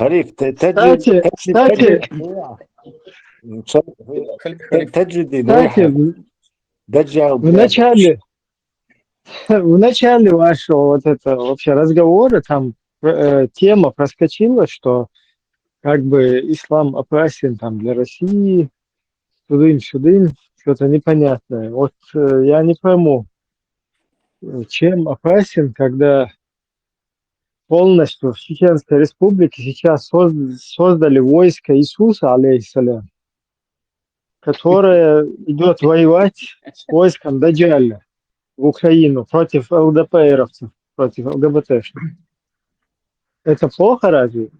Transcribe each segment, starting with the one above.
خليف Кстати, تجد кстати, واحد دجال в بلادك. начале, в начале вашего вот этого вообще разговора там тема проскочила, что как бы ислам опасен там для России, тудым-сюдым, что-то непонятное. Вот я не пойму, чем опасен, когда полностью в Чеченской Республике сейчас создали войско Иисуса, алейхиссалям, которое идет воевать с войском Даджаля в Украину против ЛДПровцев, против ЛГБТшных. Это плохо разве?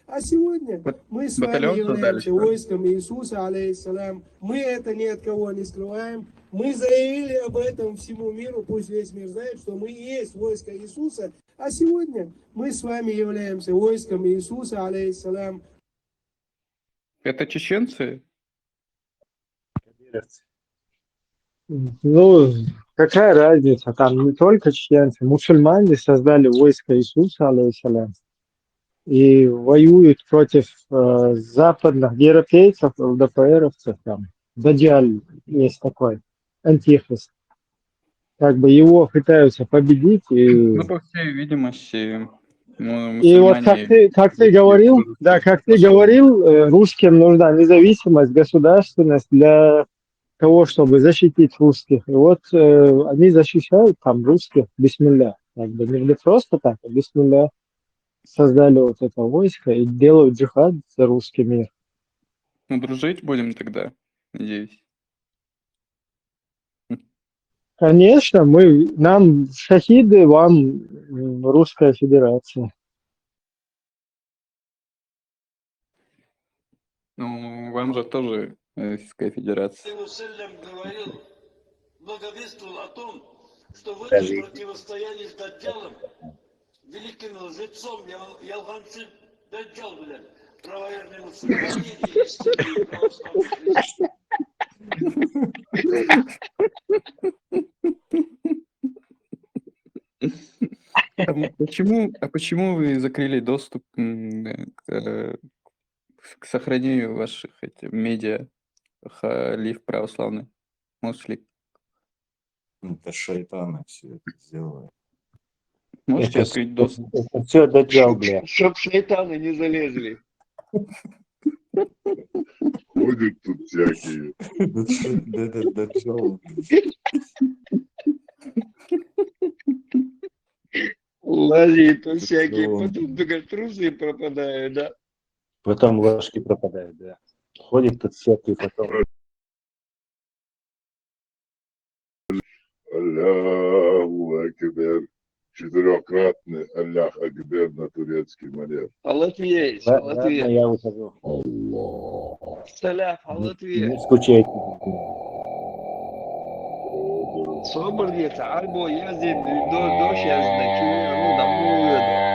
А сегодня мы с вами Батальон создали, являемся что ли? войском Иисуса, алейхиссалям. Мы это ни от кого не скрываем. Мы заявили об этом всему миру, пусть весь мир знает, что мы и есть войско Иисуса. А сегодня мы с вами являемся войском Иисуса, алейхиссалям. Это чеченцы? Ну, какая разница? Там не только чеченцы, мусульмане создали войско Иисуса, алейхиссалям, и воюют против западных европейцев, ЛДПРовцев, там, Даджаль есть такой, антихрист. Как бы его пытаются победить, Ну, по всей видимости, и вот мусульмане... как ты говорил, да, как ты говорил, русским нужна независимость, государственность для того, чтобы защитить русских. И вот они защищают там русских, бисмилля. Как бы не просто так, а бисмилля. Создали вот это войско и делают джихад за русский мир. Ну, дружить будем тогда, надеюсь. Конечно, нам шахиды, вам Русская Федерация. Ну, вам же тоже Российская Федерация. говорил, благовествовал о том, что в Скажи. этом противостоянии с Даджалом, великим лжецом, ялганцы Даджал, блядь, правоверные мусульмане и истинные православные христиане. Почему вы закрыли доступ к сохранению ваших медиа Халиф православный Муслим? Это шайтаны все это сделали. Можете Это открыть доступ? все Даджал, бля. Чтоб шайтаны не залезли. Ходят тут всякие. Даджал. Лазит тут всякие, потом только трусы пропадают, да? Потом ложки пропадают, да. Ходит тут всякий потом. Аллаху Акбар. Четырехкратный Аллах Акбар на турецкий манер. А Латвия есть, а Латвия. Ладно, я ухожу. Саляф, а Латвия. Не скучайте. Собор تعالوا يا زين دوش يا زين ну домой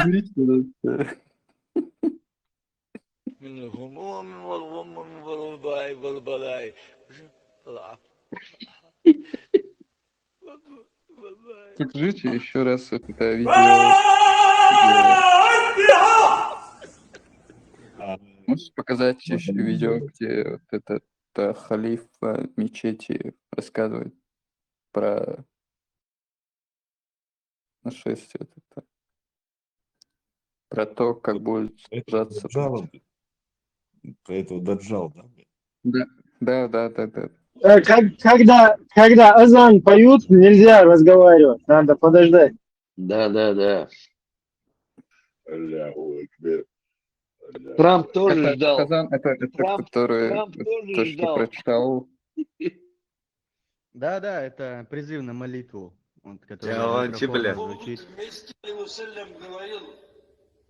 Уберите, пожалуйста. من الهموم والغم والبلاء والبلاء Покажите еще раз это видео. Можете показать еще видео, где вот этот халиф в мечети рассказывает про нашествие? Про то, как будет сражаться. Даджал, про этого Даджал, да? Да. Когда азан поют, нельзя разговаривать, надо подождать. Да. Аллаху Акбер. Трамп тоже Это ждал. Казан, это Трамп который тоже то, что ждал. прочитал. Да, это призыв на молитву, вот, который Будут микрофоном звучит. вместе Иерусалим говорил,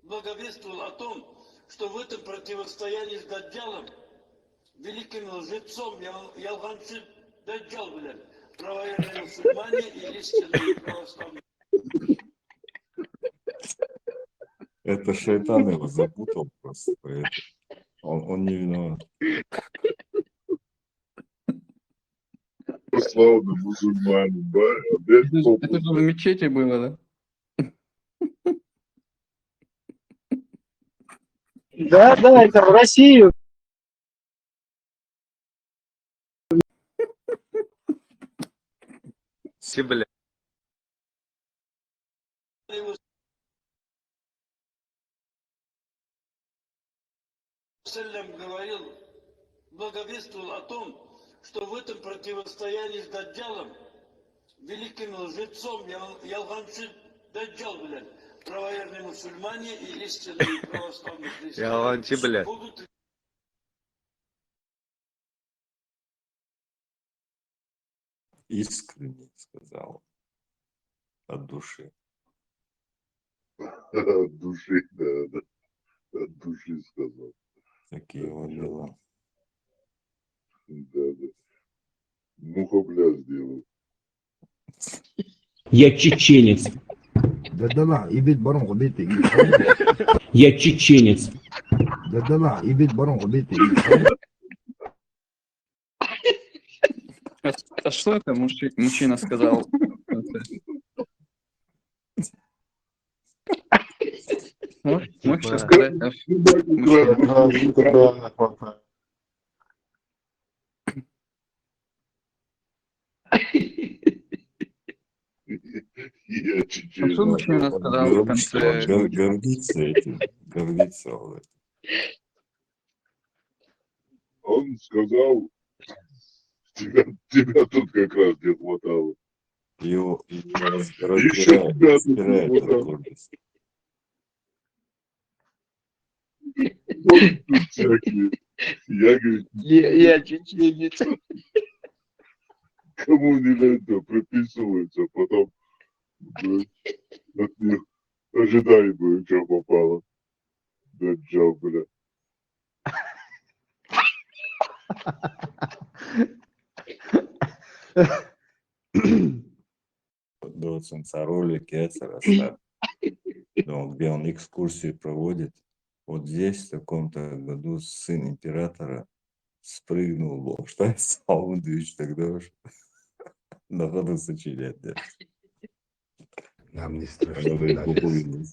благовествовал о том, что в этом противостоянии с Даджалом, великим лжецом, ялганцы Даджал, блядь, правоверные мусульмане и истинные православные. Это шайтан его запутал просто. Поэтому он не виноват. Славно мусульмане, да? Опять Это же в мечети было, да? Да, это в Россию. Иерусалим говорил, благовествовал о том, что в этом противостоянии с Даджалом, великим лжецом, ялганцы Даджал, блядь, правоверные мусульмане и истинные православные христиане будут Искренне сказал. От души. От души, да. От души сказал. Такие вот дела. Да. Мухобля сделал. Я чеченец. Да, ибит барон убитый. Я чеченец. Да, ибит барон убитый. А что это мужчина сказал? Можешь сказать? Я Что чеченец. мужчина сказал в конце? Гордится этим. Гордится он. Он сказал, тебя тут как раз не хватало. Его Еще тебя тут не распирает от хватало. гордости. Вот тут всякие. Я, говорит, Я чеченец. кому не это приписывается, потом от них ожидаемо, что попало. Даджал, бля. Доценца ролик Яцера, где он экскурсию проводит. Вот здесь в таком-то году сын императора спрыгнул, что Саундович тогда уж на ходу сочинять. Да. Нам не страшно даже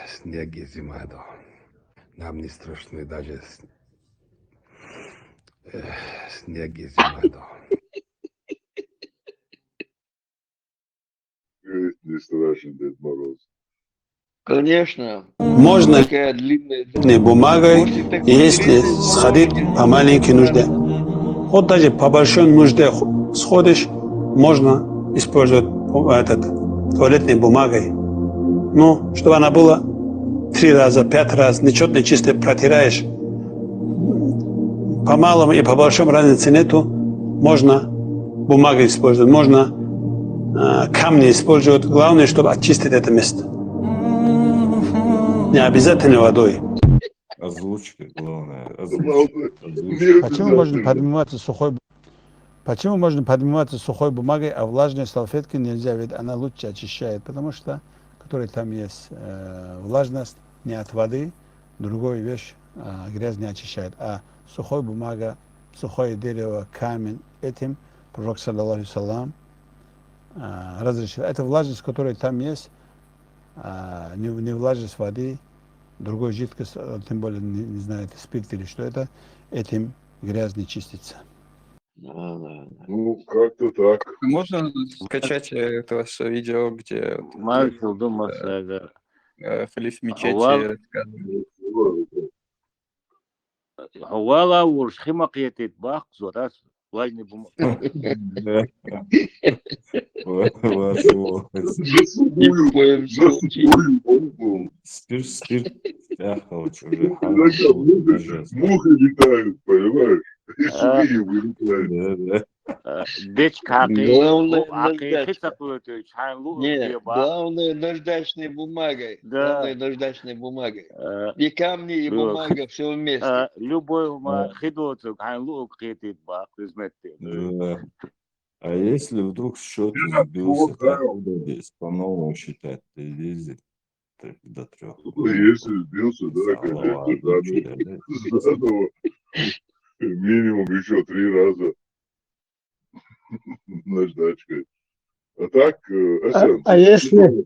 снег и зима, да. Нам не страшны даже снег и зима, да. Говорит, не страшен Дед Мороз. Конечно. Можно Такая длинная бумагой, Может, такой если длинный сходить по маленькой нужде. Вот даже по большой нужде сходишь, можно использовать туалетной бумагой. Ну, чтобы она была 3 раза, 5 раз, нечетно чисто протираешь. По малому и по большому разницы нету. Можно бумагу использовать, можно камни использовать. Главное, чтобы очистить это место. Не обязательно водой. Озвучка, главное. Почему можно подниматься сухой бумагой, а влажной салфеткой нельзя? Ведь она лучше очищает, потому что который там есть влажность не от воды, другую вещь грязь не очищает, а сухой бумага, сухое дерево, камень, этим пророк, саллаллаху алейхи салям, разрешил. Это влажность, которая там есть, не влажность воды, другой жидкость, тем более не знаю, это спирт или что это, этим грязь не чистится. Ну, как-то так. Можно скачать это ваше видео, где... Маршал Думас, халиф мечети هو рассказывает. هو لا ورشخيمة قيتت باق زوراس واجني بم Да. Вашу Не поем случай. спирт тяхал чужие Иногда ужас. мухи летают, понимаешь? И آه، сухие вылетают. Да, ديش كاقي Главное لو عقي خيسا наждачка. قلتو شحان لو Не, دي باق главное наждачной бумагой. Главное да наждачной бумагой. И камни, и لو бумага, все вместе. любой ما да, خدوتو كان لو قيتت باق изметти да. А если вдруг счет Я сбился, то полагаю, откуда здесь по новому считать? Ты ездит до 3 ну, минут. если сбился, да, Салава конечно, алейкум, заново минимум еще 3 раза наждачкой. А так, Эсен,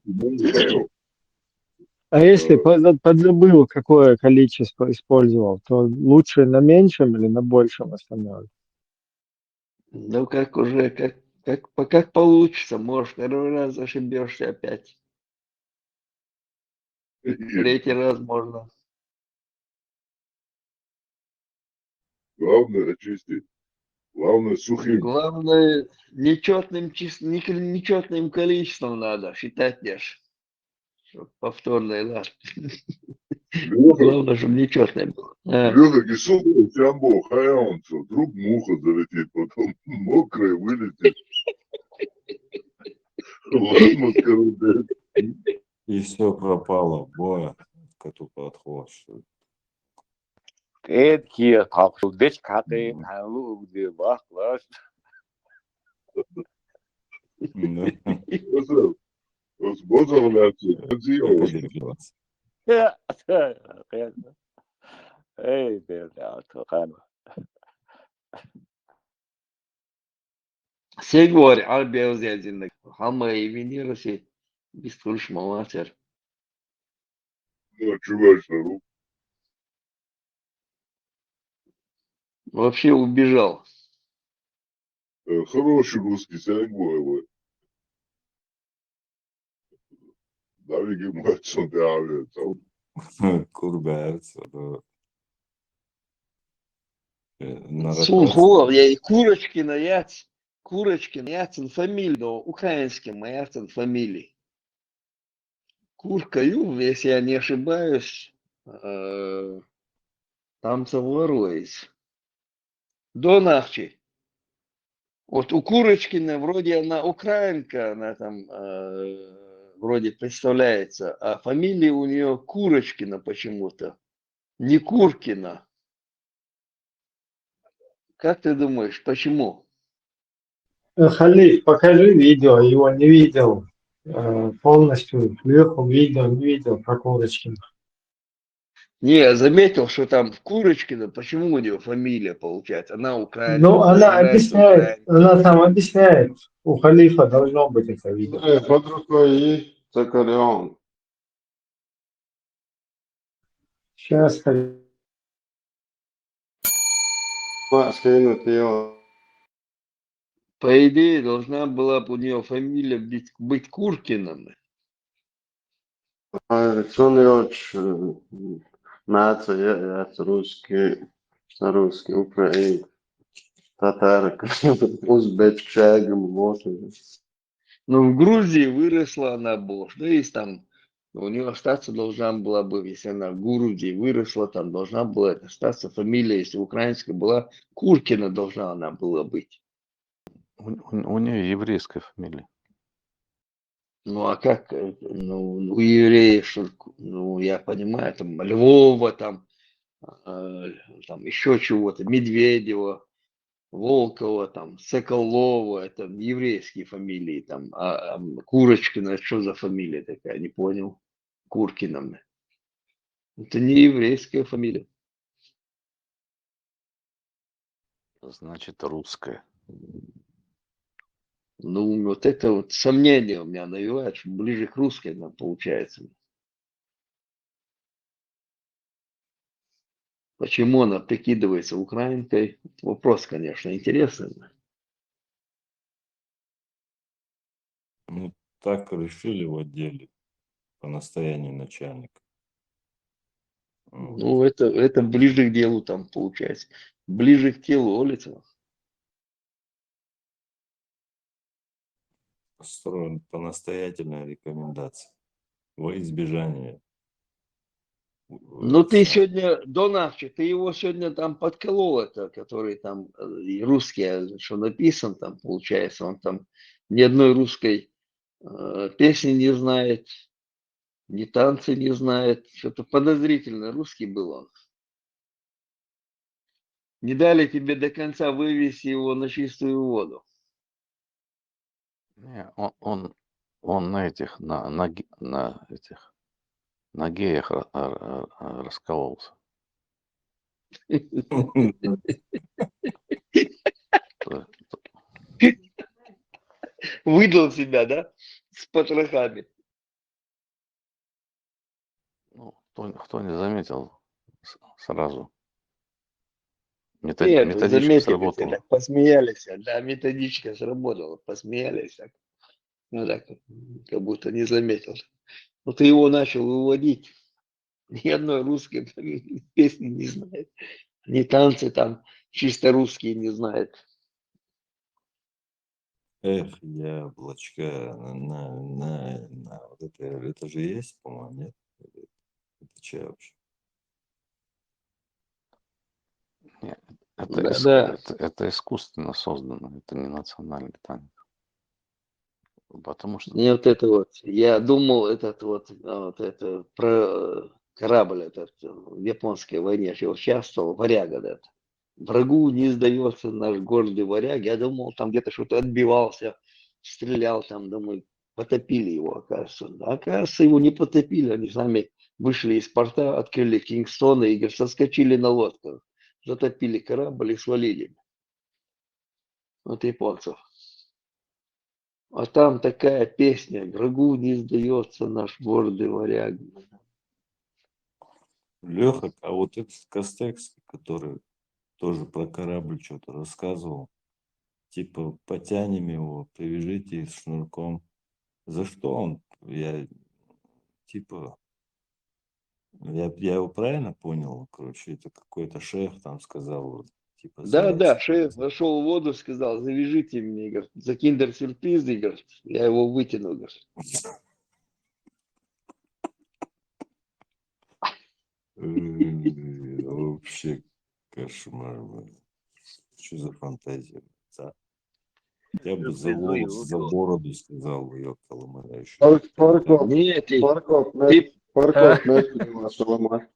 А если подзабыл, какое количество использовал, то лучше на меньшем или на большем останавливать? Ну, как уже, как получится. Может, второй раз ошибешься опять. Третий раз можно. главное очистить. Главное сухим. Главное, нечетным количеством надо считать лишь. Чтоб повторный раз. Леха, Главное, чтобы нечетное было. Леха, кису, тямбо, хаянцу, вдруг муха залетит, потом мокрая вылетит. Ладно, скажу, блядь. И все пропало. Боя, коту подход. Что ли. كيد كي تاقشو ديش كاقي كان لو دي باق لاش Да. Эсен, возбозовляться, подзъел. Перебиваться. اي بيرجع تقانو Сегор, албеузядин, хама и венероси, биструш малатер. Ну, чувак, ну, Вообще убежал. хороший русский сягбой. Навиги младший давит. Курберц. Сулхуов, я и Курочкина яц. Курочкин яцен фамилия, но украинским яцен фамилии. Куркаю, если я не ошибаюсь, там Завороис. До Нахчи. Вот у Курочкина вроде она украинка, она там вроде представляется, а фамилия у нее Курочкина почему-то, не Куркина. Как ты думаешь, почему? Халиф, покажи видео, его не видел полностью. Леху видео не видел про Курочкина. Не, я заметил, что там в Курочкина, почему у нее фамилия получается? Она украинка. Ну, она является объясняет, украинкой. она там объясняет. У халифа должно быть это видео. Под рукой Цакарион. Сейчас халиф. Скинуть ее. По идее, должна была бы у нее фамилия быть Куркиным. Цуньоч нация, я русский, украинец, татар, узбек, шагом, может. Но в Грузии выросла она, боже, да, и там у нее остаться должна была бы, если она в Грузии выросла, там должна была остаться фамилия, если украинская была, Куркина должна она была быть. У нее еврейская фамилия. Ну а как, ну, у евреев, что, ну я понимаю, там Львова, там еще чего-то, Медведева, Волкова, там, Соколова, это еврейские фамилии, там, а Курочкина, что за фамилия такая, не понял, Куркина. Это не еврейская фамилия. Значит, русская. Ну, вот это вот сомнение у меня навевает, что ближе к русской нам получается. Почему она прикидывается украинкой? Вопрос, конечно, интересный. Ну, так решили в отделе. по настоянию начальника. Вот. Ну, это ближе к делу там получается. Ближе к телу улица. Построен по настоятельной рекомендации во избежание. Ну, ты сегодня, Донавчик, ты его сегодня там подколол, это, который там русский, что написан там, получается, он там ни одной русской песни не знает, ни танцы не знает, что-то подозрительно русский был он. Не дали тебе до конца вывести его на чистую воду. Не, он на этих, на этих, на геях раскололся. Выдал себя, да? С потрохами. Ну, кто не заметил сразу. Нет, Методичка заметили, сработала. так посмеялись, да, методичка сработала, посмеялись так. Ну так, как будто не заметил. Но ты его начал выводить. Ни одной русской песни не знает. Ни танцы там чисто русские не знает. Эх, яблочко, вот это же есть, по-моему, нет? Это чья вообще? Нет, Да. это искусственно создано, это не национальный танец. Потому что Не вот это вот. Я думал, вот это про корабль этот в японской войне же участвовал, варяга этот. Врагу не сдается наш гордый варяг. Я думал, там где-то что-то отбивался, стрелял там, думаю, потопили его, оказывается. А оказывается, его не потопили, они сами вышли из порта, открыли Кингстон и, говорит, соскочили на лодку, затопили корабль и свалили. Вот японцев. А там такая песня, врагу не сдается наш гордый варяг. Леха, а вот этот Костекс, который тоже про корабль что-то рассказывал, типа потянем его, привяжите шнурком. За что он? Я его правильно понял? Короче, это какой-то шеф там сказал, вот, типа Да, связь. шеф вошел в воду, сказал, завяжите мне, говорит, за киндер-сюрпризы, говорит, я его вытяну, говорит. Вообще кошмар. Что за фантазия? Да? Я бы за волосы, за бороду сказал, ёптала моя еще. Парков, Нет, Парков, Саламар.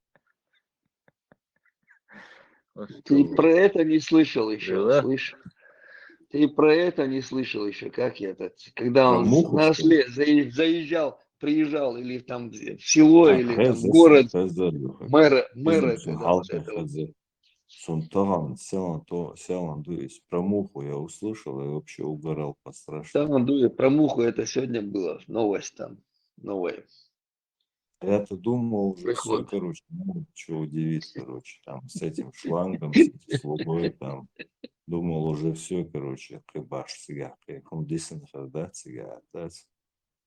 ты про это не слышал еще, слышь? Ты про это не слышал еще, как я этот, когда Про он муху, на что ли? осле заезжал, приезжал, или там в село, или там в город, мэра когда вот это вот. Сунтаган, Сяланду, про муху я услышал и вообще угорал по-страшному. Там, про муху это сегодня было, новость там, новая. Я-то думал уже все, Приход. короче, ну, что удивить, короче, там, с этим шлангом, с этим слугой, там, думал уже все, короче, хыбаш сега, да, сега, да.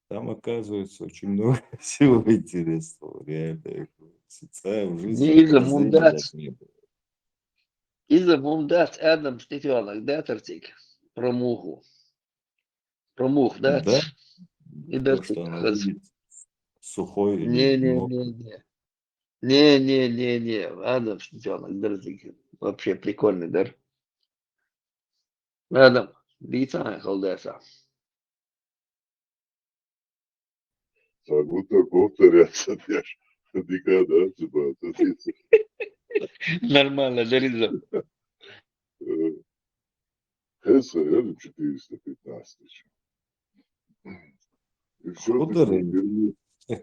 Там, оказывается, очень много всего интересного, реально, в жизни подозрений не было. Иза Мумдац Адам Стефанок, да, Тартик? Про муху. Про мух, да? Да? И То, что она будет сухой или мокрый. Не. Адам Стефанок, Дартик. Вообще прикольный, да? Адам, лица холдеса. Так вот так повторяться, я ж никогда, типа, Нормально, Дариза. Хеса, я 415 еще. И все,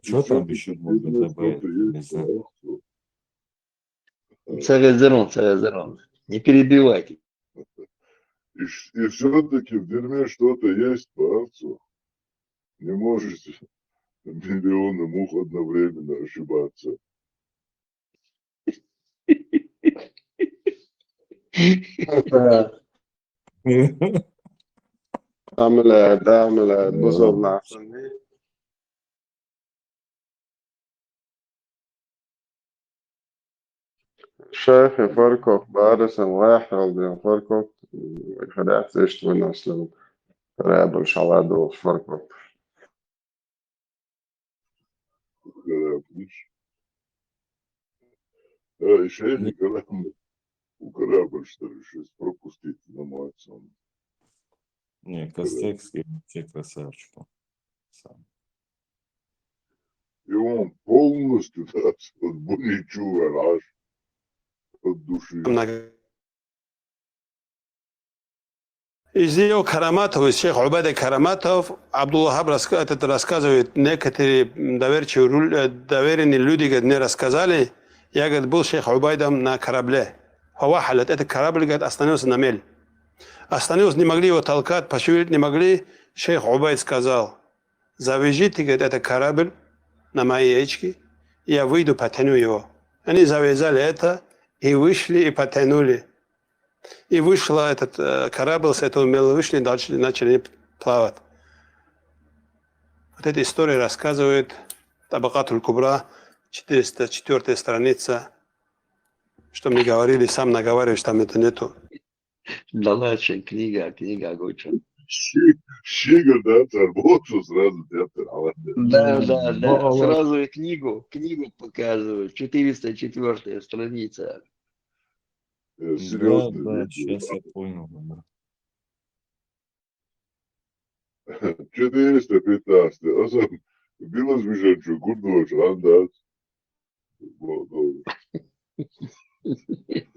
Что там еще можно добавить? Не знаю. Царезерон. Не перебивайте. И все-таки в дерьме что-то есть по отцу. Не можете миллионы мух одновременно ошибаться. عامل بزرنا الشيخ يفرقوا بارس واحد يفرقوا خدعت ايش بالناس لهم رابع ان شاء الله دو فرقوا Шейх корабль, что ли, сейчас пропустить на мой сон. Не, Костекский вообще красавчик. Сам. И он полностью, да, от Буничува аж от души. Из ее Караматов, из шейх Убайда Караматов, Абдуллахаб этот рассказывает, некоторые доверенные люди говорит, мне рассказали, я говорит, был шейх Убайдом на корабле. Хавахалет, этот корабль говорит, остановился на мель. Остановился, не могли его толкать, пошевелить не могли. Шейх Убайд сказал, завяжите, говорит, этот корабль на мои яички, и я выйду, потяну его. Они завязали это и вышли и потянули. И вышла этот корабль с этого мела, вышли, дальше начали плавать. Вот эта история рассказывает Табакатуль Кубра, 404 страница, что мне говорили, сам наговариваешь, там это нету. Далача книга Гуча. Щига, да, работу сразу театр. Да, сразу и книгу показывают, 404 страница. Серьезно. Да, сейчас я понял. 415. Asam bilo zmišljenču kurdoš, randac.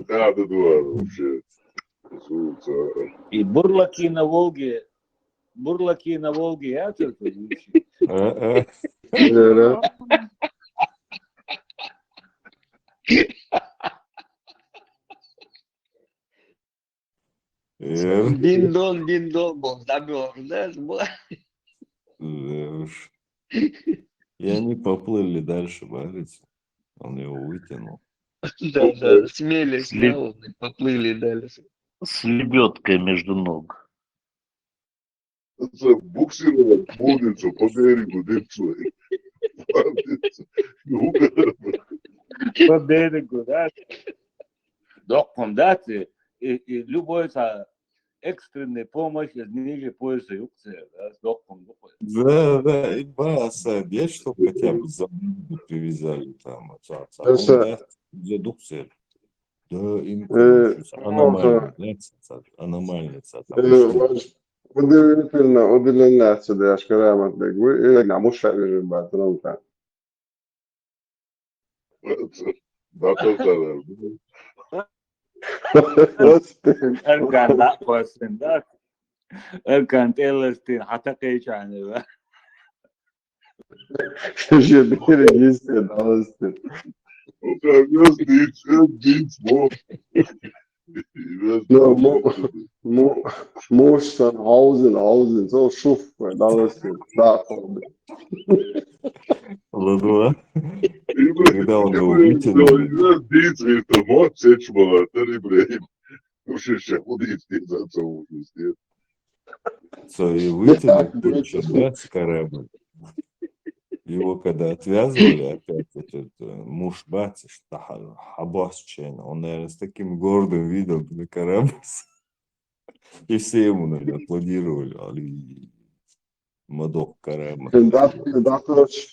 Да, вообще. И бурлаки на Волге, я только Дин-дон, Бог замерз, да? И они поплыли дальше, варится. Он его вытянул. Да, смелись, поплыли дальше. С лебедкой между ног. Буксировал полницу по берегу дельцу. по берегу, да? Доком, да, и любой экстренная помощь из ниже пояса юкция, да, с доком. Да, и баса, есть, что хотя бы за ногу привязали там, задукция. Да, им аномальница. Удивление отсюда, я шкарамат бегу, и на муша вижу, батон там. Erkan bakmasın da. Erkan telestin hata kayacağını da. Ще перегисти, даласти. Муж сан Hausen, so шуф, даласти. Да, Ладно. Когда он его вытянул. И вытянул, короче, да, с корабль. Его когда отвязывали, опять этот муж батиш, Хабасчен, он, наверное, с таким гордым видом на корабль. И все ему, наверное, аплодировали. Мадок корабль.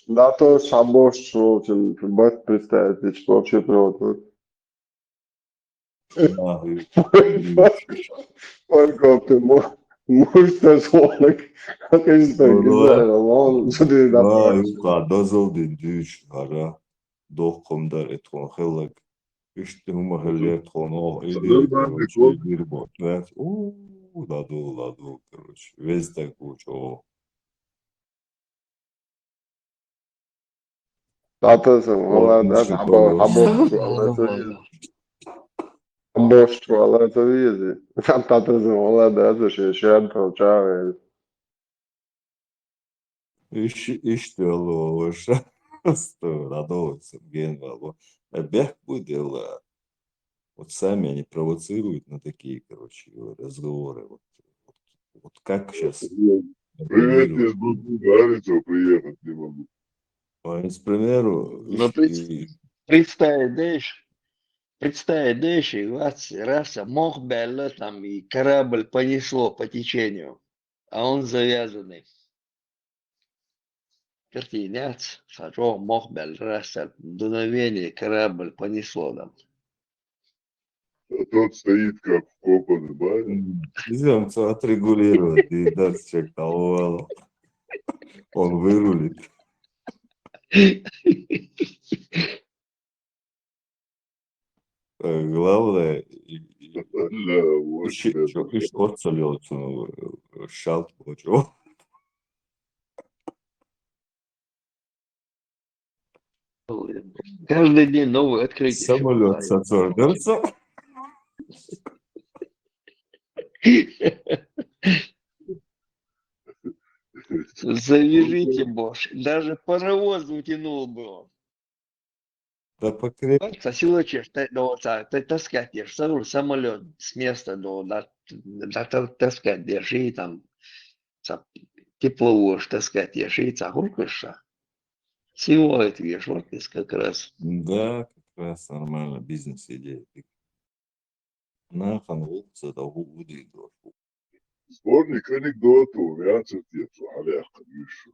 Да, то Шабош, что бать представить, что вообще прямо. Сколько ты можешь звонок, как из того, что ты дозал дюш, ара, дохомдар этхон хелак, иштума хелетхон, ладу, короче, весь такой, что. Татасın, valla da Хабош, valla это види. Татасın, valla da это шешен толчавы. İşte Allah, что радоваться, генерал. Бег будет, вот сами они провоцируют на такие, короче, разговоры. Вот как сейчас. Привет, я буду Гарицу приехать не могу. К примеру, Представить, знаешь, Представь, да еще раз, мохбелла там, и корабль понесло по течению, а он завязанный. Картинец, сажо, мохбель, раз, дуновение, корабль понесло там. А тот стоит как вкопанный, барин. Идем отрегулировать и датчик того. Он вырулит. Главное, çok iş ortalıyorsun şalt hocam. Каждый день новое открытие. Самолет сатурнется. Завяжите, Бош. Даже паровоз утянул бы он. Да покрепче. Сосилочешь, ты таскать держишь, самолет с места таскать держи, там тепловоз таскать держи, цахуркаешь. Всего это видишь, вот как раз. Да, как раз нормально, бизнес-идея. Нахан лучше того будет. Сборник анекдотов, я цитирую, халяха, видишь.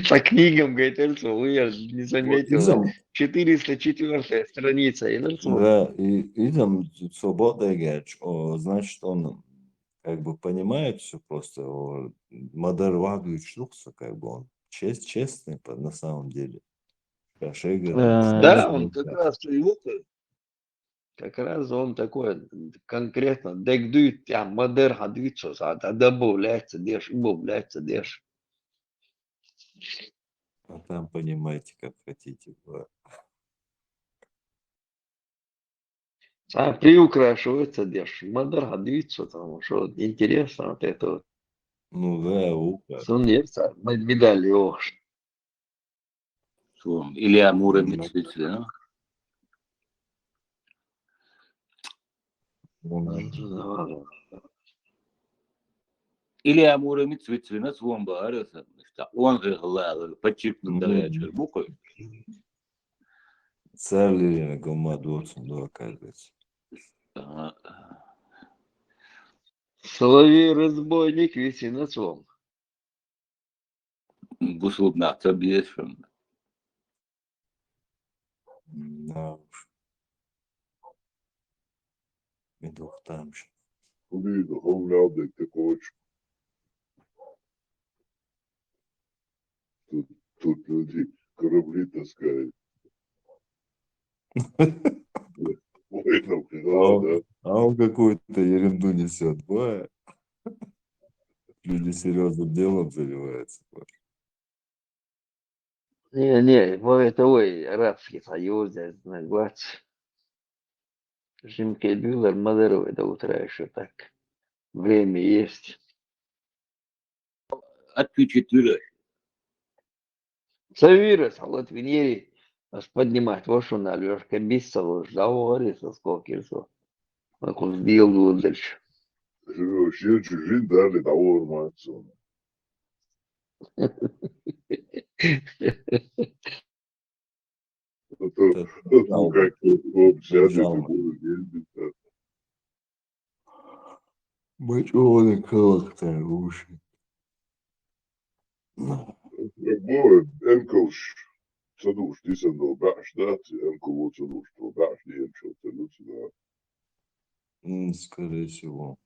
По книгам, говорит, Эльцов, я не заметил. Идем, 404 страница. да, и идем свобода геч. Значит, он как бы понимает все просто. Модер вагует штукса, как бы он честный на самом деле. Да, он как раз как раз он такой конкретно дегдует, я модер хадвицо, а добавляется, дешь. А там понимаете, как хотите. А приукрашивается, дешь. Модер хадвицо, там что интересно вот это вот. Ну да, ука. Сунется, медали, ох. Илья Муромец, да? Илья Муромец, вицвина свомба араса. Он же главный, подчеркнут горячей буквой. Царь гомаду отсюда оказывается. Соловей-разбойник висит на свом. Гуслубна, табьешем. Да уж. Медух там же. Куди духовляди, ти хочеш. Тут люди корабли таскают. Ой, да. А он какую-то ерунду несет. Бывает. Люди серьезным делом занимаются. Не, это ой, Арабский Союз, глаз. Жимке Бюллер модерует до утра еще так. Время есть. Отключить Савирус, а вот Венере поднимать вашу на Лешка Бисову, ждал сколько ирсо. Как он сделал дальше. Вообще чужие дали того армацию. Ну как взяли, будут Бачоны колокта уши. Enkelš sadūš, tisam no bērš dāci, enkel lūdz sadūš to bērš diemšo, te lūdzu dā. Скорее всего.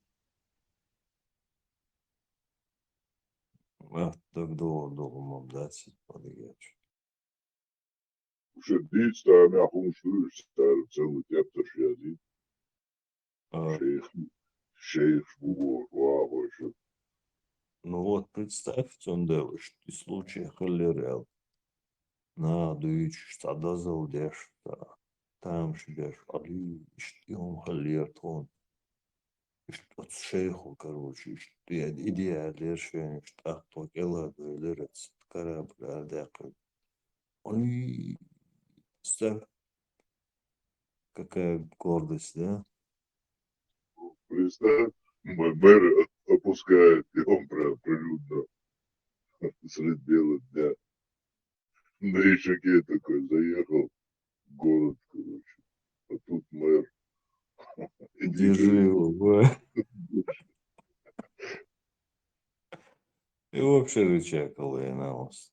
А так долго мам дать подыграть. Še dīts tā mea humšlūš, tā ir celu ķeptaš jāzīt. Šeikš būvor, vāvoši. Ну вот, представьте, он делаешь, и случай холерел. Надо ищешь, тогда залдешь, там шибешь, али, и он холер, он. От шейху, короче, идея решения, что то кела, лерец, корабль, адекаль. Али, представь, какая гордость, да? Представь, мэр опускает, и он прилюдно средь бела дня. На ишаке такой заехал, город, короче. А тут мэр. Держи его, ба. И вообще рычаг Лейнаус.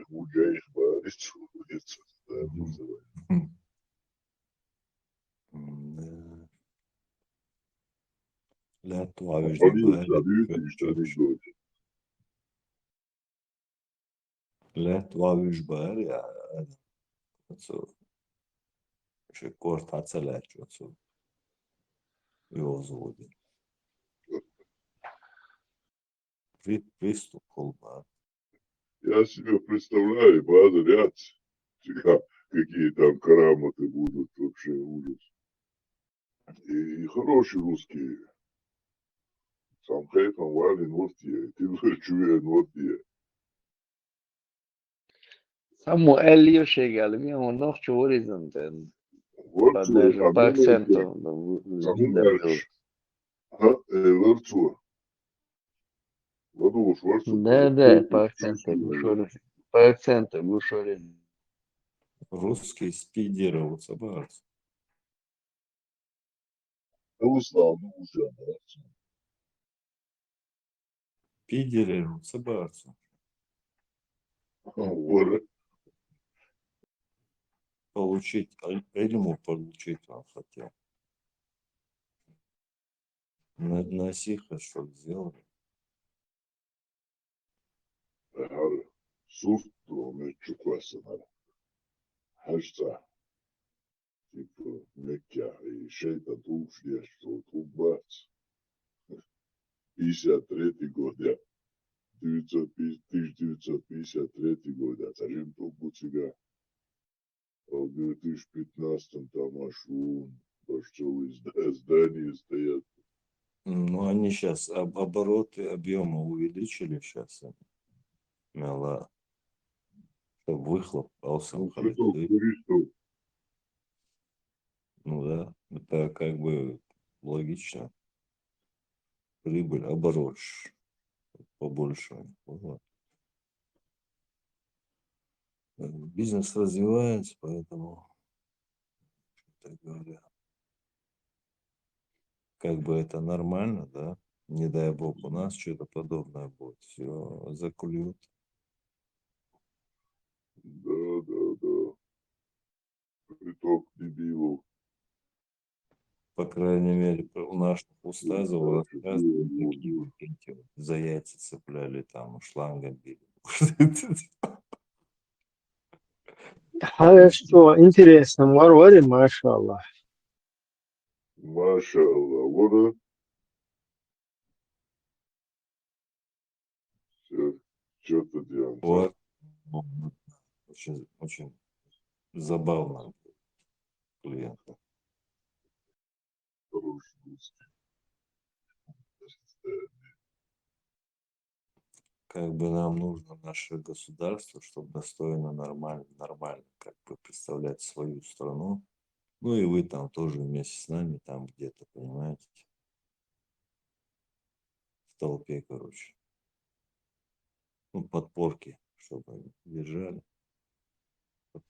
Муджаих барец, улица, да, называется. Да. La tua vez de Полиция, barra, видите, анекдот. la tua vez de barra, și cortațele ce eu zodi. Приступ колба. Я себе представляю, база ряд, какие там караматы будут, вообще ужас. И хорошие русские. Сам Хейтон Валин Нортия, ты чуя Нортия. Само Elio chega, abbiamo noch horizonten. Даже по акценту. Ларцу. Ладу Шварцу. Да, по акценту глушори. По акценту глушори. Русский спидеры вот собрался. Руслан уже, да. Пидеры вот собрался. Вот. Получить, ильму получить он хотел. Насиха что сделали? Сусту мечу классена. Хашта. Типа мекя и шейта душья, что тут бац. 53 год, 1953 год, а зачем тут буцига? В 2015 там аж целые здания стоят. Ну, они сейчас обороты объема увеличили сейчас. Мела, чтобы выхлоп Ну, туристов. Ну да, это как бы логично. Прибыль, оборот побольше. Вот. Бизнес развивается, поэтому, так говоря, как бы это нормально, да? Не дай бог, у нас что-то подобное будет. Все закулют. Да. Приток дебилов. По крайней мере, у наших устазов такие вот эти вот за яйца цепляли, там шлангом били. Хорошо, интересно. Марвари, машаллах. Машаллах, вот. Все, что-то делаем. Вот. Очень забавно клиента. Как бы нам нужно наше государство, чтобы достойно, нормально, как бы представлять свою страну. Ну и вы там тоже вместе с нами, там где-то, понимаете, в толпе, короче. Ну, подпорки, чтобы держали.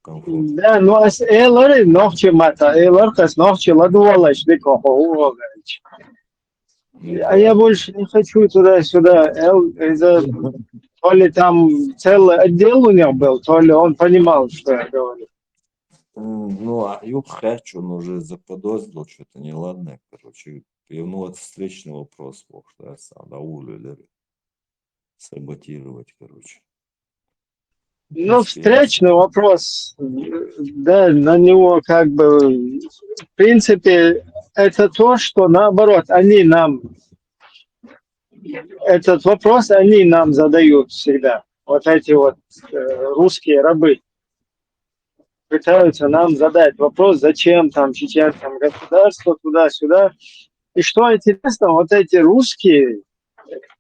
Комфортно. Да, ну а с Эйлорой ногчи мата, Эйлорка с ногчи ладуалась, дикого, а я больше не хочу туда-сюда. То ли там целый отдел у него был, то ли он понимал, что я говорю. Ну, а Юхач, он уже заподозрил что-то неладное, короче. И, ну, вот встречный вопрос, да, сам, да, улюлери. Саботировать, короче. Ну, встречный вопрос, да, на него как бы, в принципе, это то, что наоборот, они нам, этот вопрос они нам задают всегда. Вот эти вот русские рабы пытаются нам задать вопрос, зачем там сейчас там государство туда-сюда. И что интересно, вот эти русские,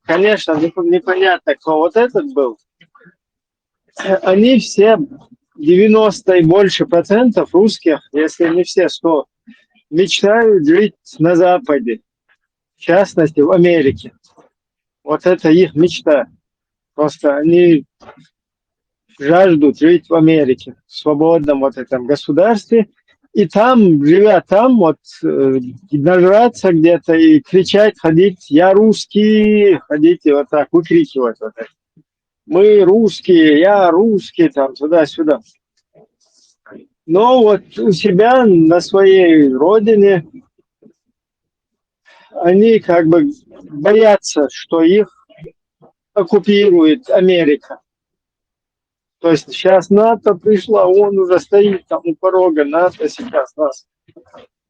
конечно, непонятно, кто вот этот был, они все 90 и больше процентов русских, если не все 100, мечтают жить на Западе, в частности в Америке. Вот это их мечта. Просто они жаждут жить в Америке, в свободном вот этом государстве, и там, живя там, вот нажраться где-то и кричать, ходить, я русский, ходить и вот так выкрикивать вот это. Мы русские, я русский, там, туда-сюда. Но вот у себя на своей родине они как бы боятся, что их оккупирует Америка. То есть сейчас НАТО пришла, он уже стоит там у порога, НАТО сейчас нас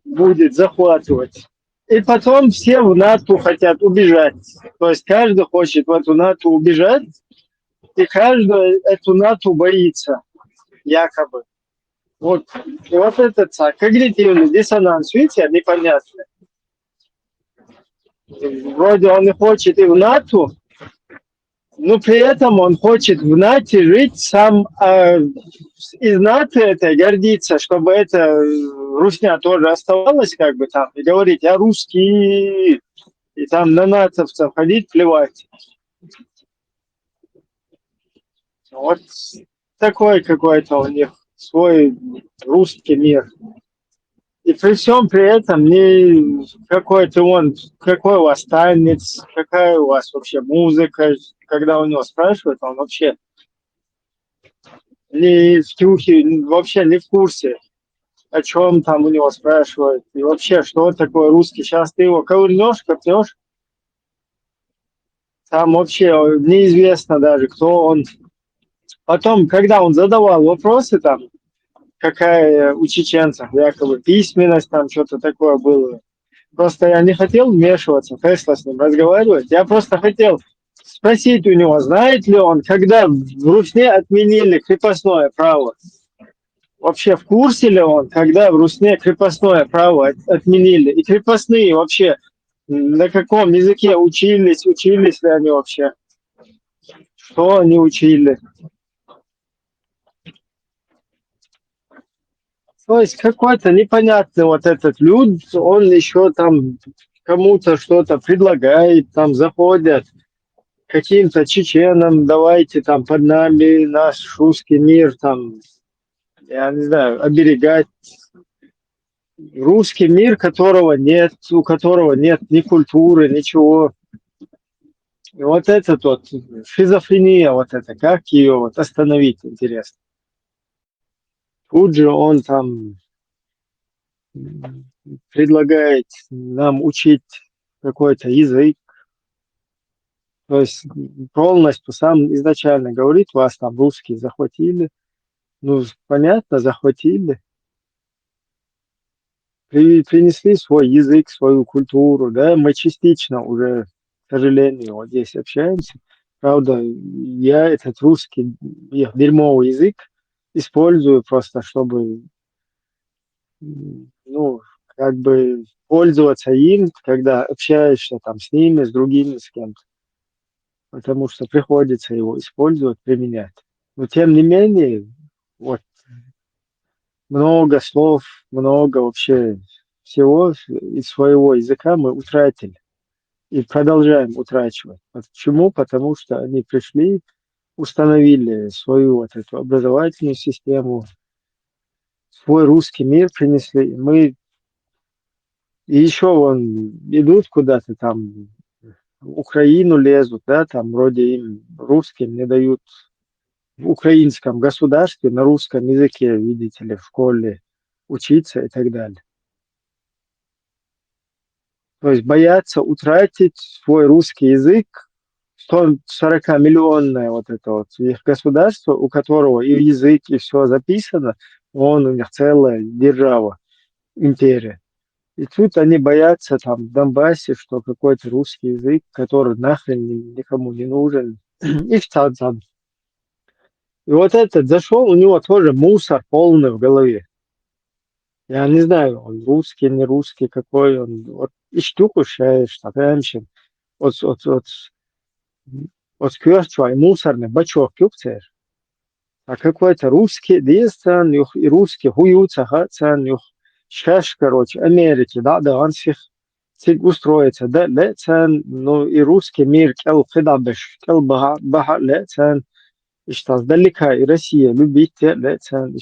будет захватывать. И потом все в НАТО хотят убежать. То есть каждый хочет в эту НАТО убежать, и каждый эту НАТО боится, якобы. Вот, и вот этот когнитивный диссонанс, видите, непонятный. Вроде он и хочет и в НАТО, но при этом он хочет в НАТО жить сам, из НАТО это гордиться, чтобы эта русня тоже оставалась как бы там, и говорить, я русский, и там на натовцев ходить, плевать. Вот такой какой-то у них свой русский мир. И при всем при этом не какой-то он, какой у вас танец, какая у вас вообще музыка. Когда у него спрашивают, он вообще не в тюхе, вообще не в курсе, о чем там у него спрашивают. И вообще, что такое русский. Сейчас ты его ковырнешь, копнешь, там вообще неизвестно даже, кто он. Потом, когда он задавал вопросы там, какая у чеченцев якобы письменность, там что-то такое было. Просто я не хотел вмешиваться, Тесла с ним разговаривать. Я просто хотел спросить у него, знает ли он, когда в Русне отменили крепостное право. Вообще в курсе ли он, когда в Русне крепостное право отменили? И крепостные вообще на каком языке учились ли они вообще? Что они учили? То есть какой-то непонятный вот этот люд, он еще там кому-то что-то предлагает, там заходят каким-то чеченам, давайте там под нами наш русский мир, там, я не знаю, оберегать. Русский мир, которого нет, у которого нет ни культуры, ничего. И вот это вот шизофрения, вот это, как ее вот остановить, интересно. Тут же он там предлагает нам учить какой-то язык. То есть полностью сам изначально говорит, вас там русские захватили. Ну, понятно, захватили. Принесли свой язык, свою культуру, да, мы частично уже, к сожалению, вот здесь общаемся. Правда, я этот русский дерьмовый язык использую просто, чтобы, ну, как бы пользоваться им, когда общаешься там с ними, с другими, с кем-то. Потому что приходится его использовать, применять. Но тем не менее, вот много слов, много вообще всего из своего языка мы утратили и продолжаем утрачивать. Почему? Потому что они пришли, установили свою вот эту образовательную систему, свой русский мир принесли. Мы и еще вон идут куда-то там, в Украину лезут, да, там вроде им русским не дают в украинском государстве на русском языке, видите ли, в школе учиться и так далее. То есть боятся утратить свой русский язык, 140-миллионное вот это вот их государство, у которого и язык, и все записано, он у них целая держава, империя. И тут они боятся там в Донбассе, что какой-то русский язык, который нахрен никому не нужен, и все там. И вот этот зашел, у него тоже мусор полный в голове. Я не знаю, он русский, не русский, какой он. Вот и штуку шеешь, attention. Вот скверчу, мусорный бачок кюпцер. А какой-то русский, действен, и русский хуются, хацан, шеш, короче, Америки, да, он всех устроится, да, лецен, ну и русский мир, кел хидабеш, кел баха, лецен. И что сдалека и Россия любит телецен.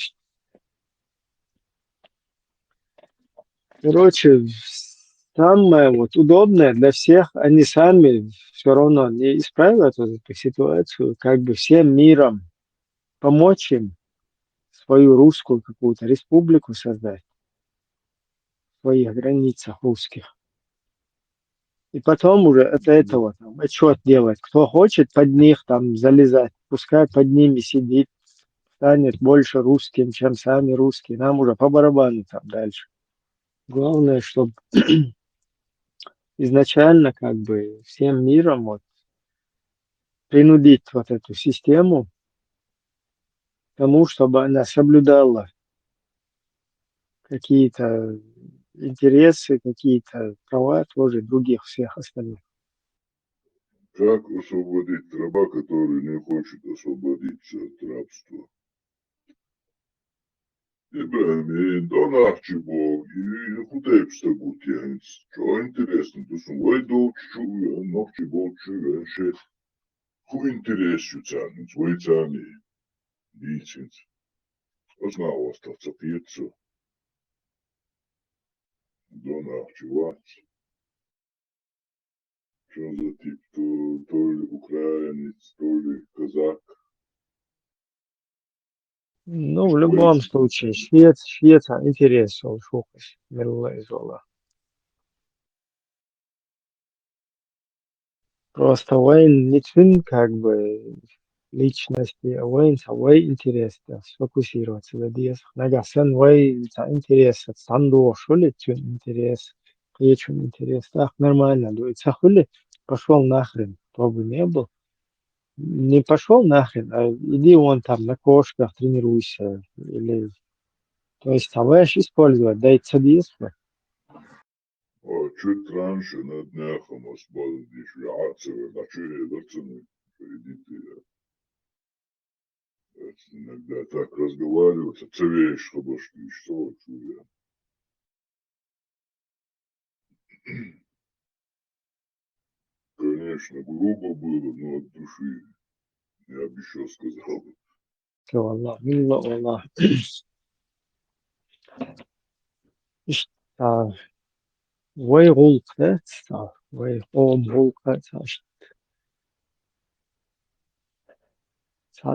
Короче, самое вот удобное для всех, они сами все равно не исправят вот эту ситуацию, как бы всем миром помочь им свою русскую какую-то республику создать в своих границах русских. И потом уже от этого там отчет делать. Кто хочет под них там залезать, пускай под ними сидит, станет больше русским, чем сами русские. Нам уже по барабану там дальше. Главное, чтобы изначально как бы всем миром вот принудить вот эту систему к тому, чтобы она соблюдала какие-то интересы, какие-то права тоже других всех остальных. Как освободить раба, который не хочет освободиться от рабства? İbrahim'in donakçı bu, hudaypsta gutjens. Čo interesno, to su vajdovču, nokči bolču, še, hu interesju canic, vajcani, dīcins. Oznao ostavca piecu. Donakçı vats. Čo za tip, to li ukrajanic, to li kazak. Ну, в любом случае, Швеция интересно, шукаш, милла изола. Просто Уэйн не твин, как бы, личности, а Уэйн, интересно сфокусироваться на диесах. Нагасан Уэйн, интересно, санду, шули, твин интерес, ечун интерес. Так, нормально, дуется, хули, пошел нахрен, кто бы не был. Не пошел нахрен, а иди вон там на кошках тренируйся. Или... То есть давай использовать, да и цадисма. Чуть раньше на днях у нас был дешевле, на чуе дацаны, идите. Иногда так разговаривать, цевеешь, чтобы что чуя. Конечно, грубо было, но от души. Я бы еще сказал. Wallah, billah, wallah. İşte vay gulka, vay gulka,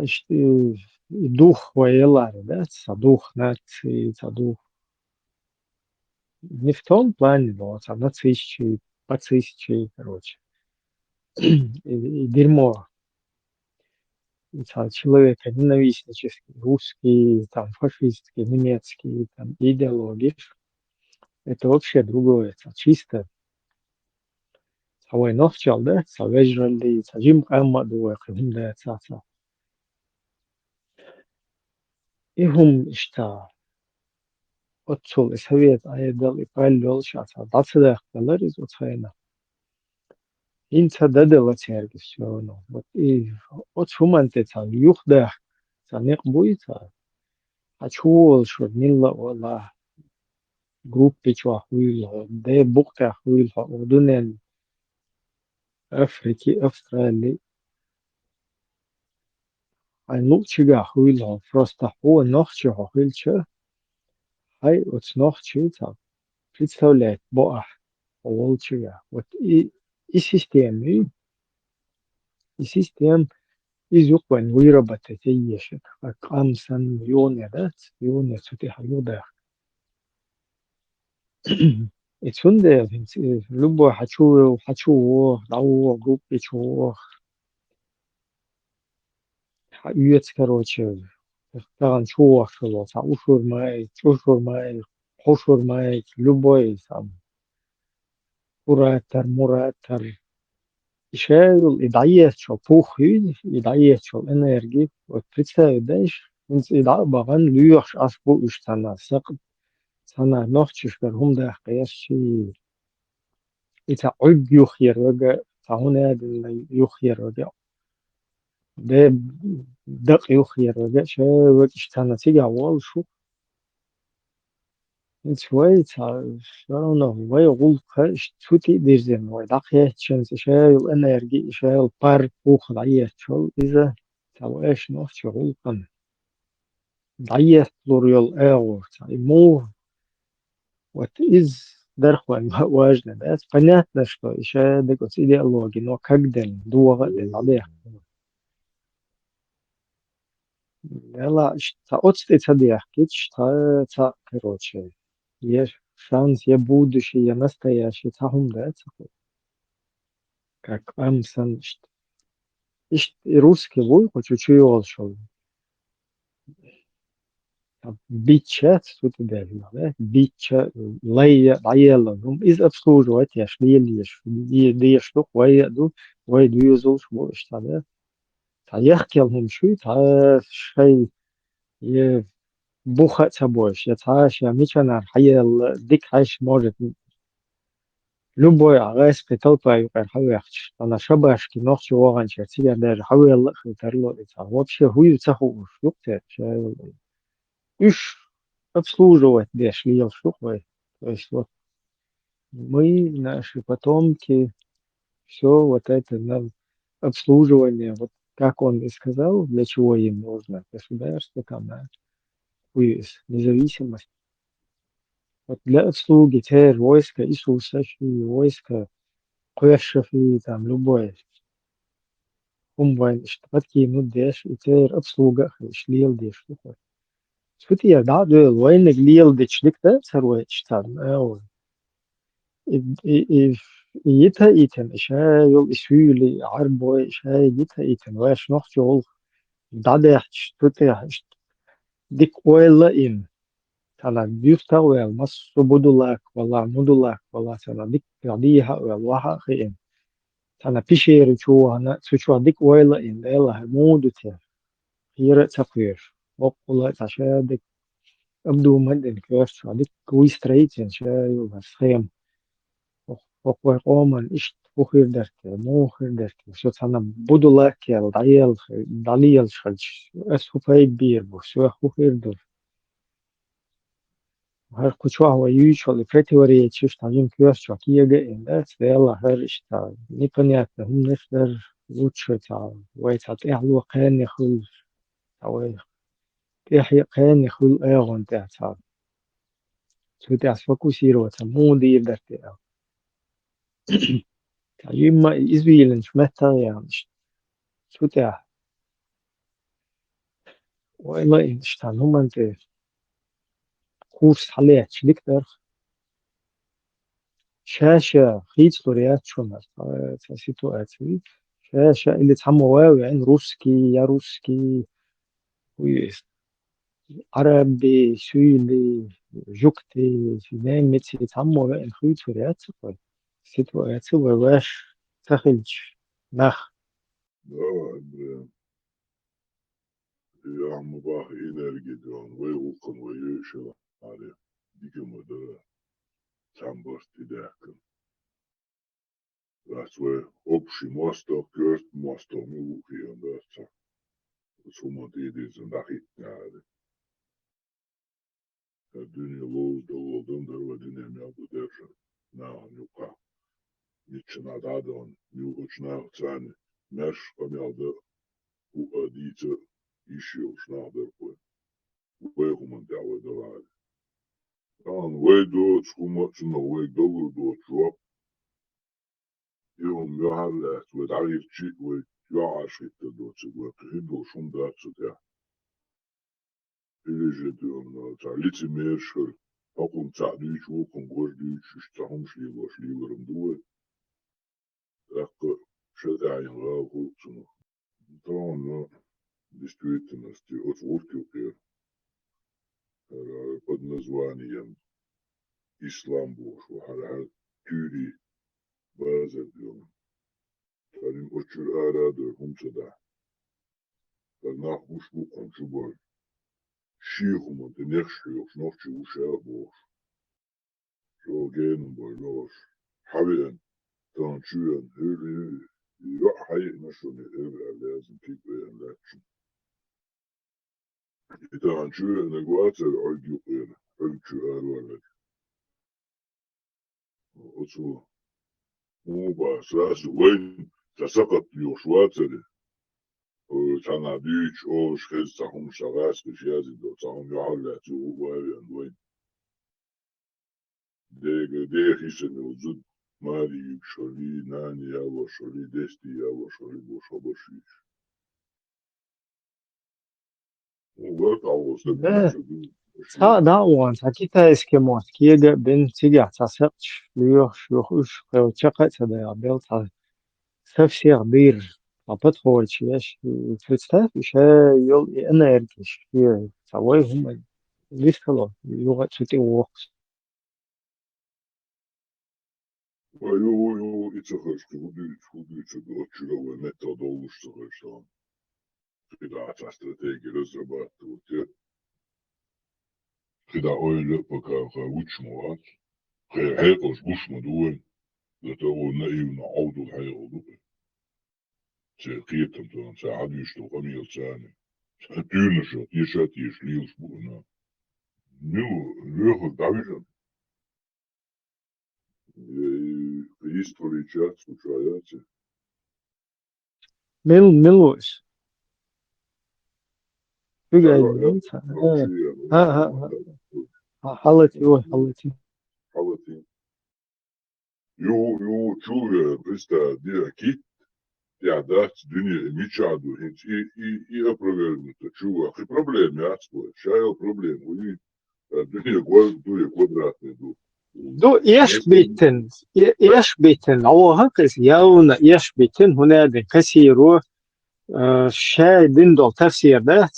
işte дух воелар, да, дух нации, дух. Не в том плане, но нацистчий, пацистчий, короче. И дерьмо. Человека ненавистнический, русский, там, фашистский, немецкий, там, идеологии. Это вообще другое, это чисто. Савой нохчал, да, савежрали, сажим камаду, да, цаца. И хум ишта. Отцол, совет, айдал, и паллел, шаца. Дацадах, даларис, отцайна. Инца дадала церковь все равно. Вот и от шуманте там юхда, санек будет, хочу, что милла ола группе чуахуил, да бухта ахуил, удунен Африки, Австралии. А лучшего ахуил, просто о ночи ахуил, ай от ночи там представляет боа, волчего. Вот и системы, и систем изюкван выработать ешек, как амсан юне, да, юне сутиха юдах. И цунде, любой хочу, дау, группе чего, уец, короче, там чего, что, ушурмай, хошурмай, любой там, муратор, ишел и дает, что пухи, и дает, что энергии. Вот представляешь, и да, баган люешь, аж будешь sana, sana ночиш верхом да хаяши. Это عيب يخير وجا فهنا يخير وجا ده دق يخير وجا شو وجش تنا تيجا وال شو شوي شو نه وای غول شوتي ديرزن وای دقیه چنز شو الانرژی شو بار بوخ دایه شو إذا ايش نوتش غلطا ضيق لوريال ايغور مو what is درخوان واجنا بس понятно что еще декот идеологии но как ден дуга ден адех لا отсты цадех кич та короче есть шанс я будущее я настоящий цахум да как амсан и русский вой хочу чуял что بيتشات سوت دارنا بيتشا لاي عيالا هم إز أبسلوج وات ياش ليش دي يشلق ويا دو ويا دو يزول شو إشتغل تا يحكي لهم شو تا شيء ي بوخة تبوش يا تاش يا ميشانا حيال ديك حيش может любой عغاس بتلقى يقر حويخش أنا شبهش كي نوخش وغان شرتيا دار حويل خلترلو إتا вообще хуй تخو شوكتر شاي إيش обслуживать дешь лил штукой. То есть вот мы, наши потомки, все вот это на обслуживание, вот как он и сказал, для чего им нужно государство, там, да, независимость. Вот для обслуги теперь войска Иисуса, и войска Пешев, и там любое. Умвайн, что подкинут дешь, и теперь обслуга, шлил дешь штукой. Сути я да, войны глил деш ликта, царвой чтан, يتا إيتن إشايل إسويلي عربوي إشاي يتا إيتن واش نخجول دادا يحتوتي ديك ويلا إن تانا بيفتا ويل مس بدولاك ولا مدولاك ولا تانا ديك قضيها ويل واحد خين تانا بيشير شو أنا شو ديك ويلا إن يلا مودو تي هيرة تقوير وقولا تاشا ديك أبدو مدن كيرش ديك ويستريتن شاي وخيم وقوي قوما إيش بخير درك مو خير درك شو أنا بدولاك يا دليل شج أسهو في بير بو شو أخو خير در هر كشوا هو يوشل بريتوري تشوش تاجم كيوس شو كيه جاين ده سيلا هر إشتا نيبنيات هم نقدر لوتشو تا ويتات إحلو قان يخل تا إحيا قان يخل أيغون تا شو تاس فكوسيرو تا مو دير درك يما إزبيلن شمتا يعني شو تا والله إنشتان هم أنت كورس حليت شليكتر شاشة خيط لوريات شو سيتواتي شاشة اللي تحمو واوي عن روسكي يا روسكي عربي سويلي جوكتي سينام متسي تحمو واوي خيط لوريات سيتواتي وواش تخلج نخ يا عم باه إنرجي دون ويوقن ويشل عليه ديك مدرة تامبرتي داكن That's where общий мосток, кёрст мосток, мы лукием, да, сумат идеzen дахит наде. Dünya loz doldan da dünya mevdu dersen. Na, njuka. Ničina dadon, njugočna cani, meš pamjelda u adice išio šnader koje. Uehuman djavo da radi. Dan, doć, kumačina, dobro doć, rop. يوم يهلا ودعير شيء ويعاش التدوس وكهدو شون داتس ده اللي جدون تعليتي ميرشل أقوم تعديش وكم غرديش اشتهم شلي ورمدوه لك شدعين غاو تنو طبعا ديستويتنا استي أتغوركي وكير قد نزوانيا إسلام بوش وحال توري بازل يوم Karim uçur aradı humsada. Karnah uç bu komşu boy. Şihumun de nekşiyor, nokçu uşağı boş. Şu gelin boy loş. Habiyen, tançuyen, hürri, yok hayır naşonu evre lazım pikleyen lakçın. Tançuyen ne guatser oydu yere, ölçü arvarlar. Otu, muba, sırası oyun, tasakatlı yok şuatları. Sana büyük o şkız tahum şagas kışyazı do tahum yahalla tu uvayan doin. De hisen uzun mari yükşoli nani yavaşoli desti yavaşoli boşabaşı. O vak avos da Да, bir да, он, а китайский мост, кига бен тига, цасерч, льёх, уж, чакаться, да, бел, совсем дыр, а подходишь, представь, еще ел энергии, целой гумой, вискало, юга цветы ох. Yo, içi hudüçü doçulo ve metod oluşturursan. Kıda strateji razrabattı uti. Kıda öyle bakaka uçmuat. Heykoş uçma duven. Zata o naivna avdul hayolu. Kıyıtım tuğun hadi işte kamil sani. Tüyünüşat, yaşat yeşliyos buna. Nühü davijan. Истории чат случается. Милуш, Alo, حالتي حالتي Halatı. Yo, çuve, presta, dia kit, ja, da, dünya, miçadu, hiç, i aprovernuto, čuva, hi problem, ja, spoj, šajo problem, uvi, dünya, duja kvadratne, du. دو إيش بيتن أو هكذا يونا إيش بيتن هنا كثير شيء دين تفسير ده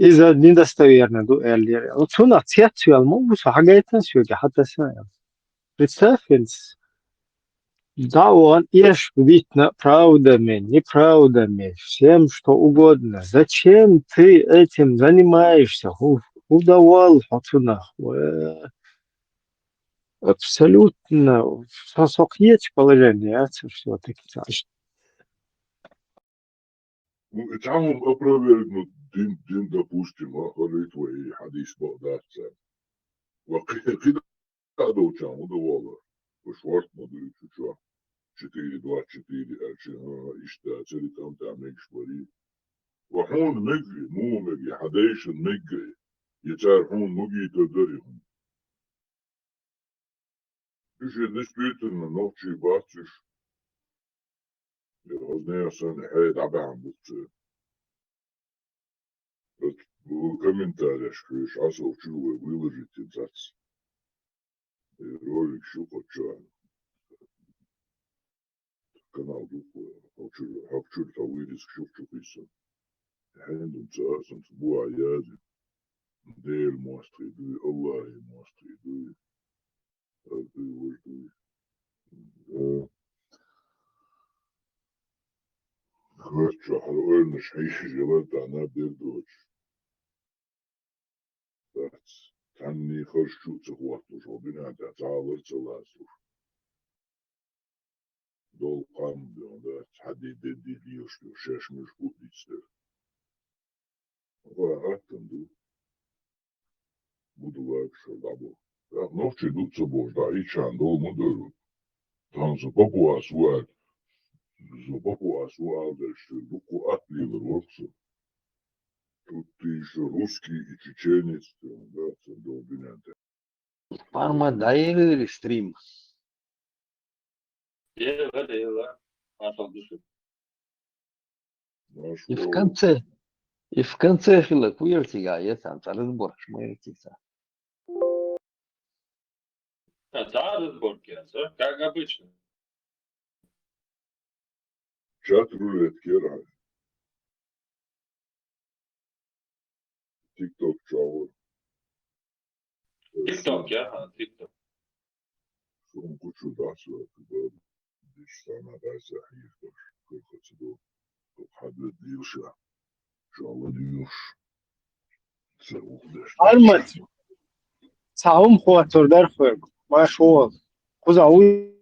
إذا недостоверно دو اللي وتونا تياتو الموضوع حاجات سوى حتى سنة представить да он إيش битно правдами неправдами всем что угодно зачем ты этим занимаешься удавал хотуна абсолютно есть положение все-таки. Tamam, aprovernuto, din, допустим, ахалитва и хадис Багдад, وقيل دوچам удавало, пошварт модуль чуча, 4-2-4, ишта, целиком там мекшвари. وحون مجري مو مجري حدايش مجري يتعرفون مجري تدريهم إيش действительно ночи бачишь разные саны حيد عبان بوتي в комментариях шкриш асов чуwe выложите зац ролик щука чай канал духу хочу то вырез щук писа хендум цасом буа язи Del mostri du, Allah mostri du, Хватчо, халуэльна шайши желата она бердоч. Танни харшу цехуату жобина, да цалыр цаласур. Дол қам бионда, хади деди лиошлю, шешмеш кутицтер. Ва аттанду. Буду лакша дабо. Ночи дуца божда, и чан дол модеру. Там за папуа суат. За папуа суалдешься, дуку атлилер локса. Тут ты еще русский и чеченец, да, дол бинянте. Парма дайли стрим. И в конце фила куертига, я сам разбор шмаертица. Да, разборки, как обычно. Чат рулетки рай. Тикток чавр. Тикток, тикток. Шум кучу дасу, когда дишсана дайса хиртош. Кырхацу до. Хадве дилша. Шалла дилш. Армат. Саум хуатур дарфер. Машуал. Кузауи.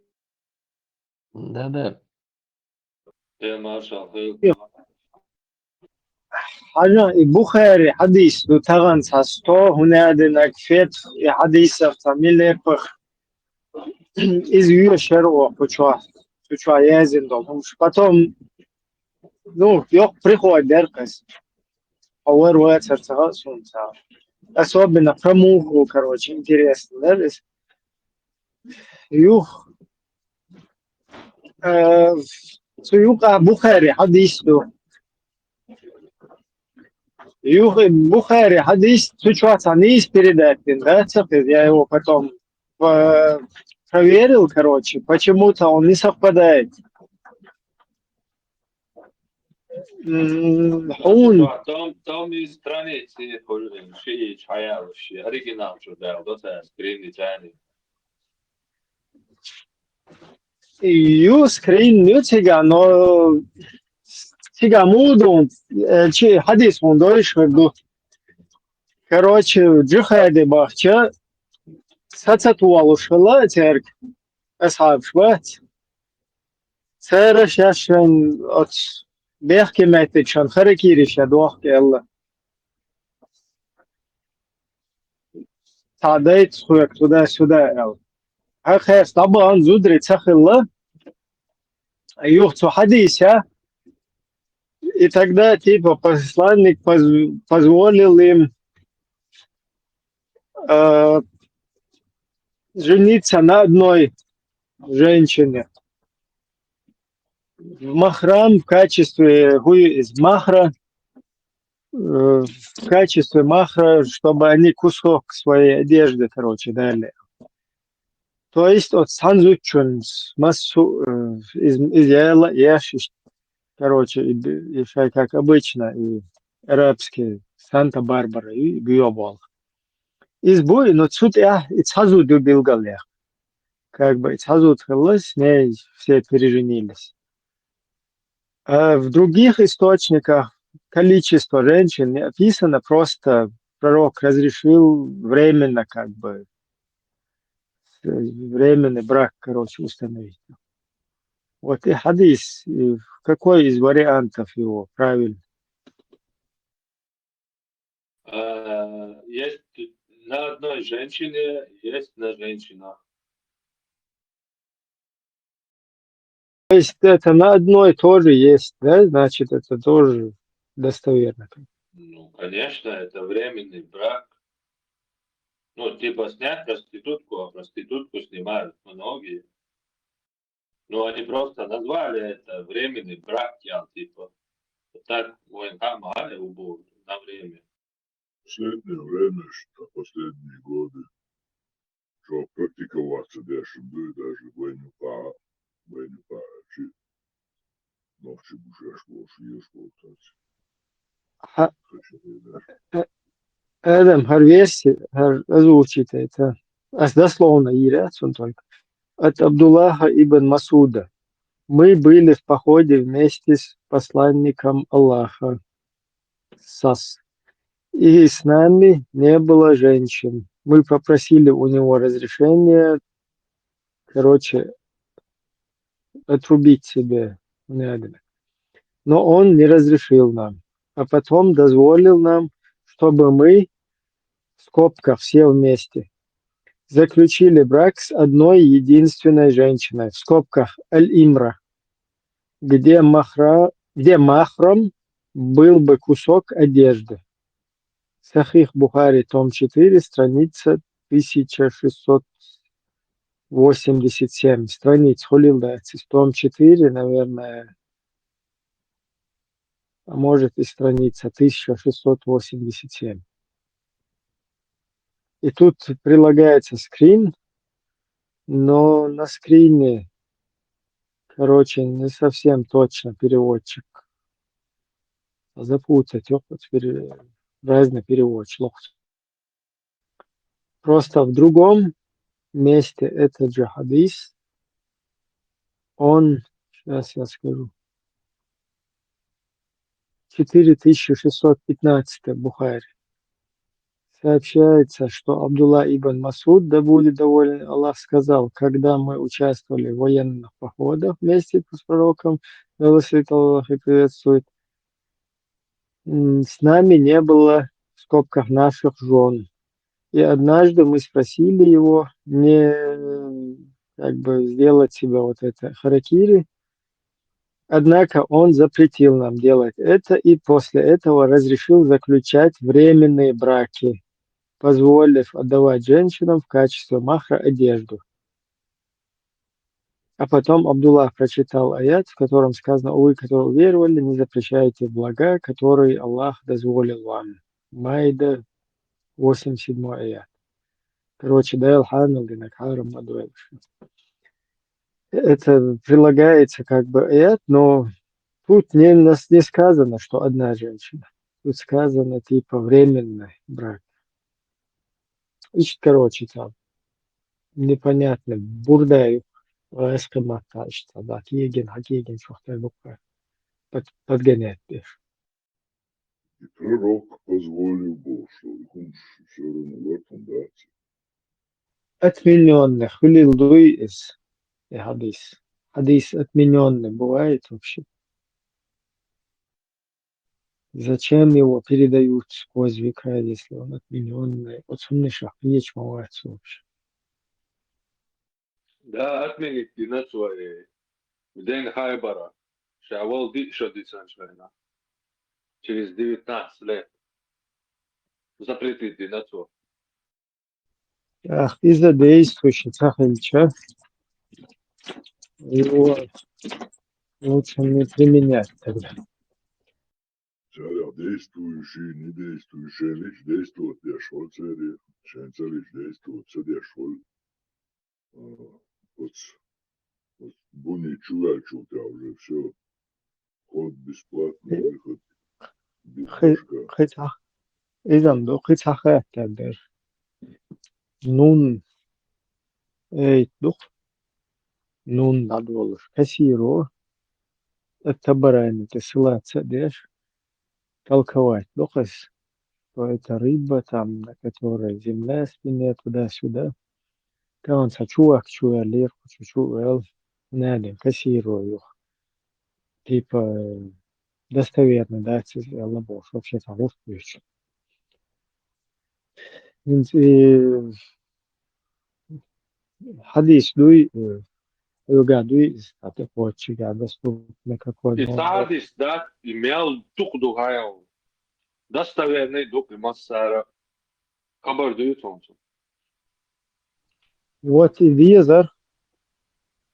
Да. маршал. حاجة بخاري حديث دو تغن ساستو هنا دينك فيت حديث فاميلي بخ из ее шерو почва почва язин дом потом Ну, приходит деркас. Ауэр солнца. Особенно про муху, короче, интересно, да? Здесь? Юх, суюка Бухари, хадису. Юх, Бухари, хадис, сучваться не передать, да, цепи, я его потом проверил, короче, почему-то он не совпадает. Он, Tom iz stranici šiji čajavuši, original čudel, dosta skrini čajni. eu screen nu tiga, no tiga mudum, че хадис он дойш, короче, джихаде бахча, сацатуалу шла, терк, асхаб шват, сера шашен от бехки метичан, харакириша дуахки алла. Тадайт хуяк туда-сюда ал. Ахэр, طبعا зудри цахилла, юхцу хадиса, и тогда типа посланник позволил им жениться на одной женщине. В махрам в качестве из махра, в качестве махра, чтобы они кусок своей одежды, короче, дали. То есть от санзучун из яшиш, короче, и как обычно, и арабские Санта-Барбара и Гюобол. Избой, но тут я и цазу дубил галях. Как бы цазу тхалась, с ней все переженились. А в других источниках количество женщин не описано, просто пророк разрешил временно, как бы, временный брак, короче, установить. Вот и хадис, и какой из вариантов его правильно? Есть на одной женщине, есть на женщинах. То есть это на одной тоже есть, да? Значит, это тоже достоверно. Ну, конечно, это временный брак. Ну, типа снять проститутку, а проститутку снимают многие. Ну, они просто назвали это временный брак, типа. Вот так военка мали убор на время. В последнее время, что последние годы, что практиковаться дальше будет даже войнука, ночи бушаш ешь Эдем Харвеси озвучит это. Дословно он только. От Абдуллаха ибн Масуда. Мы были в походе вместе с посланником Аллаха. Сас. И с нами не было женщин. Мы попросили у него разрешения, короче, отрубить себе надо. Но он не разрешил нам. А потом дозволил нам, чтобы мы, в скобках, все вместе, заключили брак с одной единственной женщиной, в скобках Аль-Имра, где махром был бы кусок одежды. Сахих Бухари, том 4, страница 1687. Страниц хулилдается. Том 4, наверное, а может и страница 1687. И тут прилагается скрин, но на скрине, короче, не совсем точно переводчик. Запутать, разный переводчик. Просто в другом месте этот же хадис, он, сейчас я скажу, 4615 Бухари. Сообщается, что Абдулла ибн Масуд, да будет доволен Аллах, сказал, когда мы участвовали в военных походах вместе с пророком, милосердный Аллах и приветствует, с нами не было, в скобках, наших жен. И однажды мы спросили его не как бы сделать себя вот это харакири, Однако он запретил нам делать это и после этого разрешил заключать временные браки, позволив отдавать женщинам в качестве махра одежду. А потом Абдуллах прочитал аят, в котором сказано: «Вы, которые уверовали, не запрещайте блага, которые Аллах дозволил вам». Майда, 87 аят. Короче, дайл ханал динакарам мадуэлш. Это прилагается как бы аят, но тут не сказано, что одна женщина. Тут сказано типа временный брак. Ищет, короче, там непонятно. Бурдай эскамата, что да, хакиген, что-то такое. Подгонять. И пророк позволил Бог, что он все равно в этом дате. Отмененный. Хулилдуй из хадис. Хадис отмененный бывает вообще. Зачем его передают сквозь века, если он отмененный? Вот сунны шахрич мавается вообще. Да, отменить динацию в день Хайбара. Шавал Дишодисан Швейна. Через 19 лет. Запретить динацию. Ах, из-за действующего цахальча его лучше не применять тогда. Царя действующий, не действующий, лишь действует дешевле цари, шенца лишь действует все дешевле. Вот буни чувачу, у уже все. Вход бесплатный, выход бедушка. Хотя, изам до хотя тогда. Нун, дух, нун надо было. Кассиру, это барайны, ты ссылаться, дешь, толковать. Духас, что это рыба там, на которой земля спине туда-сюда. Там он сачуак, чуя лерку, чучу, надо, кассирую. Типа, достоверно, да, если Аллах вообще там успеешь. Hadis дуй, дуй, это очень доступно какой И Садис, да, имел тук духаял. Достоверный дух и массара. Хабар дают вам. Вот и визор,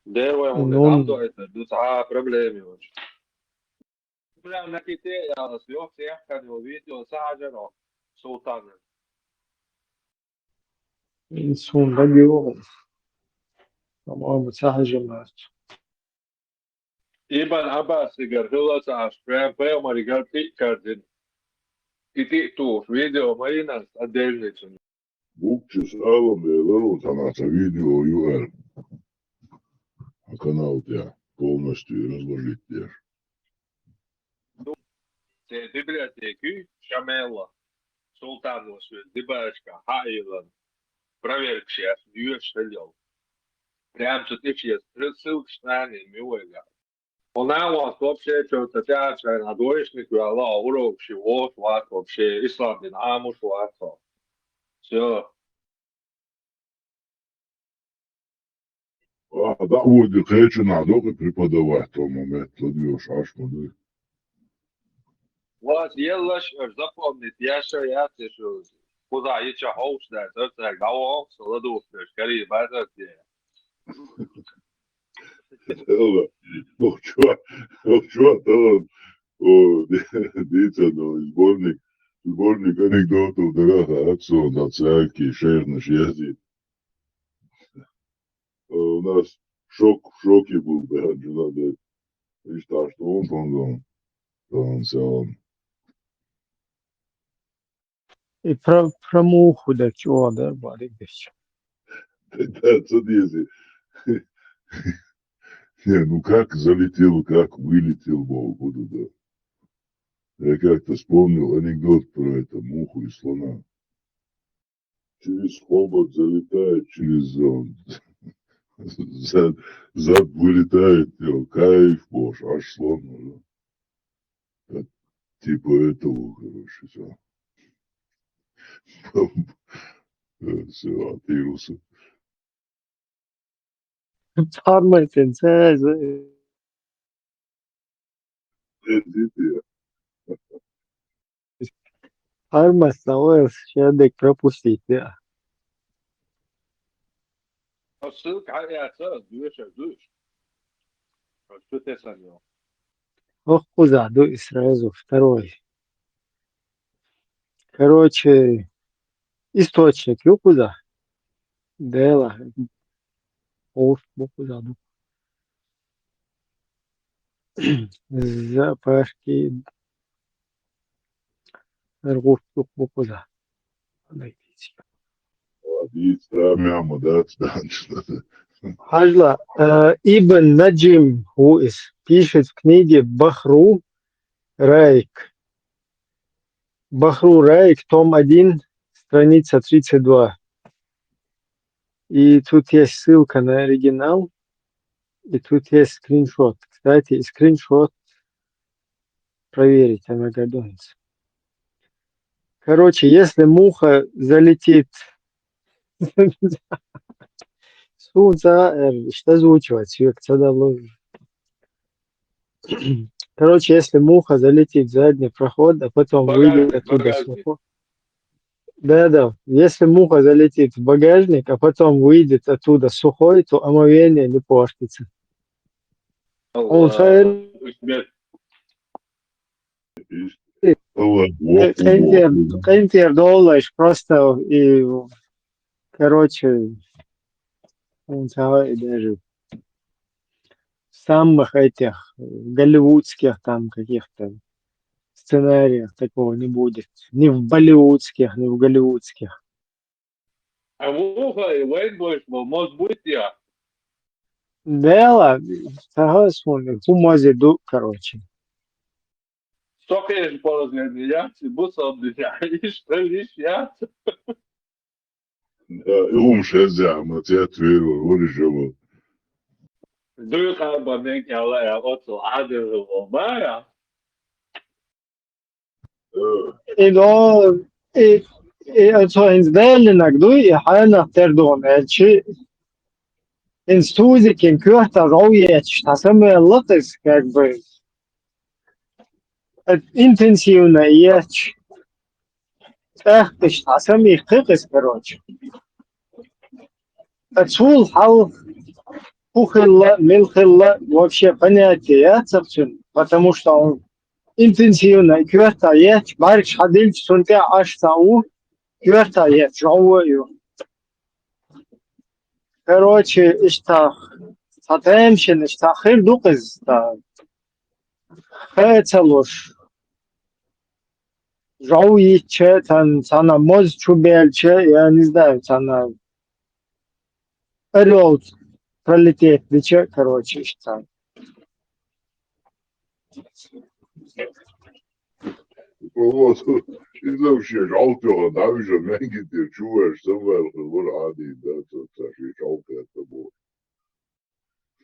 Дервай он ну, там это, тут проблемы очень. Прям на ките я съел всех, как видео саджано султана. инсун добил, по-моему, сахажимат. Ибн Аббас говорил, что прям прямо регати кардин. Кити ту видео марина отдельный. Букчис алам, я лару, танаца видео UR. А канал у тебя полностью разложить тебе. Те библиотеки Шамела, Султанус, Дебачка, Хайлан, проверка сейчас, Юэш Хелел. Прям тут еще ссылка страны Мюэга. Он нас вообще что-то тяча на двоечник, Аллах, урок, чего, вообще, ислам, динаму, шварцо. Все. А, да, вот, хочу надо преподавать в том момент, тут бьешь аж моды. Вот, елаш, запомнить, я что, куда еще хоустер, это так, да, он, солодовка, скорее, базар, где. Ну, чувак, там, дивіться, зборник анекдотів Дорога Аксон, на церкві, Шерниш ездит. У нас в шоке был, да, надо, и что он сам. И про муху, да, чего, да, Борис? Да, смотрите. Не, ну как залетел, как вылетел, Богу, да. Я как-то вспомнил анекдот про это, муху и слона. Через хобот залетает, через зон. Зад вылетает, кайф, боже, аж слон уже. Типа этого, короче, все. Все, от вируса. Пармайтин, Эдите. Армас Сауэлс щедек пропустить, да. А ссылка, я сразу дуешь. Что ты сам? Ох, куда, и сразу второй. Короче, источник, куда? Дела. Уж, куда, запашки, ргуштук, куда. Hadis мямо, да, что-то. Хажла, Ибн Наджим Хуис пишет в книге Бахру Раик. Бахру Раик, том 1, страница 32. И тут есть ссылка на оригинал, и тут есть скриншот. Кстати, скриншот проверить, она годится. Короче, если муха залетит... Что озвучивать? Короче, если муха залетит в задний проход, а потом выйдет оттуда сухой. Да. Если муха залетит в багажник, а потом выйдет оттуда сухой, то омовение не портится. Он Кентер долларов просто и, короче, он даже в самых этих голливудских там каких-то сценариях такого не будет. Ни в болливудских, ни в голливудских. А муха и вейнбойш, может быть, я. Дело, согласен, помозе ду, короче. Только я же поразглядел, бусал меня, и что лишь я. Umshezya, Matiyat Vero, what is your Du kan bara tänka alla jag också hade det var bara. Also ins Dänemark, du, ich habe nach der Donnerchi. Ins Tuzik, in Kürta, Raujetsch, das haben wir Lottes, как бы. Интенсивно ешь. Эх, ты что, сами кыкыс, короче. Отсул, хал, пухилла, милхилла, вообще понятие, собственно, потому что он интенсивно кюрта ешь, бариш хадил, сунте аш сау, кюрта ешь, жауаю. Короче, что, сатемшин, что хир дукыз, хэцалуш. Жауиче, sana moz чубельче, я не знаю, sana орел пролететь, короче, что. Вот, и вообще жалко, да, уже меньше ты чувствуешь, что вот ади, да, это жалко это было.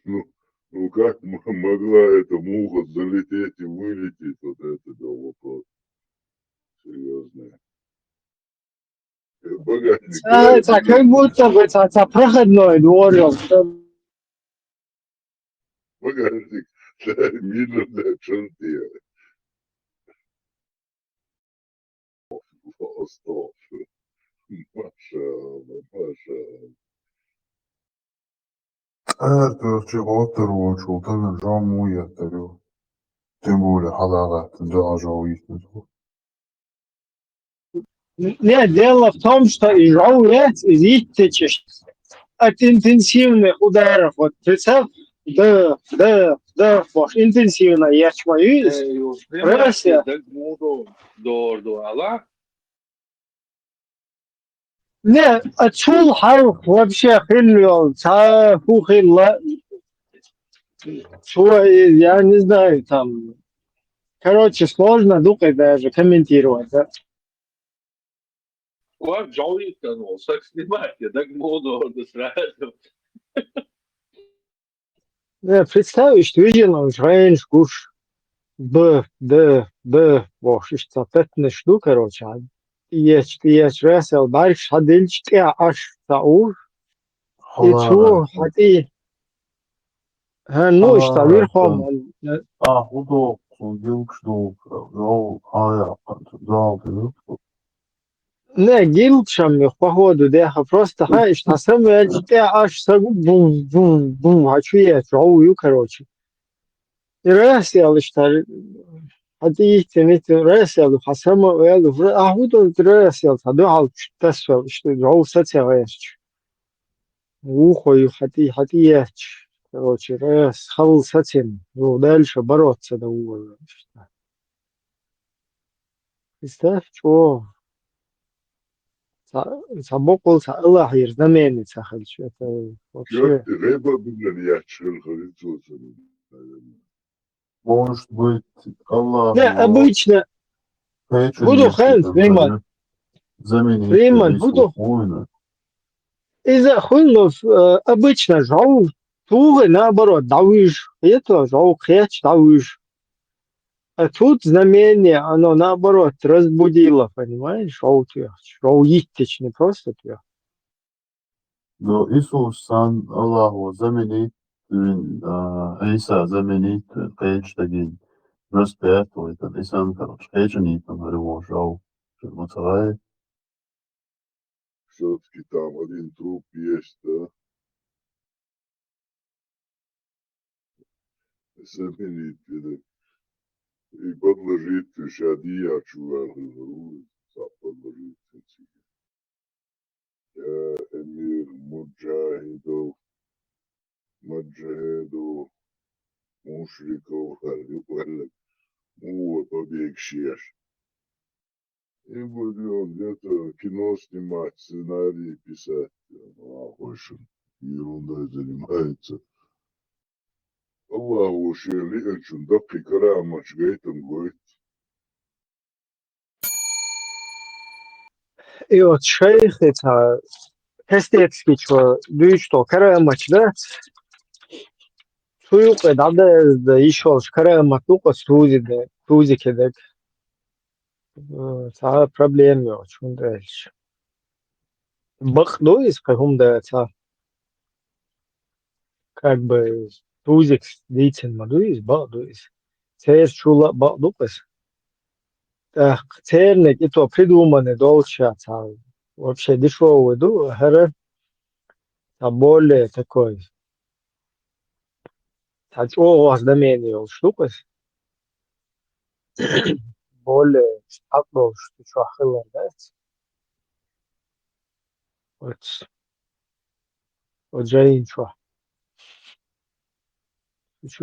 Ну как могла эта муха залететь и вылететь, вот это был вопрос. Серьезно. Это как будто бы это проходной двор. Багажник, миллионная чертия. Стоп. Маша. Evet, çikolata çultan jamu yatırıyor. Tüm böyle halalat jamu yatırıyor. Нет, дело в том, что и жаует, и зитечешь от интенсивных ударов. Вот представь, да, интенсивно я чмаюсь, Россия. Не, отсюда харф вообще хиллил, хухилла, что, я не знаю, там, короче, сложно дукой даже комментировать, да. Var Jolly'den olsak sнимать, я так буду сразу. Не, представишь, видел он женщ, куш, вох, что пятна штук, короче, есть ресел, барш, хадильчки, аж саур, и чу, хати, ну, что верхом, Удобно. un ilgstulka, jau ājāpant, залты, Не, гилчами в погоду, деха просто хаешь, на самом деле, те аж сагу бум, хочу я, жау, короче. И раз я лишь حتى نت راسل حسما ويل أهود راسل هذا على تسوى что جاو ساتياش وخوي حتى ياتش короче раз хал сатин ну дальше бороться да уволь представь что сабокол Аллах ерзнаменит сахальч это вообще Ты рыба, блин, я чел харицуса. Может быть, Аллах не его обычно буду хэнс Риман заменить Риман буду хуйно. из-за хуйнов обычно жау тугы наоборот давишь это жау хеч давишь а тут знамение оно наоборот разбудило понимаешь жау иттич не просто тебя Но Иисус сан Аллаху заменить, Иса заменить хеч тагин. Распятый, tad Исан, короче, хечанитам его жау. Мацавай. Все-таки там один труп есть, да? Заменить, и подложить шадия, чувак, подложить. Я эмир муджахидов, маджахидов, мушриков, побег шеш. И будем где-то кино снимать, сценарии писать. Больше ерундой занимается. Allah уж лечун, да прикара мачгайтом говорит. и вот шейх это Кастецкий что что карамач да суюка да еще карамач тука стузики да са проблема очень дальше бахдуис каком-то как бы тузик дейтин мадуис бахдуис цес чула бахдукас так церник и то придуманы долча вообще дешевый хэра более такой о знамение штука более отдол что хилар да вот жаин что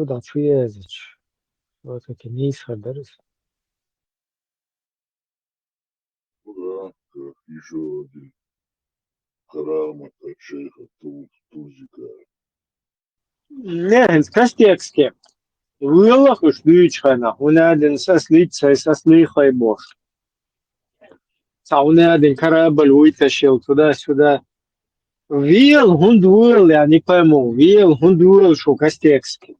да чуезич вот эти низко дарис Да, как еще один карамат от шейха Тузика. не Кастецкий Вылах уж дючхана, он один сослиться и сослихай бог. Он один корабль вытащил туда-сюда. Вил, гундуэл, я не пойму, вил, гундуэл, что Кастецкий.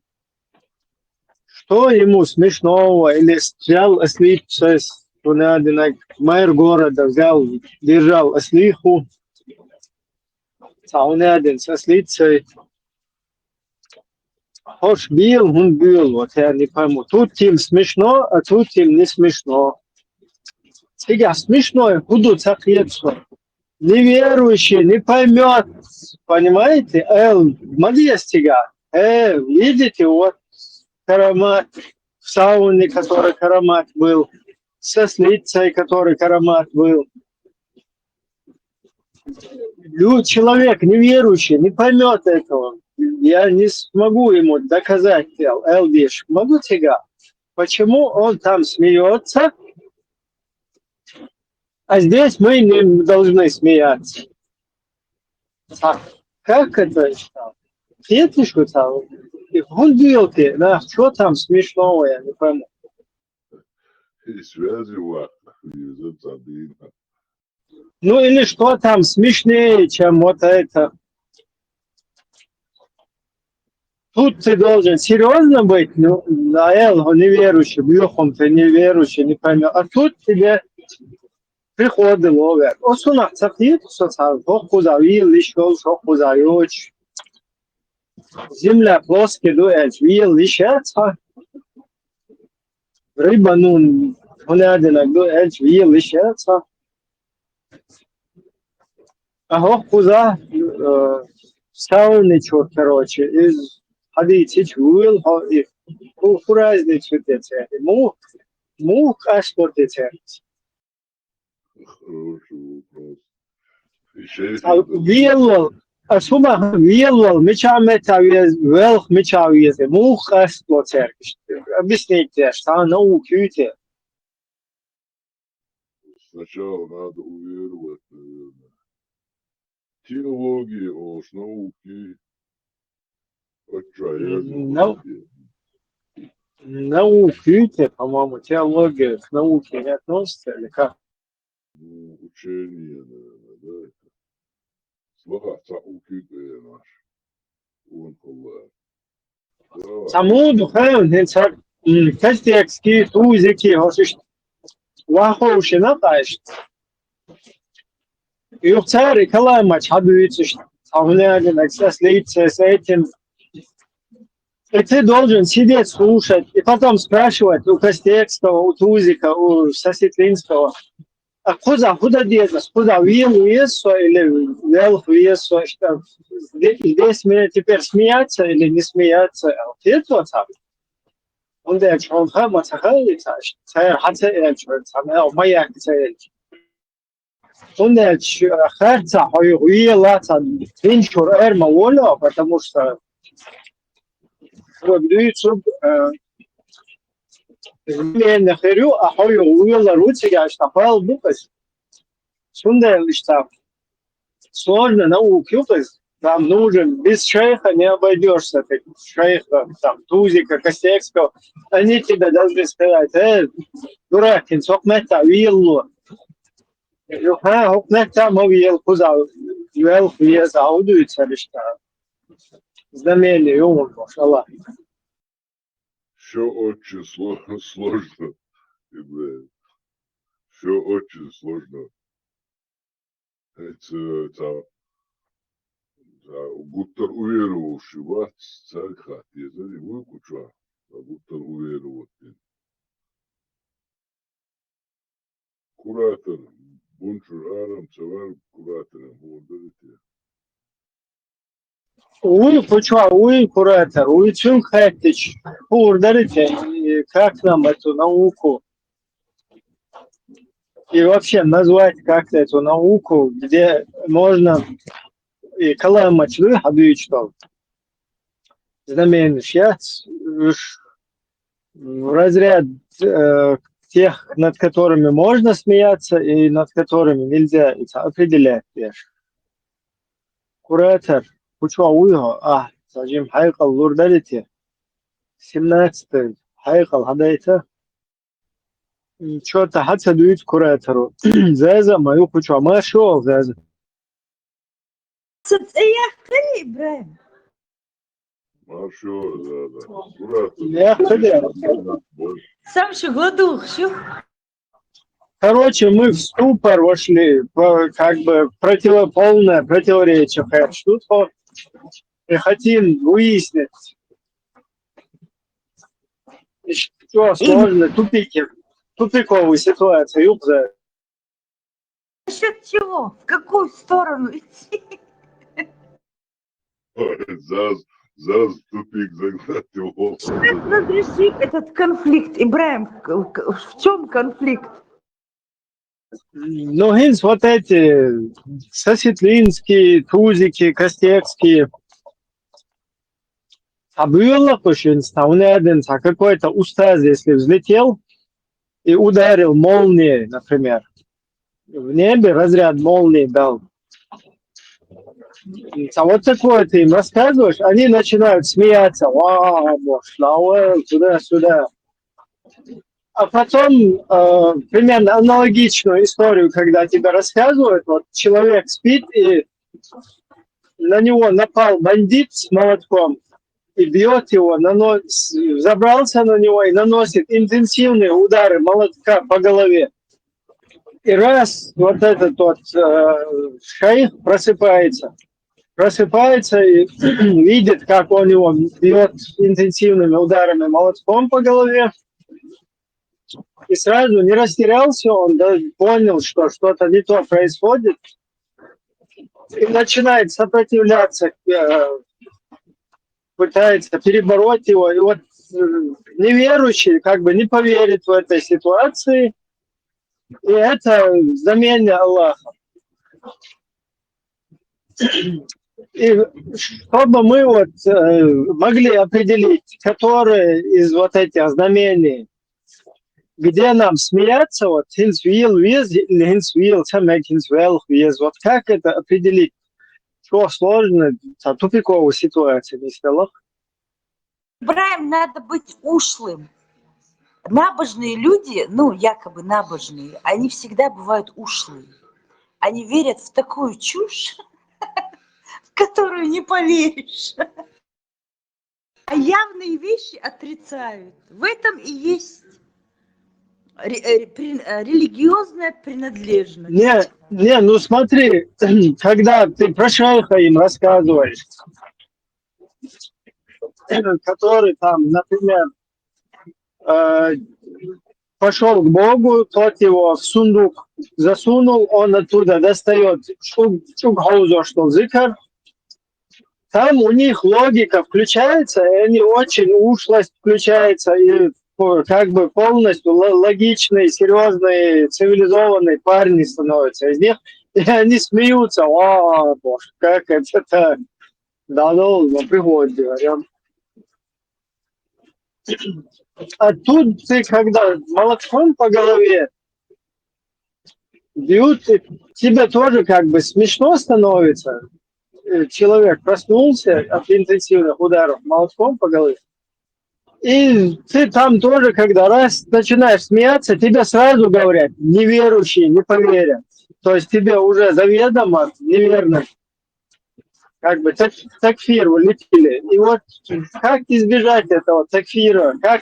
Что ему смешного? Или взял ослиться, он один мэр города взял, держал ослиху. Он один сослиться. Хош бил, он бил, вот я не пойму. Тут им смешно, а тут им не смешно. Сега смешное, будут соответствовать. Неверующий не поймет, понимаете? Молодец сега. Видите, вот карамат в сауне, который карамат был, со слицей, который карамат был. Человек неверующий не поймет этого. Я не смогу ему доказать, Элдиш, могу тебя, почему он там смеется, а здесь мы не должны смеяться. Как это? Это что там? Гундилки, да, что там смешного, я не пойму. И связи из-за Ну или что там смешнее, чем вот это? Тут ты должен серьезно быть, ну, на Элго неверующий, Бьюхом ты неверующий, не поймешь. А тут тебе приходы ловят. Осунах цахит, куда вил, еще, куда юч. Земля плоская, дуэль, вил, еще. рыба, ну, понятно, эльч вил ищется. Ага, куза, сауничок, короче, из хадичич вил, и разницу тече. Мух аж что тече. Хороший вопрос. Еще Вил, сумма вил, мечамета велх мечавизе. Мух аж что тече. Объясните, что науки. сначала надо уверовать, наверное. Теологии, науки. Науки, по-моему, теология к науке не относится, или как? Ну, учение, наверное, да, это. Слова, науки, наш. Он коллар. Саму духовный царь, кастекский, тузики, вахоуши натаешь. И в царе калама чабуется, самляли, слиться с этим. И ты должен сидеть, слушать, и потом спрашивать у Костекского, у Тузика, у Сосетлинского, а куда деться, куда вил весу или вел весу, что здесь мне теперь смеяться или не смеяться, ответ вот сам. Он дальше, он хама цахалится, царь хацаэльчу, моя царэльчу. Он дальше, харца, уелаца, винчур эрма воля, потому что YouTube на херю, а хою увела руки, я штапал букас. Сунда лишь сложно науки, там нужен, без шейха не обойдешься, ты шейха, там, Тузика, Костекского, они тебе должны сказать, дурак, сокмета, виллу. Хокмета, мовил, куза, вел, веза, аудуется лишь там. Знамение, юмор, машаллах. Все очень сложно. Все очень сложно. Это Гуттер уверовавший вас царь хат. Я за него куча, а Гуттер уверовал. Куратор, бунчур арам, цавар куратором. Уй, почва, уй, куратор, уй, чем хотите, ударите, как нам эту науку, и вообще назвать как-то эту науку, где можно, и каламач выходить, что знамение сейчас в разряд тех, над которыми можно смеяться, и над которыми нельзя, это определять, куратор. Почва уйго, сажим хайкал лурдарите. 17-й хайкал хадайта. Что-то хатса дует куратору. Заза мою почва машел, заза. Машел, да. Куратор. Я ходил. Сам ще гладух, що? Короче, мы в ступор вошли, как бы полное противоречие. Что и хотим выяснить, что сложно, тупиковую ситуацию. Насчет чего? В какую сторону идти? Зараз в тупик загнать его. Как разрешить этот конфликт, Ибраим? В чем конфликт? Ну, гинс, вот эти Сосетлинские, Тузики, Костекские. А было а какой-то устаз, если взлетел и ударил молнией, например. В небе разряд молнии дал. А вот такое ты им рассказываешь, они начинают смеяться. Вау, туда-сюда. А потом примерно аналогичную историю, когда тебе рассказывают, вот человек спит, и на него напал бандит с молотком, и бьет его, забрался на него и наносит интенсивные удары молотка по голове. И раз вот этот вот шейх просыпается и видит, как он его бьет интенсивными ударами молотком по голове, И сразу не растерялся, он да, понял, что что-то не то происходит, и начинает сопротивляться, пытается перебороть его. И вот неверующий как бы не поверит в этой ситуации, и это знамение Аллаха. И чтобы мы вот могли определить, которые из вот этих знамений, где нам смеяться, вот вот как это определить, что сложно, тупиковую ситуацию, не стало. Ибраим, надо быть ушлым. Набожные люди, ну, якобы набожные, они всегда бывают ушлые. Они верят в такую чушь, в которую не поверишь. А явные вещи отрицают. В этом и есть религиозная принадлежность. Не, ну смотри, когда ты про шейха им рассказываешь, который там, например, пошел к Богу, тот его в сундук засунул, он оттуда достает чугхаузо, что зикр. Там у них логика включается, и они очень ушлость включается, и как бы полностью логичные, серьезные, цивилизованные парни становятся из них, и они смеются. О, боже, как это так? Да ну, пригодь, говорят. А тут ты, когда молотком по голове бьют, тебе тоже как бы смешно становится. Человек проснулся от интенсивных ударов молотком по голове. И ты там тоже, когда раз начинаешь смеяться, тебе сразу говорят, неверующие не поверят. То есть тебе уже заведомо неверно, как бы такфир улетели. И вот как избежать этого такфира, как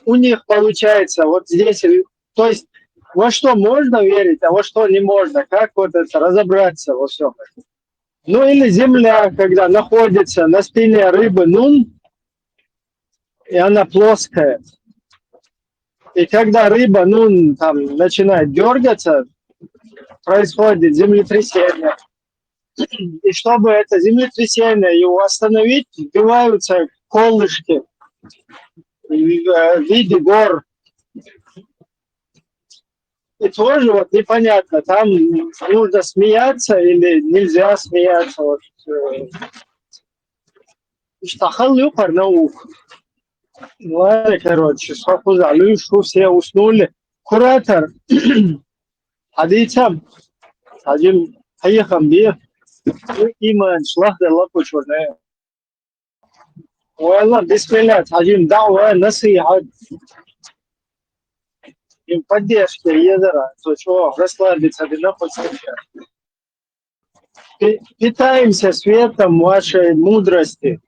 у них получается вот здесь, то есть во что можно верить, а во что не можно, как вот это разобраться во всем этом. Ну или земля, когда находится на спине рыбы нун, и она плоская. И когда рыба нун там начинает дергаться, происходит землетрясение. И чтобы это землетрясение его остановить, вбиваются колышки в виде гор. И тоже вот непонятно, там нужно смеяться или нельзя смеяться. Вот. Штахал юпар наук. Ладно, короче, схапузали, что все уснули. Куратор, адитам, один поехал бе, иман шлах да лапу черная. Уэлла, бисмилля, один дауа насихат. Им поддержки ядера, то что расслабиться, да находится. Питаемся светом вашей мудрости.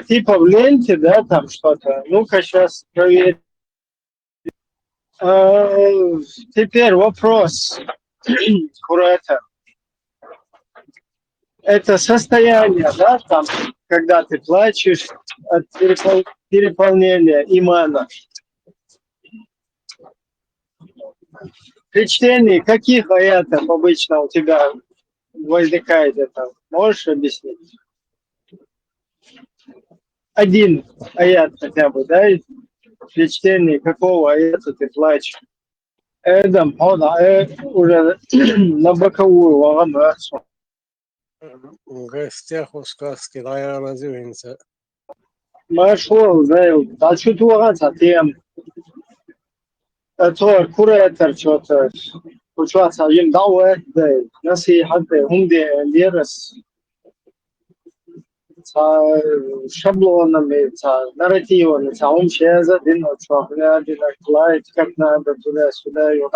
Типа в ленте, да, там что-то. Ну-ка сейчас проверим. Теперь вопрос, куратор. Это состояние, да, там, когда ты плачешь от переполнения имана. При чтении каких аятов обычно у тебя возникает это? Можешь объяснить? Один аят хотя бы, да? При чтении какого аята ты плачешь? Эдам, он уже на боковую вагамрацу. В гостях у сказки, наверное, развивается. Машел, знаю, да что ты вагаться, тем. Это куратор что-то. Учаться, им дауэ, да, насихаты, хумде, лерас. Шаблонами, нарративами, общая задиночка, клаять, как надо туда-сюда, и вот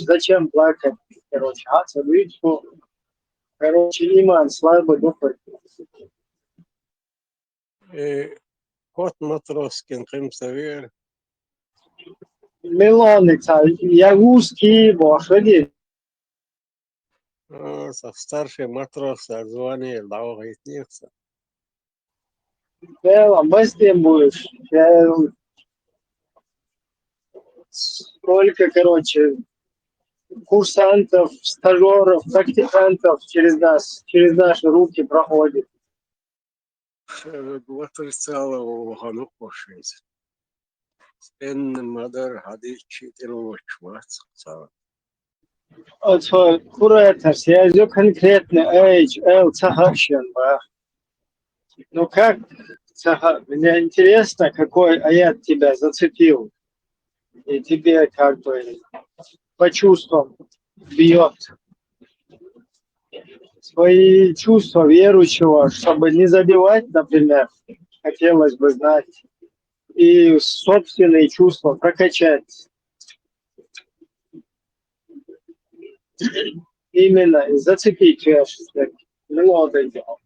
зачем плакать, короче, короче, иман слабый духовный. И кот Матроскин, Химсавер. Мелоница, ягузский, бошади. Старший матрос звонил, да, говорит, нет. Мы с тем будешь. сколько, короче, курсантов, стажеров, практикантов через наши руки проходит. وترسالة هنقشيز إن مدر هديك تروشوات صار Вот куратор, я конкретно Цахашин. Ну как, мне интересно, какой аят тебя зацепил, и тебе как бы по чувствам бьет свои чувства верующего, чтобы не забивать, например, хотелось бы знать, и собственные чувства прокачать. Именно и зацепить много дел.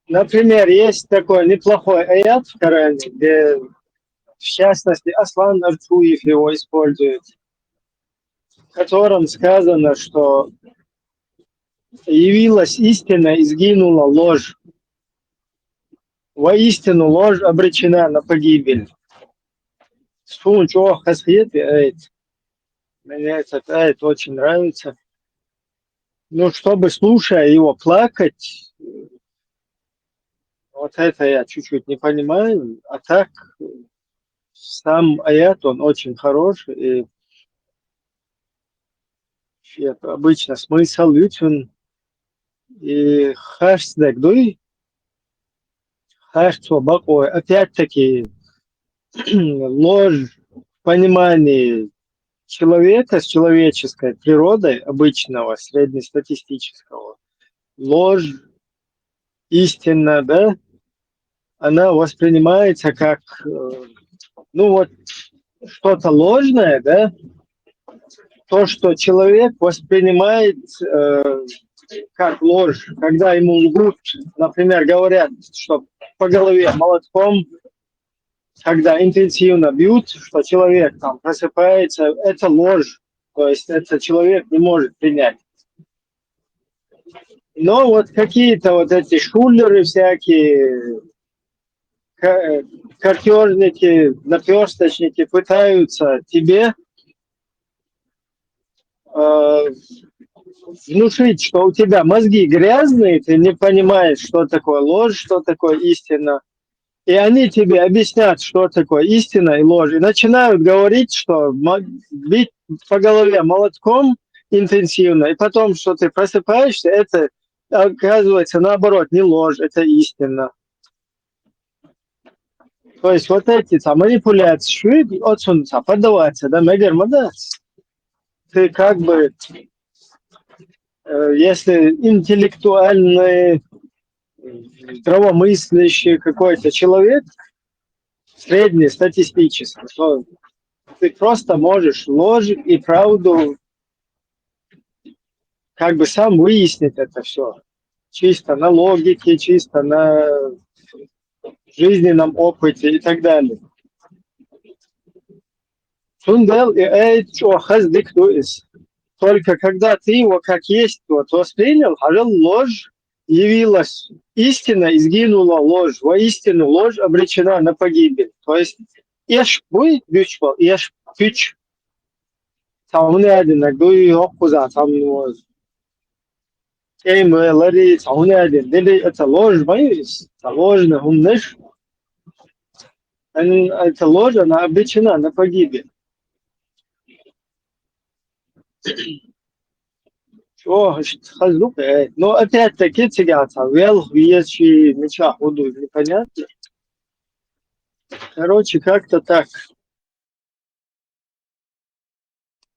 Например, есть такой неплохой аят в Коране, где, в частности, Аслан Арцуев его использует, в котором сказано, что явилась истина и сгинула ложь. Воистину ложь обречена на погибель. Мне этот аят очень нравится. Ну, чтобы, слушая его, плакать, вот это я чуть-чуть не понимаю. А так, сам аят, он очень хороший. И обычно смысл очень. И хэштег дуй, хэштег бакой. Опять-таки, ложь в понимании человека с человеческой природой, обычного, среднестатистического. Ложь истинна, да, она воспринимается как, ну вот, что-то ложное, да, то, что человек воспринимает как ложь, когда ему лгут, например, говорят, что по голове молотком, когда интенсивно бьют, что человек там просыпается, это ложь, то есть это человек не может принять. Но вот какие-то вот эти шулеры всякие, картежники, наперсточники пытаются тебе внушить, что у тебя мозги грязные, ты не понимаешь, что такое ложь, что такое истина. И они тебе объяснят, что такое истина и ложь. И начинают говорить, что бить по голове молотком интенсивно, и потом, что ты просыпаешься, это оказывается наоборот не ложь, это истина. То есть вот эти манипуляции, поддаваться, да, ты как бы, если интеллектуальный, здравомыслящий какой-то человек, среднестатистический, то ты просто можешь ложь и правду как бы сам выяснить это все. Чисто на логике, чисто на жизненном опыте и так далее. Только когда ты его как есть вот воспринял, ложь явилась истина и сгинула ложь. Воистину ложь обречена на погибель. То есть еш буй güç var, еш güç. Savunaydı ne duyu yok kuza savunuyor. Кеймелари savunaydı. Dedi это ложь, боюсь. Это ложно, умнешь. Эта ложь, она обречена на погибель. Но опять-таки тягаться. Если ничего непонятно. Короче, как-то так.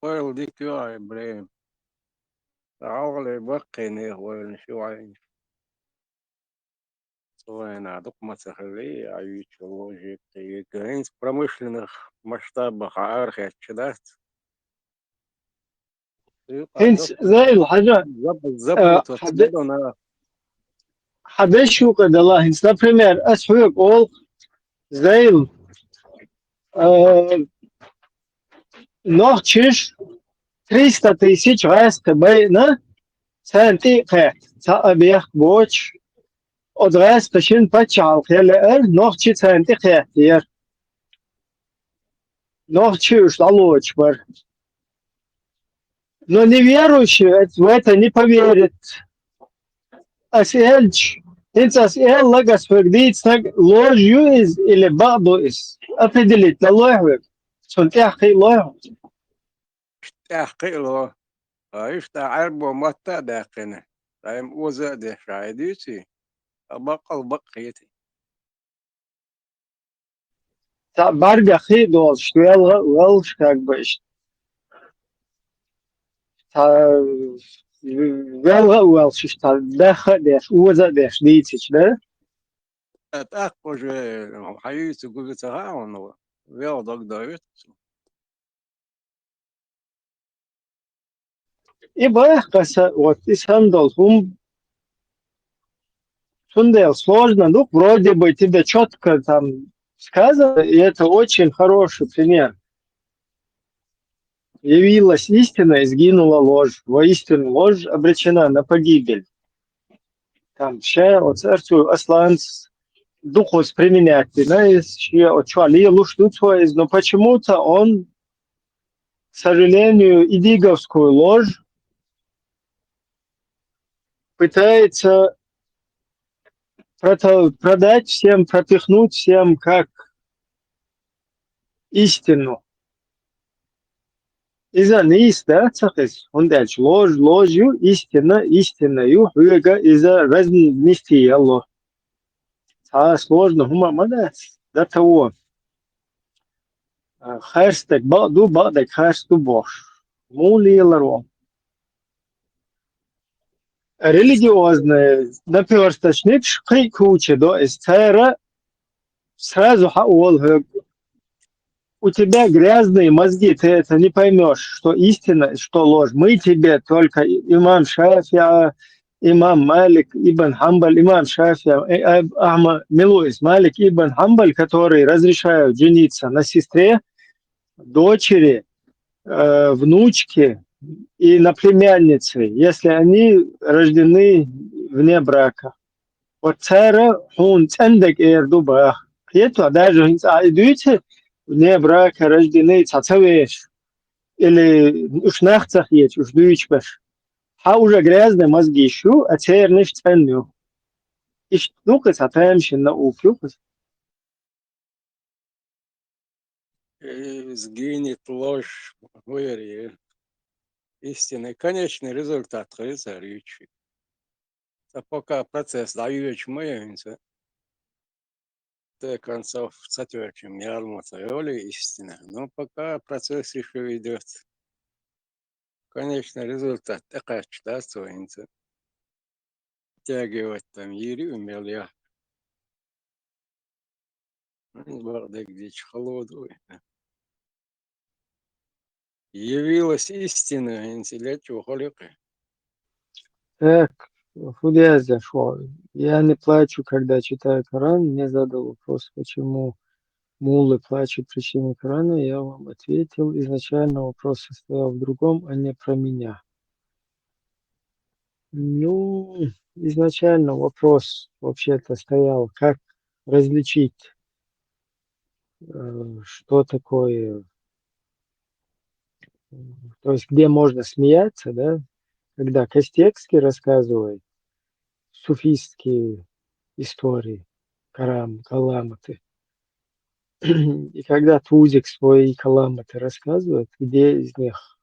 ويل ديك يا إبراهيم تعالى بقيني ويل شو عين سوينا دوك ما تخلي عيش логик и границ в промышленных масштабах архитектурات انت زي الحاجة حدشو قد الله انت например اسوق all زي نوخشش 300 тысяч раз на سنتي قاعد تأبيخ بوش أدرس تشين بتشعل خيال نوخشي سنتي قاعد Но чуешь, аллоч, но неверующий в это не поверит. أسألش أنت أسأل لك أسفرديت لوج يوز إلى بعضه إس أفدلت الله سنت أحكي الله تحقيق له يفتح عربه متى داقنه فاهم وزاد شايديتي أبقى بقيتي برجع خي دوز شوية غلش كاك باش welsh تا دخل داش وزا داش ديتش ده أتأكد حيوتي قلت هاون ويوضك دايت إبا قصة вот и сандал Сундел, сложно, ну, вроде бы тебе четко там сказано, и это очень хороший пример. Явилась истина и сгинула ложь. Воистину ложь обречена на погибель. Там ще оцерцю асланц духу применятельно, еще отчали луштуцу, но почему-то он, к сожалению, идиговскую ложь пытается продать всем, пропихнуть всем как истину. إذا نيستا تقص هندش ложью истина истиною хуега إذا разн нести الله. Сложно хума мадас до того. Херстек баду бадек херсту бош. Мулиларо. Религиозное наперсточник шкай куче до эстера сразу хаол. У тебя грязные мозги, ты это не поймешь, что истина, что ложь. Мы тебе только имам Шафия, имам Малик ибн Хамбаль, имам Шафия, Милуис, Малик ибн Хамбаль, которые разрешают жениться на сестре, дочери, внучке и на племяннице, если они рождены вне брака. Вот цара, он цендек эрдубах. Это даже идете вне брака рождены цацавеш или уж нахцах есть, уж дючбаш. А уже грязные мозги ищу, а теперь не ценю. И штука цатаемся на упюкус. Сгинет ложь в вере. Истинный конечный результат речи. А пока процесс даёт мыемся, до концов сатёчим ярмуца роли истины. Но пока процесс еще идет. Конечный результат такая читается, тягивать там Юрий умел я. Бардак дичь холодуй. Явилась истина интеллекту холика. Так, куда я зашел? Я не плачу, когда читаю Коран. Мне задал вопрос, почему муллы плачут при чтении Корана. Я вам ответил. Изначально вопрос состоял в другом, а не про меня. Ну, изначально вопрос вообще-то стоял, как различить, что такое, то есть где можно смеяться, да, когда Костецкий рассказывает суфистские истории, каламаты, и когда Тузик свои каламаты рассказывает, где из них,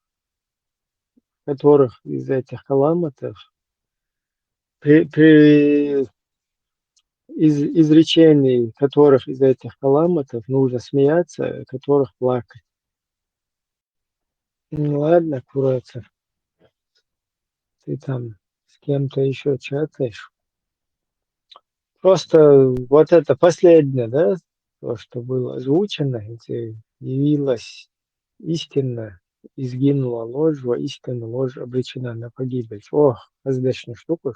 которых из этих каламатов при из изречений, которых из этих каламатов нужно смеяться, которых плакать. Ну ладно, куратор, ты там с кем-то еще чатаешь. Просто вот это последнее, да, то, что было озвучено, где явилась истина, и сгинула ложь, истина ложь обречена на погибель. Ох, воздачная штука.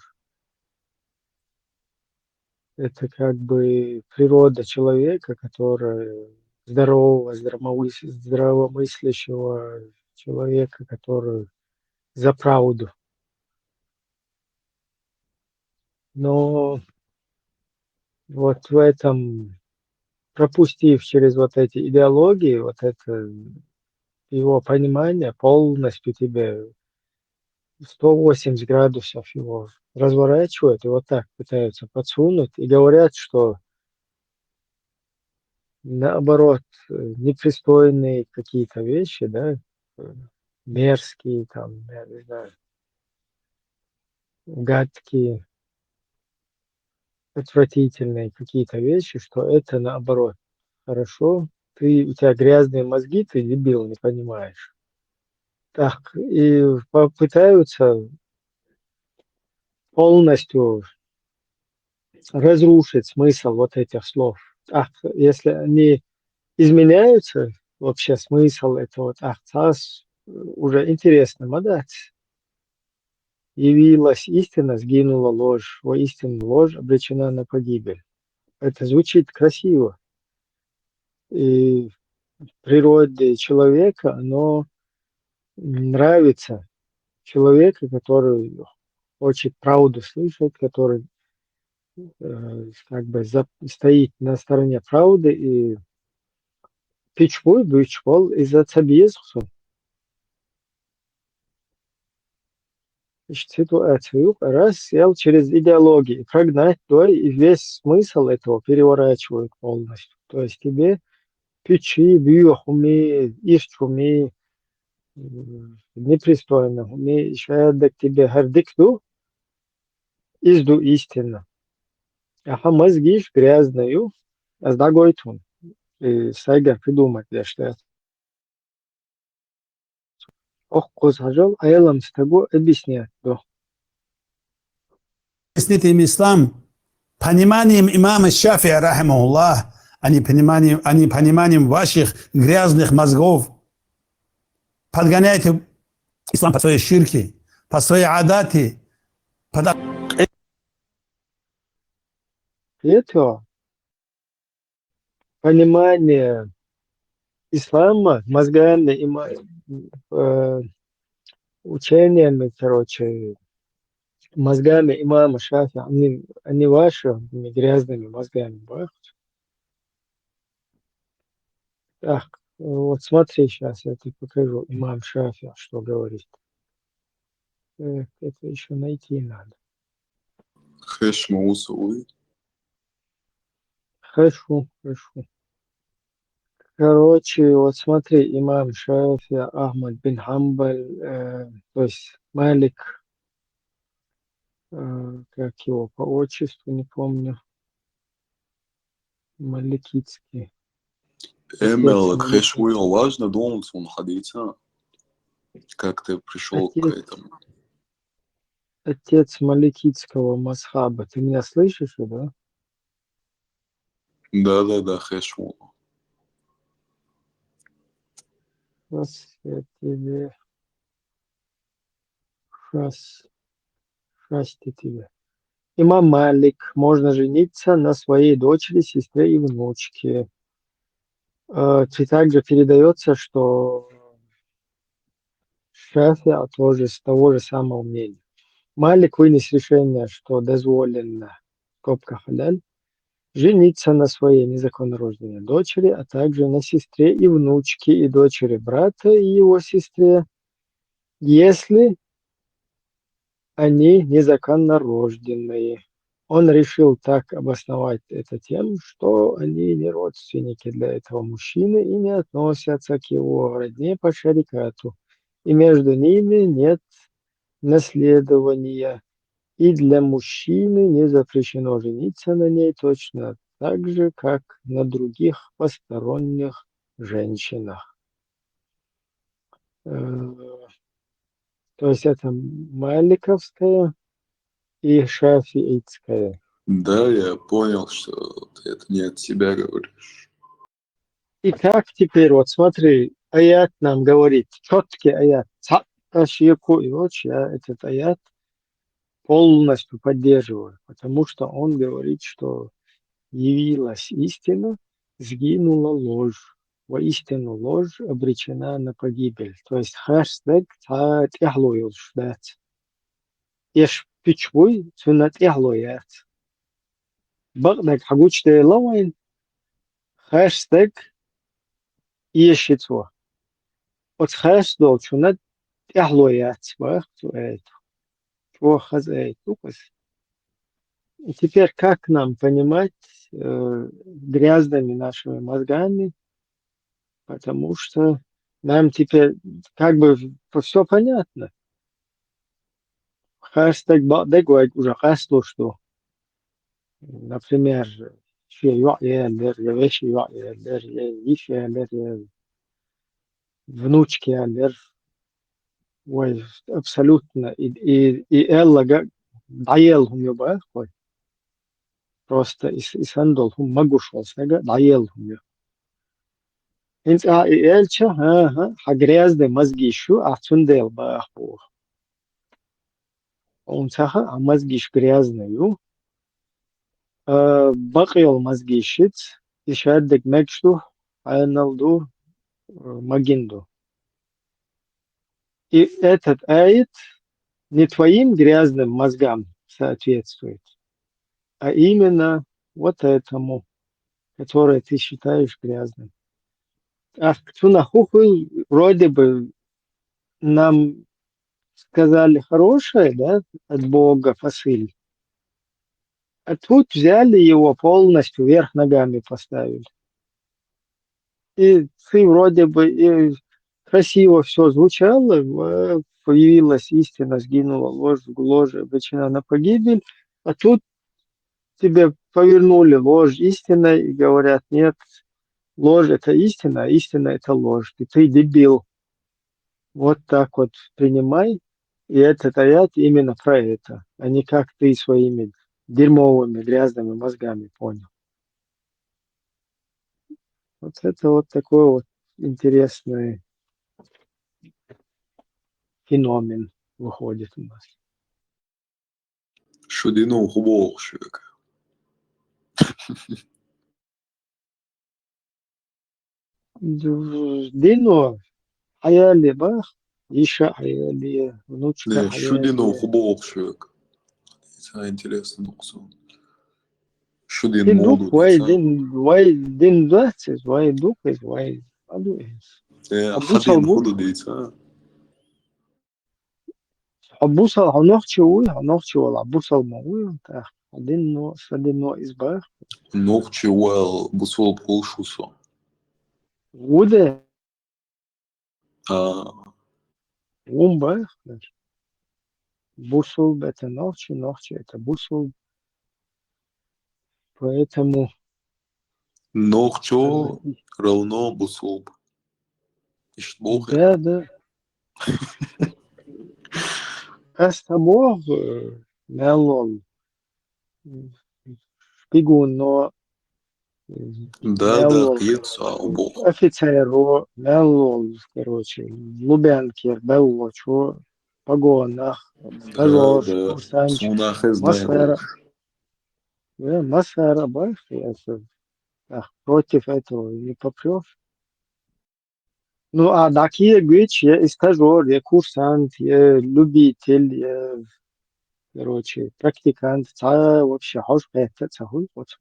Это как бы природа человека, которая здорового, здравомыслящего человека, который за правду. Но вот в этом пропустив через вот эти идеологии, вот это его понимание, полностью тебе 180 градусов его разворачивают и вот так пытаются подсунуть и говорят, что наоборот, непристойные какие-то вещи, да, мерзкие, там, я не знаю, гадкие, отвратительные какие-то вещи, что это наоборот хорошо. У тебя грязные мозги, ты дебил, не понимаешь. Так, и попытаются полностью разрушить смысл вот этих слов. Если они изменяются, вообще смысл этого царс уже интересно, мадать. Явилась истина, сгинула ложь. Воистину ложь обречена на погибель. Это звучит красиво. И в природе человека оно нравится. Человеку, который хочет правду слышать, который как бы стоит на стороне правды и пичвой, бычвол из-за цабьезхсу. Ситуацию раз сел через идеологию, прогнать, то и весь смысл этого переворачивают полностью. То есть тебе печи, бьюхуми, ишчуми, непристойно, уми, шаядак тебе гардикду, изду истинно. Аха мозгиш грязную, а сдагойтун. И сайгар придумать, для что это. Ох, козажал, а я вам с тобой объяснять. Объяснить им ислам пониманием имама Шафия, рахимахуллах, а не пониманием ваших грязных мозгов. Подгоняйте ислам под свои ширки, под свои адаты. Это понимание ислама мозгами, учениями, короче, мозгами имама Шафи, они вашими грязными мозгами. Бахт. Так, вот смотри, сейчас я тебе покажу имам Шафи, что говорит. Это еще найти надо. Хэшмаусуи. Хорошо. Короче, вот смотри, имам Шафи, Ахмад бин Хамбаль, то есть Малик, как его по отчеству, не помню, Маликитский. Эмел Хэшуи важно думал, он хадиса. Как ты пришел к этому? Отец Маликитского масхаба. Ты меня слышишь, да? Да, Хэшму. Сейчас я тебе... Шасти тебе. Имам Малик. Можно жениться на своей дочери, сестре и внучке. Также передается, что Шафиа тоже с того же самого мнения. Малик вынес решение, что дозволено, скобка халяль, жениться на своей незаконнорожденной дочери, а также на сестре и внучке и дочери брата и его сестре, если они незаконнорожденные. Он решил так обосновать это тем, что они не родственники для этого мужчины и не относятся к его родне по шарикату, и между ними нет наследования. И для мужчины не запрещено жениться на ней точно так же, как на других посторонних женщинах. То есть это Маликовская и Шафиитская. Да, я понял, что ты это не от себя говоришь. И как теперь, вот смотри, аят нам говорит, четкий аят, и вот я этот аят полностью поддерживаю, потому что он говорит, что явилась истина, сгинула ложь. Воистину ложь обречена на погибель. То есть хэштег тяглоют ждать. Еш пичвой цунат тяглоят. Багдак хагучте лавайн хэштег ищицо. От хэштег чунат тяглоят бах туэт. Чего хазэйт укас. И теперь как нам понимать грязными нашими мозгами, потому что нам теперь как бы все понятно. Хэштег бадэгуайг уже хасло, что, например, شيء يعيالر, я вещи يعيالر, я يشيالر, я внучки алер. Ой, абсолютно. И Элла даелхум юба, ой. Просто и сандолхум магушвалсага даелхум ю. Инц и эльча, грязные мозги шу, цундел бахбу. Он цаха, мозги грязные ю. Бакел мозги шиц, и шаддек мекшту, айналду, магинду. И этот аид не твоим грязным мозгам соответствует, а именно вот этому, которое ты считаешь грязным. А Цунахуху вроде бы нам сказали хорошее, да, от Бога посыль, а тут взяли его полностью вверх ногами поставили. И ты вроде бы и красиво все звучало, появилась истина, сгинула ложь, ложь обречена на погибель, а тут тебе повернули ложь истина и говорят, нет, ложь это истина, а истина это ложь. Ты дебил. Вот так вот принимай. И этот аят именно про это, а не как ты своими дерьмовыми, грязными мозгами понял. Вот это вот такой вот интересный феномен выходит у нас. Шудину хуболшик. Дino, hayali bak, Иша hayali, внучка Не, Шудину hayali. хуболшик. Это интересно, доктор. Шудин Din duk, моду, din duatzes, вай дукes, вай адуес. Хадин ходу дейца. Абусал ханохчуй, абусал мауи, так, один но избах. Ногчи уэл бусол полшусо. Уде, А, умбах, бусул это нохчи это бусул. Поэтому ногчо равно бусол. Иштбохе. да. Астабог мелон шпигун, но Да, мелон яйца обох. офицеру, мелон, короче, Лубянке, белло, чё, погонах, стажер, Да. курсанчик, Сунахе атмосфера. знаешь. Атмосфера, против этого не попрешь. Ну, а такие вещи, я и стажер, я курсант, я любитель, я, короче, практикант, вообще, хош, это, вот.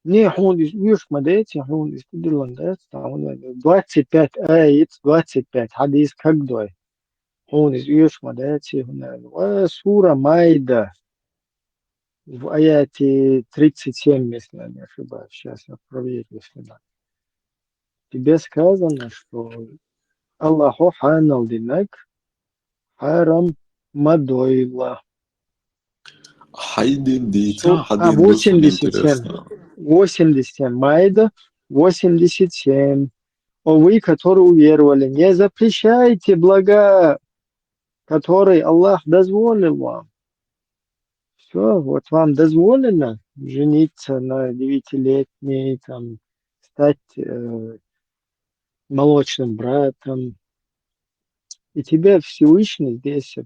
Не, он видишь, мадете, он из Нидерландов, там 25 аит, 25 хадис как дой. Он из видишь, мадете, сура Майда в аяте 37, если я не ошибаюсь. Сейчас я проверю, если да. Тебе сказано, что Аллаху ханал динак харам мадойла. Хайдин дейца, хадин 87. интересно. 87. Майда 87. О вы, которые уверовали, не запрещайте блага, которые Аллах дозволил вам. Все, вот вам дозволено жениться на 9-летней, там, стать молочным братом. И тебя Всевышний здесь,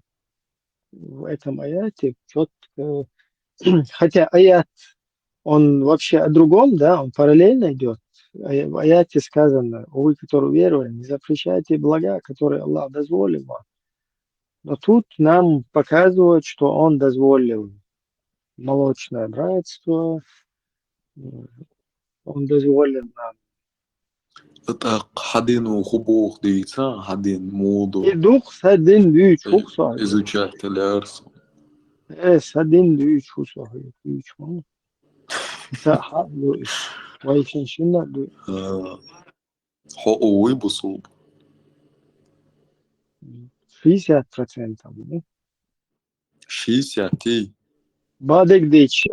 в этом аяте, четко... Хотя аят, он вообще о другом, да, он параллельно идет. В аяте сказано, вы, которые уверовали, не запрещайте блага, которые Аллах дозволил вам. Но тут нам показывают, что он дозволил молочное братство, Он дозволен нам. Это один хубок дейца, один И моду дух с один дүйч хукса. изучать лярс. С один дүйч хукса. Дүйч мол. Саха дүйч. Вайшин шинна дүйч. Хо уйбусул. 60%. Ну. 60. Бадек дийч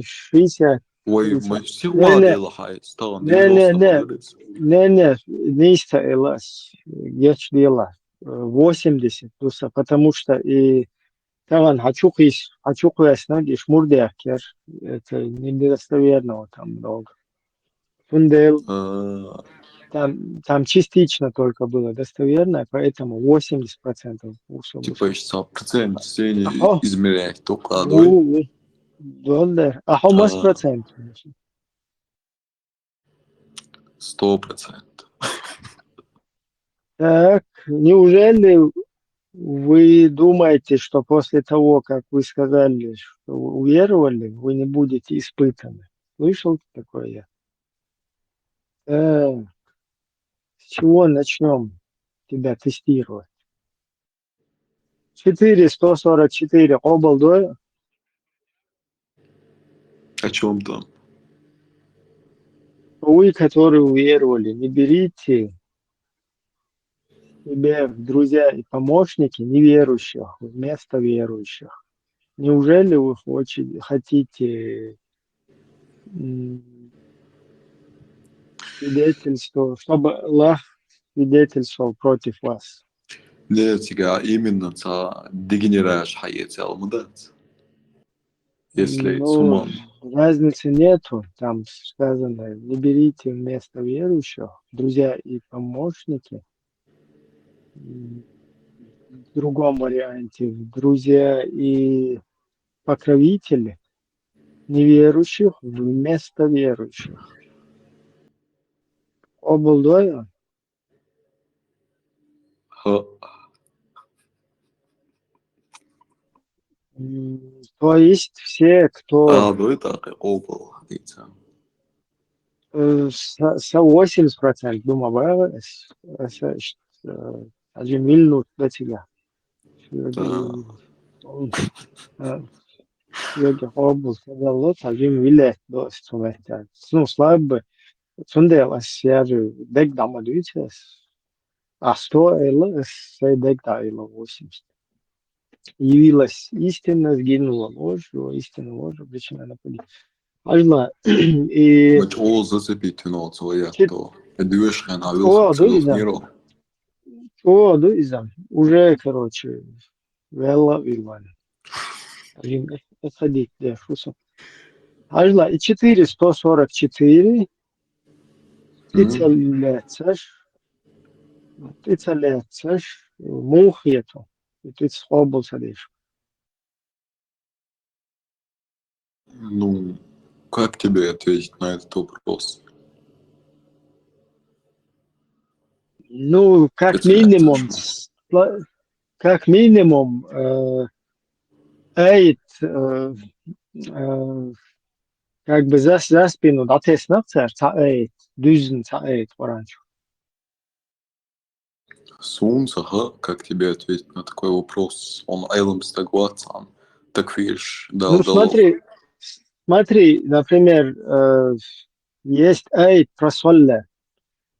60. Ой, мы все Не, владели хай, стал не, 90 не, владелец. не стоилась. Геч дела. 80 дуса, потому что и там хочу ясно, и шмурдякер. Это недостоверного там много. Фундел там частично только было достоверное, поэтому 80% усов. Типа еще процент все Ага. измерять только одной. $. А хомас процент. 100%. Так, неужели вы думаете, что после того, как вы сказали, что вы уверовали, вы не будете испытаны? Слышал такое? Так, с чего начнем тебя тестировать? 444 обал доя. О чем там? Вы, которые уверовали, не берите себе в друзья и помощники неверующих вместо верующих. Неужели вы хотите свидетельство, чтобы Аллах свидетельствовал против вас? Нет, тебя именно за дегенераж хаете алмудат. Если Ну, суман. разницы нету. Там сказано, не берите вместо верующих друзья и помощники. В другом варианте друзья и покровители неверующих вместо верующих. Обалдоя? То есть все, кто Ну это обал. с 80% думаю, один минут до тебя. Йоги обал сказал, вот один вилет до инструмента. Ну, слабо. Цундел, я же дек дама дүйцес. А 100 элла, сей дек да элла 80. Явилась истина, сгинула ложь, истина ложь, обречена на погибель. Ажла, и... Значит, ол зацепить на своя, то движ я навел О, целых да, миров. О, да, изам. Уже, короче, велла вилван. Отходить, да, фусу. Ажла, и 444. Ты целецаш, мухьету. И ты схобл садишь. Ну, как тебе ответить на этот вопрос? Ну, как минимум, эйт, как бы за спину, да, ты снапцер, эйт, дюзен, эйт, оранж. Сумсаха, как тебе ответить на такой вопрос? Он айлом стагватсан, так видишь, Ну, дал. смотри, например, есть эйт про солле,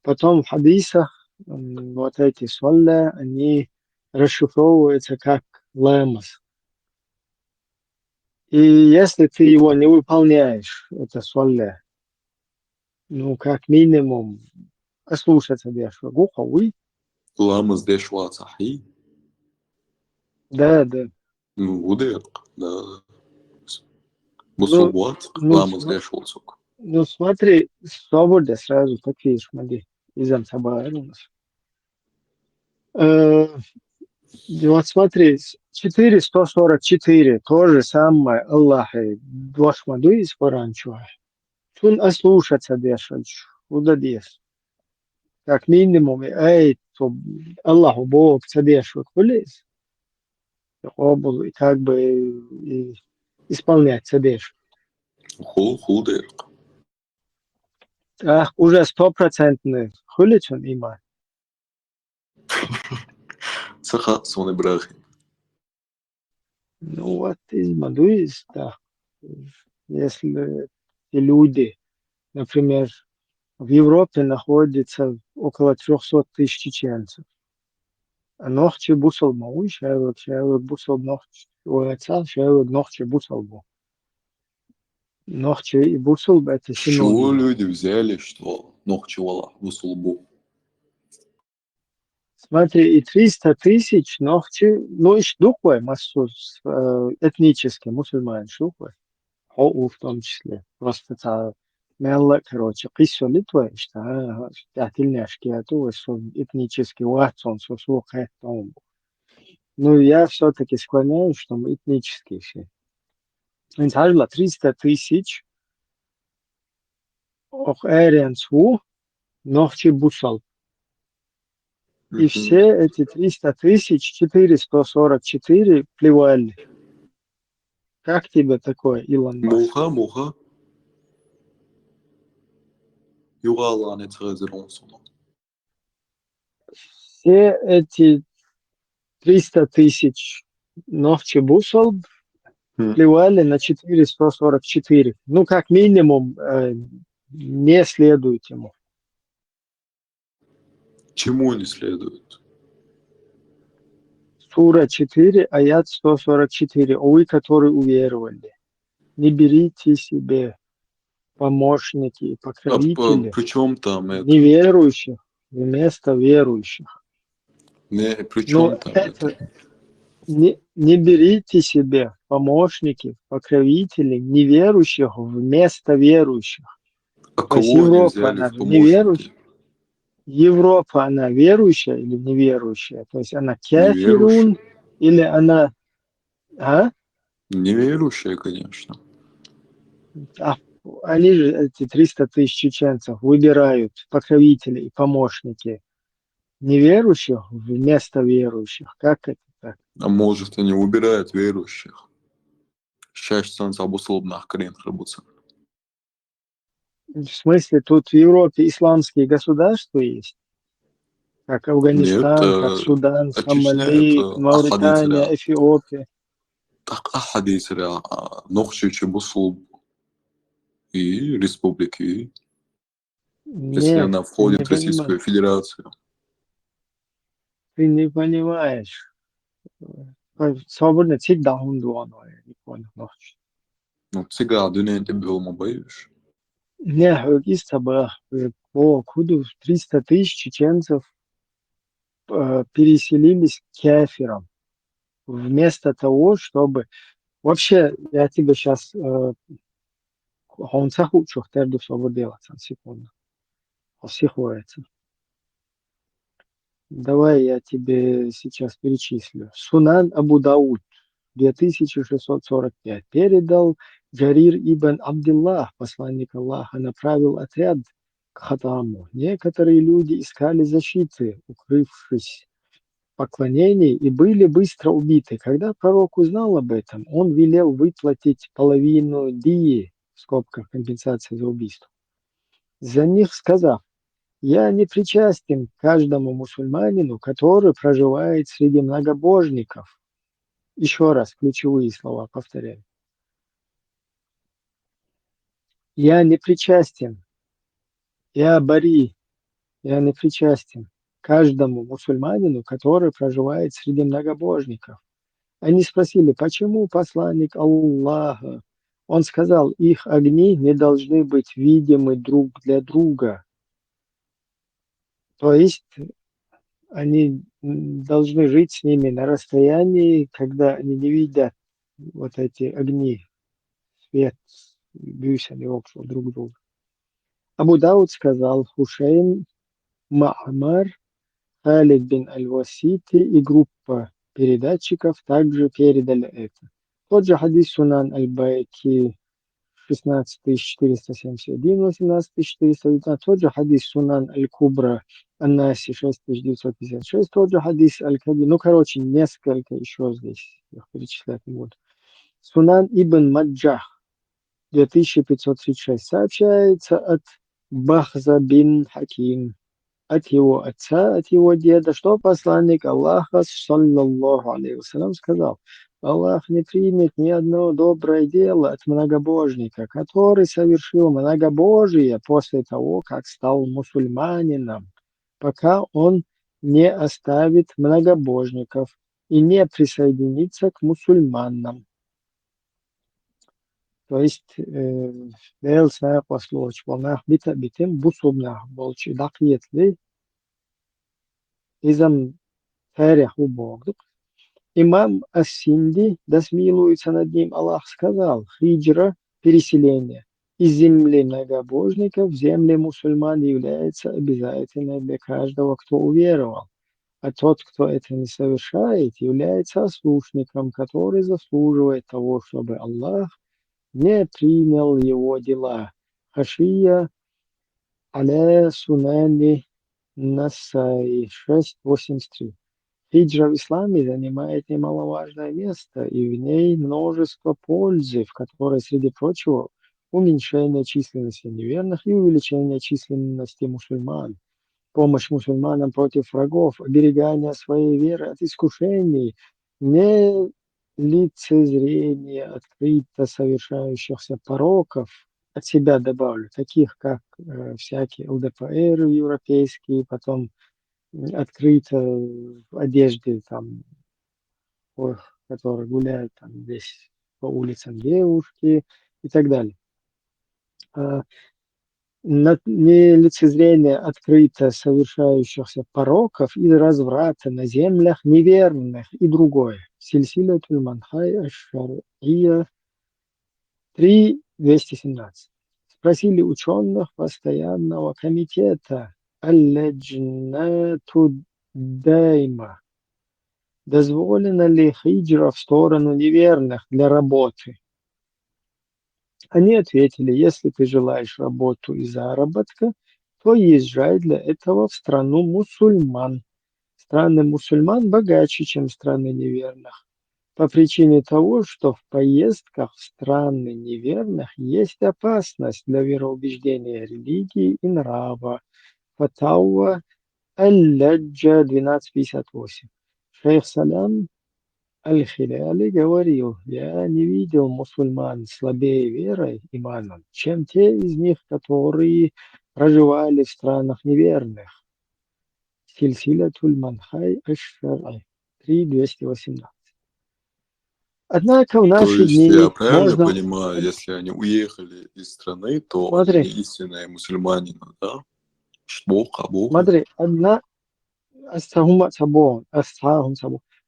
потом в хадисах вот эти солле, они расшифровываются как лэмос. И если ты его не выполняешь, это солле, ну, как минимум, ослушаться дешево. Гуховый. Ламас дешва сахи. Да, да. Ну, удерк, да. Мусулбат, ламас дешва сук. Ну, смотри, свобода сразу, как видишь, смотри, изам собака у нас. Вот смотри, 444, то же самое, Аллах, дваш маду из поранчу. Тун ослушаться дешево, удадес. Как минимум, Аллаху Бог цадешут вылез. И как бы исполнять цадеш. Худерк. Уже стопроцентный хуличен има. Саха сон Ибрахим. Ну вот измадуис, да. Если и люди, например, в Европе находится около 300 тысяч чеченцев. А нохчи бусалму, шайвек бусал нохчи, ояца, шайвек нохчи бусалбу. Нохчи и бусал это С чего синонимы. люди взяли, что Нохчевала в Усулбу? Смотри, и 300 тысяч нохчи, ну и штукой массу этнически мусульман штукой. Хоу в том числе. Просто мелла, короче, киссо Литва, что тятельняшки, а то этнически уатсон, сусуха, ну, я все-таки склоняюсь, что мы этнические все. Интажла 300 тысяч, ох, эренцу, нохчи бусал. И все эти 300 тысяч, 444 плевали. Как тебе такое, Илон Маск? Муха. Югала не цезерон. Все эти 300 тысяч нохчи бусал плевали на 444. Ну, как минимум, не следует ему. Чему не следует? Сура 4, аят 144. О вы, которые уверовали, не берите себе помощники и покровители при чем там это? неверующих вместо верующих. При Но чем там это не берите себе помощники, покровители неверующих вместо верующих. А То есть кого они Европа, взяли она в же неверующая. помощники? Европа, она верующая или неверующая? То есть она Неверующие. кафирун или она... А? Неверующие, конечно. А они же, эти 300 тысяч чеченцев, выбирают покровители и помощники неверующих вместо верующих. Как это так? А может, они убирают верующих. Счастье обусловлено хрен хребутся. В смысле, тут в Европе исламские государства есть? Как Нет, Афганистан, как Судан, а Чечня Сомали, это Мавритания, Эфиопия. Ахадителя, Нохчичи Бусул и республики, если Нет, она ты не входит в Российскую понимаешь. Федерацию. Ты не понимаешь. Свободно цик дахун дуаной, не понял. Ну, сега дөнен тебе olma боишь. Не, из по куду 300 тысяч чеченцев переселились к кефирам. Вместо того, чтобы... Вообще, я тебе сейчас... Хонцаху чухтерду свободела, секунду. Осихуется. Давай я тебе сейчас перечислю. Сунан Абу Дауд, 2645. Передал Джарир ибн Абдилlah, посланник Аллаха, направил отряд к Хатаму. Некоторые люди искали защиты, укрывшись в поклонении, и были быстро убиты. Когда пророк узнал об этом, он велел выплатить половину дии, в скобках компенсация за убийство, за них сказав: я не причастен к каждому мусульманину, который проживает среди многобожников. Еще раз ключевые слова повторяю. Я не причастен, я бари, я не причастен к каждому мусульманину, который проживает среди многобожников. Они спросили, почему посланник Аллаха? Он сказал, их огни не должны быть видимы друг для друга. То есть они должны жить с ними на расстоянии, когда они не видят вот эти огни, свет, бьющие вокруг друг друга. Абу Дауд сказал, Хушейм, Ма'мар, Халид бин Аль-Васити и группа передатчиков также передали это. Тот же хадис Сунан Аль-Байки 16471, 18419, тот же хадис Сунан Аль-Кубра Ан-Наси 6956, тот же хадис Аль-Каби, ну, короче, несколько еще здесь, я их перечислять не буду. Сунан Ибн Маджах 2536 сообщается от Бахза бин Хаким. От его отца, от его деда, что посланник Аллаха, саллаллаху алейхи вассалям, сказал: Аллах не примет ни одно доброе дело от многобожника, который совершил многобожие после того, как стал мусульманином, пока он не оставит многобожников и не присоединится к мусульманам. То есть, Бел послович, волнах бита битим бусубнах, волчи дакиетли, изам тарих убогдук. Имам Ас-Синди, да смилуется над ним Аллах, сказал: хиджра, переселение из земли многобожников в земли мусульман является обязательной для каждого, кто уверовал. А тот, кто это не совершает, является ослушником, который заслуживает того, чтобы Аллах не принял его дела. Хашия аля сунани Насаи 6.83. Хиджра в исламе занимает немаловажное место, и в ней множество пользы, в которой, среди прочего, уменьшение численности неверных и увеличение численности мусульман, помощь мусульманам против врагов, оберегание своей веры от искушений, не лицезрение открыто совершающихся пороков, от себя добавлю, таких как всякие ЛДПР европейские, потом открыто в одежде, там, которые гуляют там здесь по улицам девушки и так далее. Нелицезрение открыто совершающихся пороков и разврата на землях неверных и другое. Сильсилятуль Манхай Аш-Шар'ия 3.217. Спросили ученых постоянного комитета Аль-Ладжнату Дайма, дозволено ли хиджра в сторону неверных для работы. Они ответили: если ты желаешь работу и заработка, то езжай для этого в страну мусульман. Страны мусульман богаче, чем страны неверных, по причине того, что в поездках в страны неверных есть опасность для вероубеждения, религии и нрава. Фатауа Аль-Ладжа 1258. Шейх Салям Аль-Хиляли говорил: я не видел мусульман слабее верой, иманом, чем те из них, которые проживали в странах неверных. Сильсилятуль Манхай Аш-Шар'и 3.218. Однако в То наши есть дни я правильно можно... понимаю, если они уехали из страны, то они Смотри, не истинные мусульмане, да? Плохо, плохо. смотри,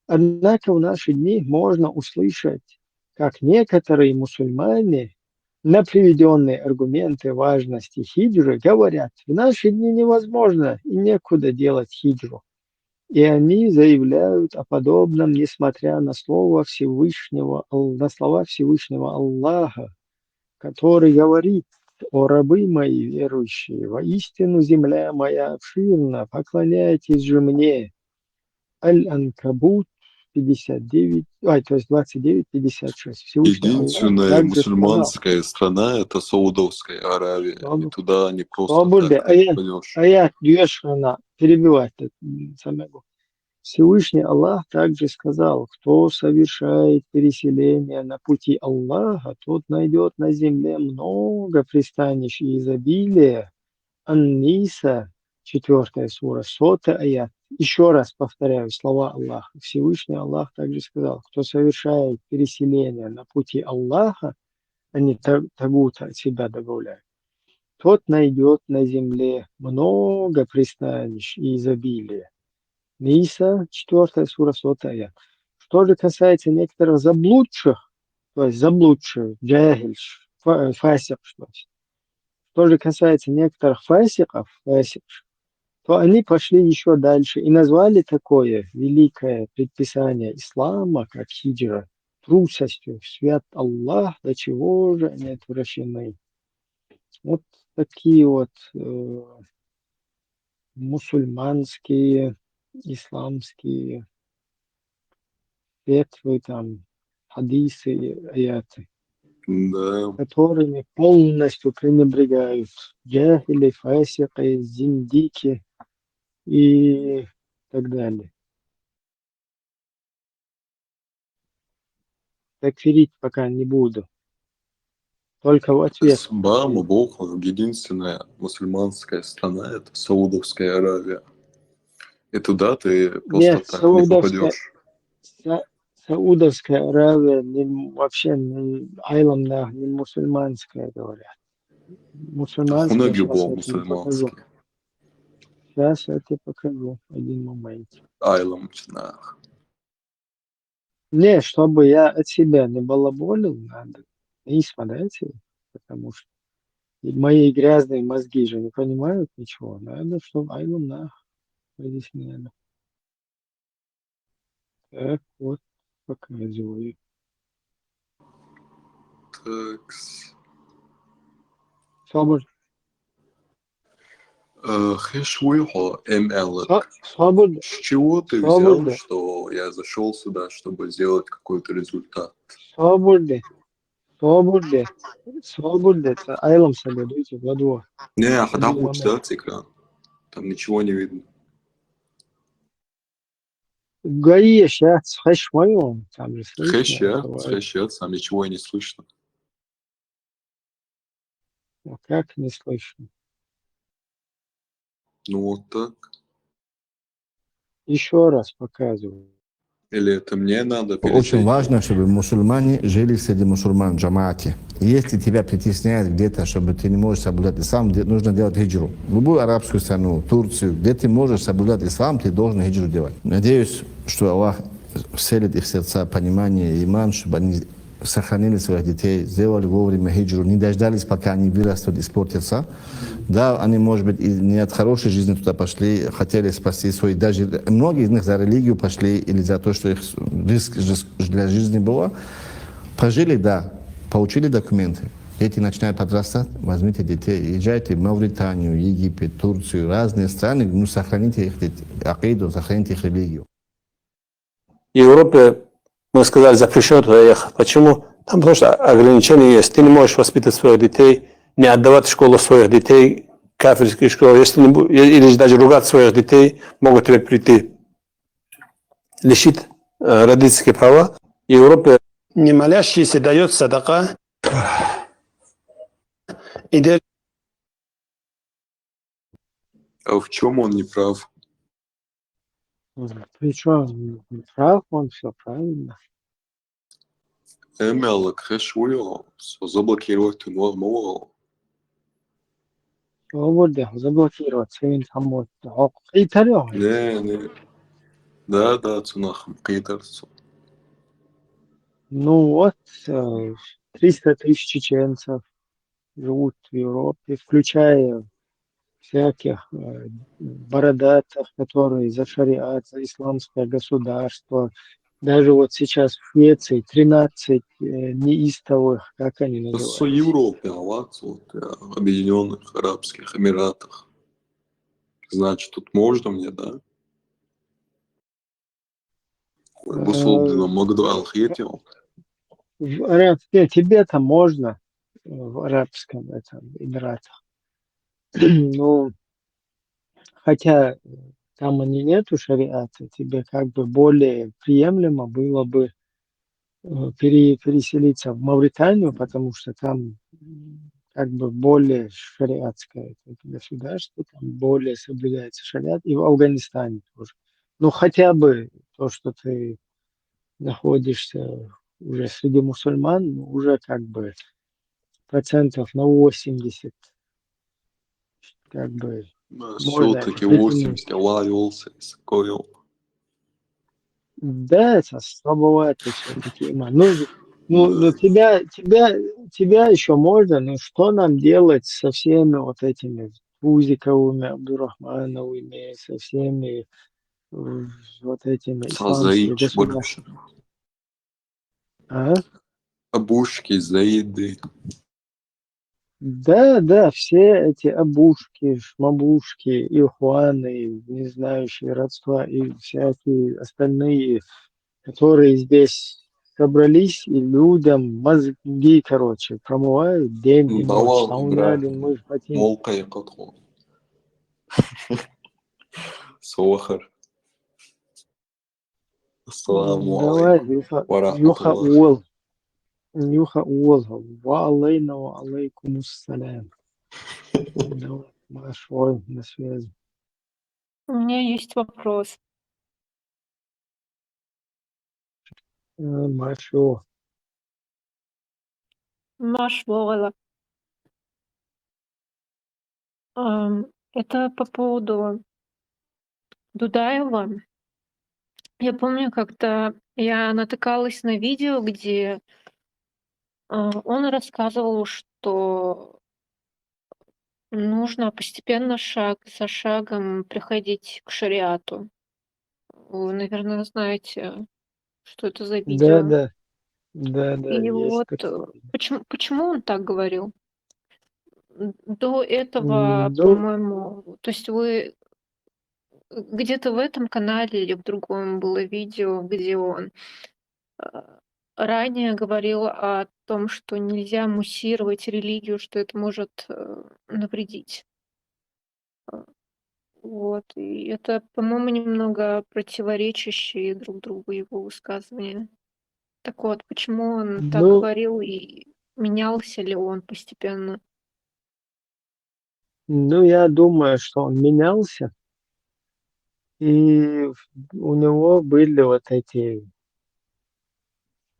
Однако в наши дни можно услышать, как некоторые мусульмане на приведенные аргументы важности хиджры говорят: в наши дни невозможно и некуда делать хиджру. И они заявляют о подобном, несмотря на слова Всевышнего Аллаха, который говорит: «О рабы мои верующие, воистину земля моя обширна, поклоняйтесь же мне». Аль-Анкабут 59, то есть 29-56. Всевышний Аллах Единственная также сказал: мусульманская страна — это Саудовская Аравия. И туда не просто Свободе, так не попадешь. аят Юшана, перебивать самого. Всевышний Аллах также сказал: кто совершает переселение на пути Аллаха, тот найдет на земле много пристанищ и изобилия. Ан-Ниса, 4 сура, 100 аят. Еще раз повторяю слова Аллаха. Всевышний Аллах также сказал: кто совершает переселение на пути Аллаха, а не тагута от себя добавляют, тот найдет на земле много пристанищ и изобилия. Ниса, 4 сура, 100 аят. Что же касается некоторых заблудших, то есть заблудших, джахильш, фасик, что же касается некоторых фасиков, то они пошли еще дальше и назвали такое великое предписание ислама, как хиджра, трусостью в свят Аллах, до чего же они отвращены. Вот такие вот мусульманские, исламские фетвы, там, хадисы, аяты. Да. которыми полностью пренебрегают джахили, фасики, зиндики и так далее. Такфирить пока не буду. Только в ответ. Сбарма, Бог, единственная мусульманская страна, это Саудовская Аравия. И туда ты просто Нет, так не попадешь. Саудовская Аравия вообще не айлам, не мусульманская, говорят. Мусульманская, Многие сейчас был я тебе покажу. мусульманский. Сейчас я тебе покажу. Один момент. Айлам, чинах. Не, чтобы я от себя не балаболил, надо не смотреть, потому что мои грязные мозги же не понимают ничего. Надо, чтобы айлам пояснили. Так, вот, показываю. Так. Соболь. Хэшвихо МЛ. Свобода. С чего ты взял, Свобода. что я зашел сюда, чтобы сделать какой-то результат? Свобода. Свобода. Свобода. Это айлам соглядуйте во двор. Не, Один хотя момент. хочешь дать экран. Там ничего не видно. ГАИ сейчас хэш мою, там же слышно. Хэшет, сам ничего и не слышно. Ну, как не слышно? Ну вот так. Еще раз показываю. Или это мне надо Очень перед важно, чтобы мусульмане жили среди мусульман, джамаате. Если тебя притесняют где-то, чтобы ты не можешь соблюдать ислам, нужно делать хиджру. В любую арабскую страну, Турцию, где ты можешь соблюдать ислам, ты должен хиджру делать. Надеюсь, что Аллах вселит их в сердца понимание и иман, чтобы они сохранили своих детей, сделали вовремя хиджру, не дождались, пока они вырастут, испортятся. Да, они, может быть, и не от хорошей жизни туда пошли, хотели спасти свои, даже многие из них за религию пошли или за то, что их риск для жизни было. Пожили, да, получили документы. Дети начинают подрастать, возьмите детей, езжайте в Мавританию, Египет, Турцию, разные страны, ну, сохраните их акиду, сохраните их религию. В Европе, мы сказали, запрещено туда ехать. Почему? Там потому что ограничения есть. Ты не можешь воспитывать своих детей, не отдавать в школу своих детей, кафирские школы. Если не, или даже ругать своих детей, могут тебя прийти, лишить родительские права. В Европе Не молящийся дает садака. И А в чем он не прав? Причем прав он, все правильно. МЛ, хэшвихо, заблокировать ты норму. Свобода. Заблокировать. Сейн хамот. И тарём. Не. Да, цунах, китарцу. Ну вот, 300 тысяч чеченцев живут в Европе, включая всяких бородатых, которые за шариат, за исламское государство. Даже вот сейчас в Швеции 13 неистовых, как они Со называются? Европе, Объединенных Арабских Эмиратах. Значит, тут можно мне, да? Bu soldino Magdal хетил. В арабском тебе-то можно, в арабском этом Эмиратах. Ну, хотя там они нету шариата, тебе как бы более приемлемо было бы переселиться в Мавританию, потому что там как бы более шариатское государство, там более соблюдается шариат, и в Афганистане тоже. Ну, хотя бы то, что ты находишься уже среди мусульман, ну, уже как бы процентов на 80, как бы можно Все-таки с этими... 80 лавился, скоил. Да, это слабовато все-таки, иман. Ну, тебя еще можно, но что нам делать со всеми вот этими Тузиковыми, Абдурахмановыми, со всеми вот этими исламскими Заич больше. государствами? А? Абушки, заиды. Да, все эти абушки, шмабушки, ихуаны, не знающие родства и всякие остальные, которые здесь собрались и людям мозги, короче, промывают день и ночь. Давал Ибрахим Сауналин мы хотим. молкай котху. Сохар. Ассаламу Давай, алейкум. Юха Варахматуллах. Уол. Юха Уол. Ва алейна ва алейкум ассалям. Давай, Машой, на связи. У меня есть вопрос. Машо. Маш Вова. Это по поводу Дудаева. Я помню, как-то я натыкалась на видео, где он рассказывал, что нужно постепенно, шаг за шагом приходить к шариату. Вы, наверное, знаете, что это за Да, видео. да. Да, да, И есть вот такое. почему он так говорил? До этого, Ну, по-моему, то есть вы где-то в этом канале или в другом было видео, где он ранее говорил о том, что нельзя муссировать религию, что это может навредить. Вот. И это, по-моему, немного противоречащие друг другу его высказывания. Так вот, почему он так ну, говорил и менялся ли он постепенно? ну, я думаю, что он менялся, и у него были вот эти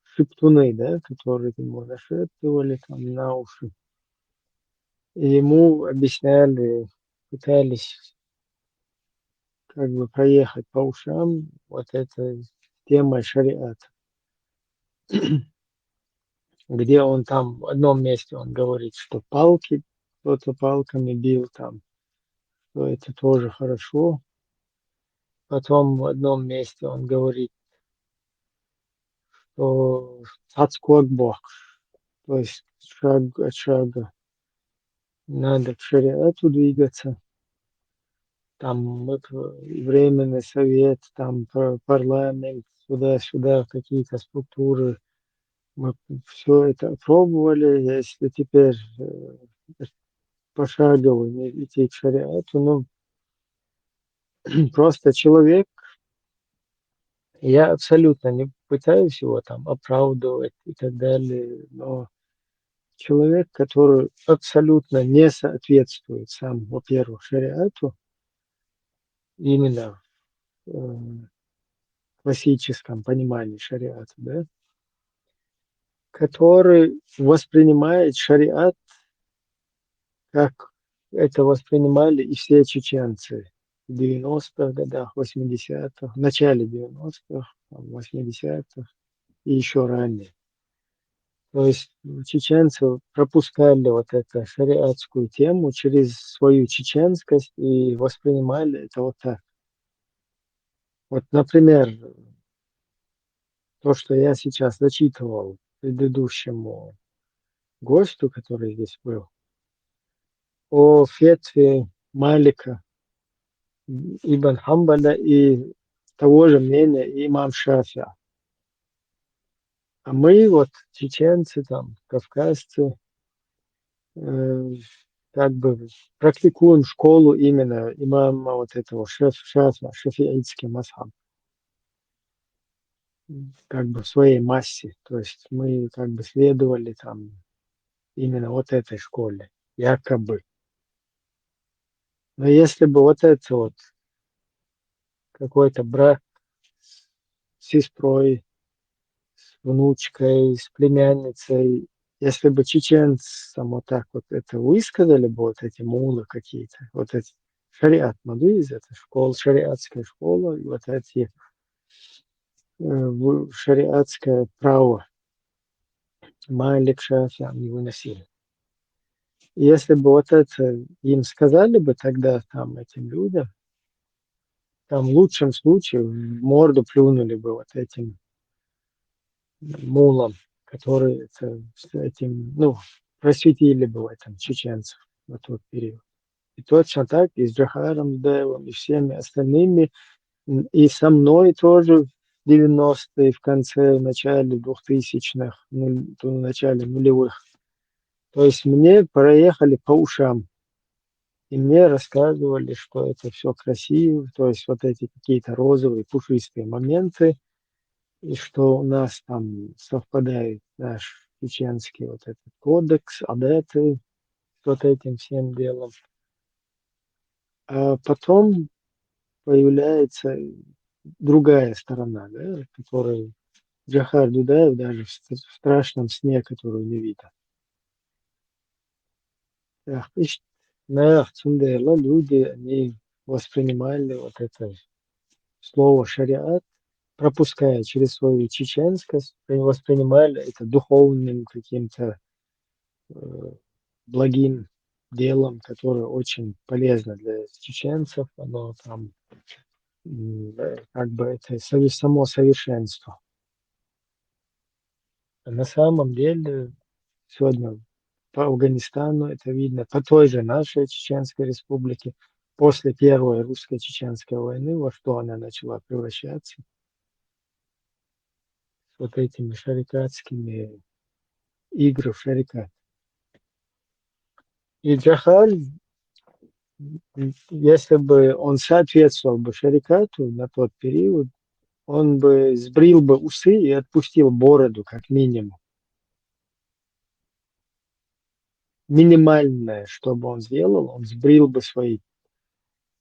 шептуны, да, которые ему нашептывали там на уши. И ему объясняли, пытались как бы проехать по ушам вот эта тема шариата, где он там в одном месте он говорит, что палки, кто-то палками бил там, что это тоже хорошо. Потом в одном месте он говорит, что отскок Бог, то есть шаг от шага надо к шариату двигаться. Там временный совет, там парламент, сюда-сюда, какие-то структуры. Мы все это пробовали, если теперь пошагово идти к шариату, ну, просто человек, я абсолютно не пытаюсь его там оправдывать и так далее, но человек, который абсолютно не соответствует сам, во-первых, шариату, именно в классическом понимании шариата, да, который воспринимает шариат, как это воспринимали и все чеченцы в 90-х годах, 80-х, в начале 90-х, 80-х и еще ранее. То есть чеченцы пропускали вот эту шариатскую тему через свою чеченскость и воспринимали это вот так. Вот, например, то, что я сейчас зачитывал предыдущему гостю, который здесь был, о фетве Малика Ибн Хамбаля и того же мнения имам Шафиа. А мы вот, чеченцы, там, кавказцы, как бы практикуем школу именно имама вот этого Шафиа, шафиитский мазхаб, как бы в своей массе. То есть мы как бы следовали там именно вот этой школе, якобы. Но если бы вот это вот какой-то брак с сестрой, с внучкой, с племянницей, если бы чеченцам вот так вот это высказали бы, вот эти мулы какие-то, вот эти шариат мадуиз, это школа, шариатская школа, и вот эти шариатское право Малик Шафи они выносили. И если бы вот это им сказали бы тогда там этим людям, там в лучшем случае в морду плюнули бы вот этим мулам, которые это, с этим, ну, просветили бы в этом чеченцев в тот период. И точно так и с Джахаром Даевым, и всеми остальными, и со мной тоже 90-е, в конце, в начале 2000-х, в начале нулевых. То есть мне проехали по ушам. И мне рассказывали, что это все красиво, то есть вот эти какие-то розовые, пушистые моменты, и что у нас там совпадает наш чеченский вот этот кодекс, адеты, с вот этим всем делом. А потом появляется другая сторона, да, которую Джахар Дудаев даже в страшном сне, которую не видит. Люди, они воспринимали вот это слово шариат, пропуская через свою чеченскость, они воспринимали это духовным каким-то благим делом, которое очень полезно для чеченцев, оно там как бы это само совершенство. А на самом деле сегодня по Афганистану это видно, по той же нашей Чеченской республике, после Первой русско-чеченской войны, во что она начала превращаться, с вот этими шарикатскими играми в шарикат. И Джахар, если бы он соответствовал бы шарикату на тот период, он бы сбрил бы усы и отпустил бороду, как минимум. Минимальное, что бы он сделал, он сбрил бы свои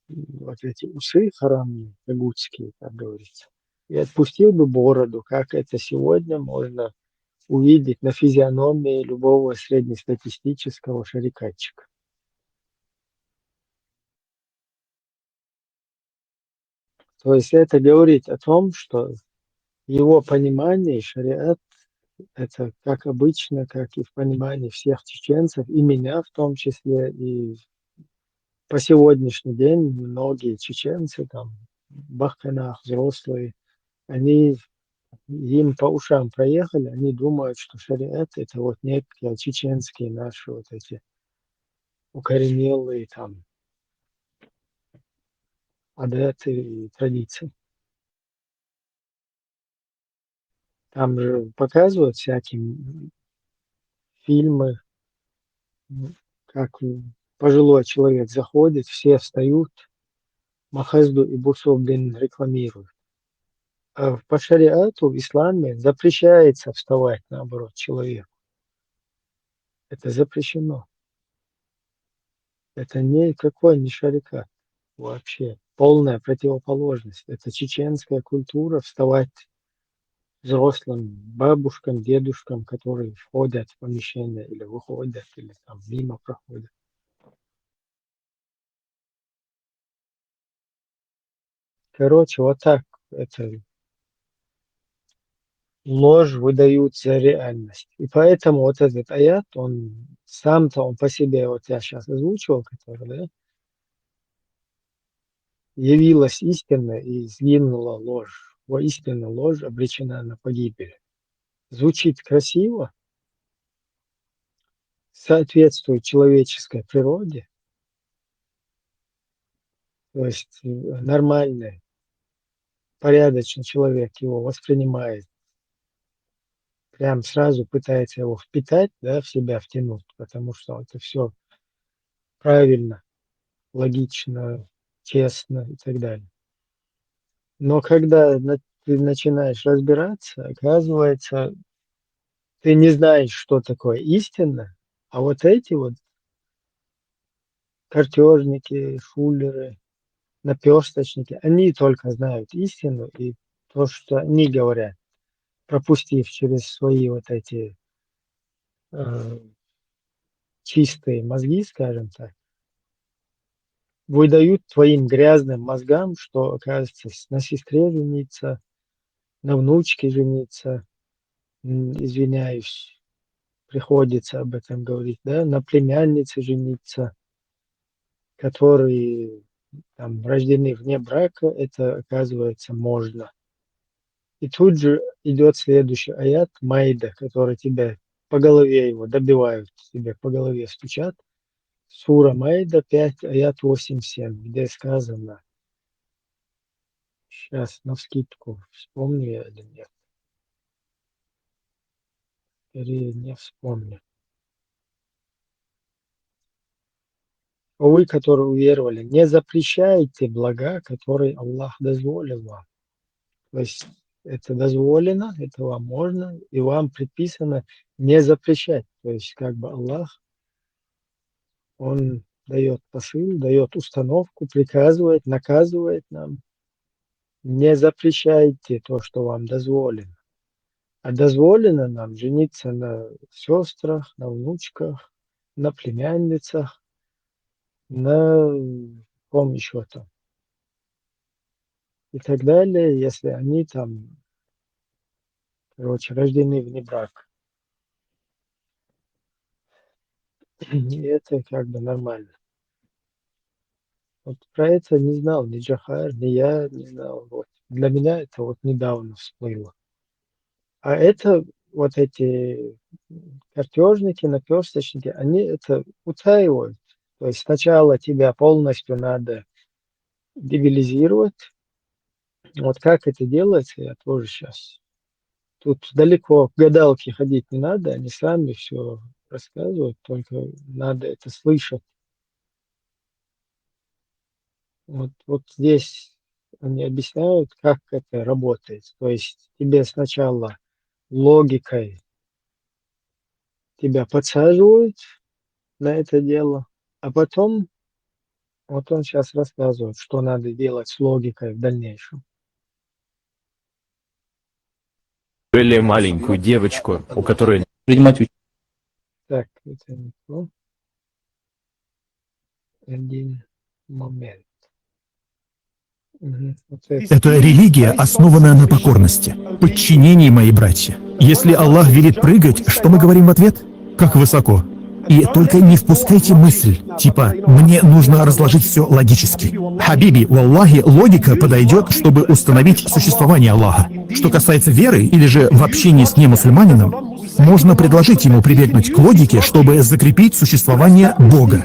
вот эти усы харамные, тагутские, как говорится, и отпустил бы бороду, как это сегодня можно увидеть на физиономии любого среднестатистического шарикатчика. То есть это говорит о том, что его понимание шариат это как обычно, как и в понимании всех чеченцев, и меня в том числе, и по сегодняшний день многие чеченцы, там, в Бахканах, взрослые, они им по ушам проехали, они думают, что шариат это вот некие чеченские наши вот эти укоренелые там адеты и традиции. Там же показывают всякие фильмы, как пожилой человек заходит, все встают, Махазду и Бусурдин рекламируют. А по шариату в исламе запрещается вставать, наоборот, человеку. Это запрещено. Это никакой не шарикат вообще. Полная противоположность. Это чеченская культура вставать взрослым бабушкам, дедушкам, которые входят в помещение или выходят, или там мимо проходят. Короче, вот так это ложь выдают за реальность. И поэтому вот этот аят, он сам-то, он по себе, вот я сейчас озвучивал, который, да, явилась истина и сгинула ложь. Воистину ложь обречена на погибель. Звучит красиво, соответствует человеческой природе, то есть нормальный, порядочный человек его воспринимает, прям сразу пытается его впитать, да, в себя втянуть, потому что это все правильно, логично, честно и так далее. Но когда ты начинаешь разбираться, оказывается, ты не знаешь, что такое истина, а вот эти вот картежники, шулеры, наперсточники, они только знают истину и то, что они говорят, пропустив через свои вот эти чистые мозги, скажем так, выдают твоим грязным мозгам, что, оказывается, на сестре жениться, на внучке жениться, извиняюсь, приходится об этом говорить, да, на племяннице жениться, которые там рождены вне брака, это, оказывается, можно. И тут же идет следующий аят Майда, который тебя по голове его добивают, тебе по голове стучат. Сура Майда 5, аят 8-7, где сказано, Сейчас навскидку вспомню я или нет. Скорее не вспомню. Вы, которые уверовали, не запрещайте блага, которые Аллах дозволил вам. То есть это дозволено, это вам можно, и вам предписано не запрещать. То есть как бы Аллах, Он дает посыл, дает установку, приказывает, наказывает нам. Не запрещайте то, что вам дозволено. А дозволено нам жениться на сестрах, на внучках, на племянницах, на ком еще там и так далее, если они там, короче, рождены вне брака. И это как бы нормально. Вот про это не знал ни Джахар, ни я не знал. Вот. Для меня это вот недавно всплыло. А это вот эти картежники, наперсточники, они это утаивают. То есть сначала тебя полностью надо дебилизировать. Вот как это делается, я тоже сейчас. Тут далеко к гадалке ходить не надо, они сами все рассказывают, только надо это слышать. Вот здесь они объясняют, как это работает. То есть тебе сначала логикой тебя подсаживают на это дело, а потом вот он сейчас рассказывает, что надо делать с логикой в дальнейшем. Или маленькую девочку, у которой принимать участие. Так, это не то. Один момент. Вот Это религия, основанная на покорности, подчинении, мои братья. Если Аллах велит прыгать, что мы говорим в ответ? Как высоко. И только не впускайте мысль, типа «мне нужно разложить все логически». Хабиби, у Аллахи логика подойдет, чтобы установить существование Аллаха. Что касается веры или же в общении с немусульманином, можно предложить ему прибегнуть к логике, чтобы закрепить существование Бога.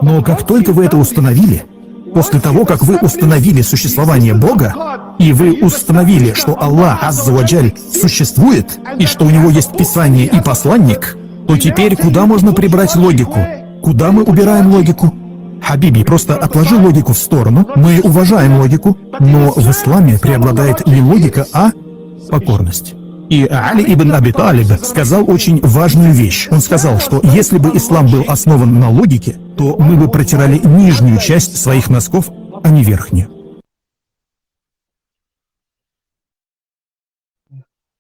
Но как только вы это установили, после того, как вы установили существование Бога, и вы установили, что Аллах Азза ва Джаль существует, и что у него есть Писание и посланник, то теперь куда можно прибрать логику? Куда мы убираем логику? Хабиби, просто отложи логику в сторону. Мы уважаем логику, но в исламе преобладает не логика, а покорность. И Али ибн Аби Талиб сказал очень важную вещь. Он сказал, что если бы ислам был основан на логике, то мы бы протирали нижнюю часть своих носков, а не верхнюю.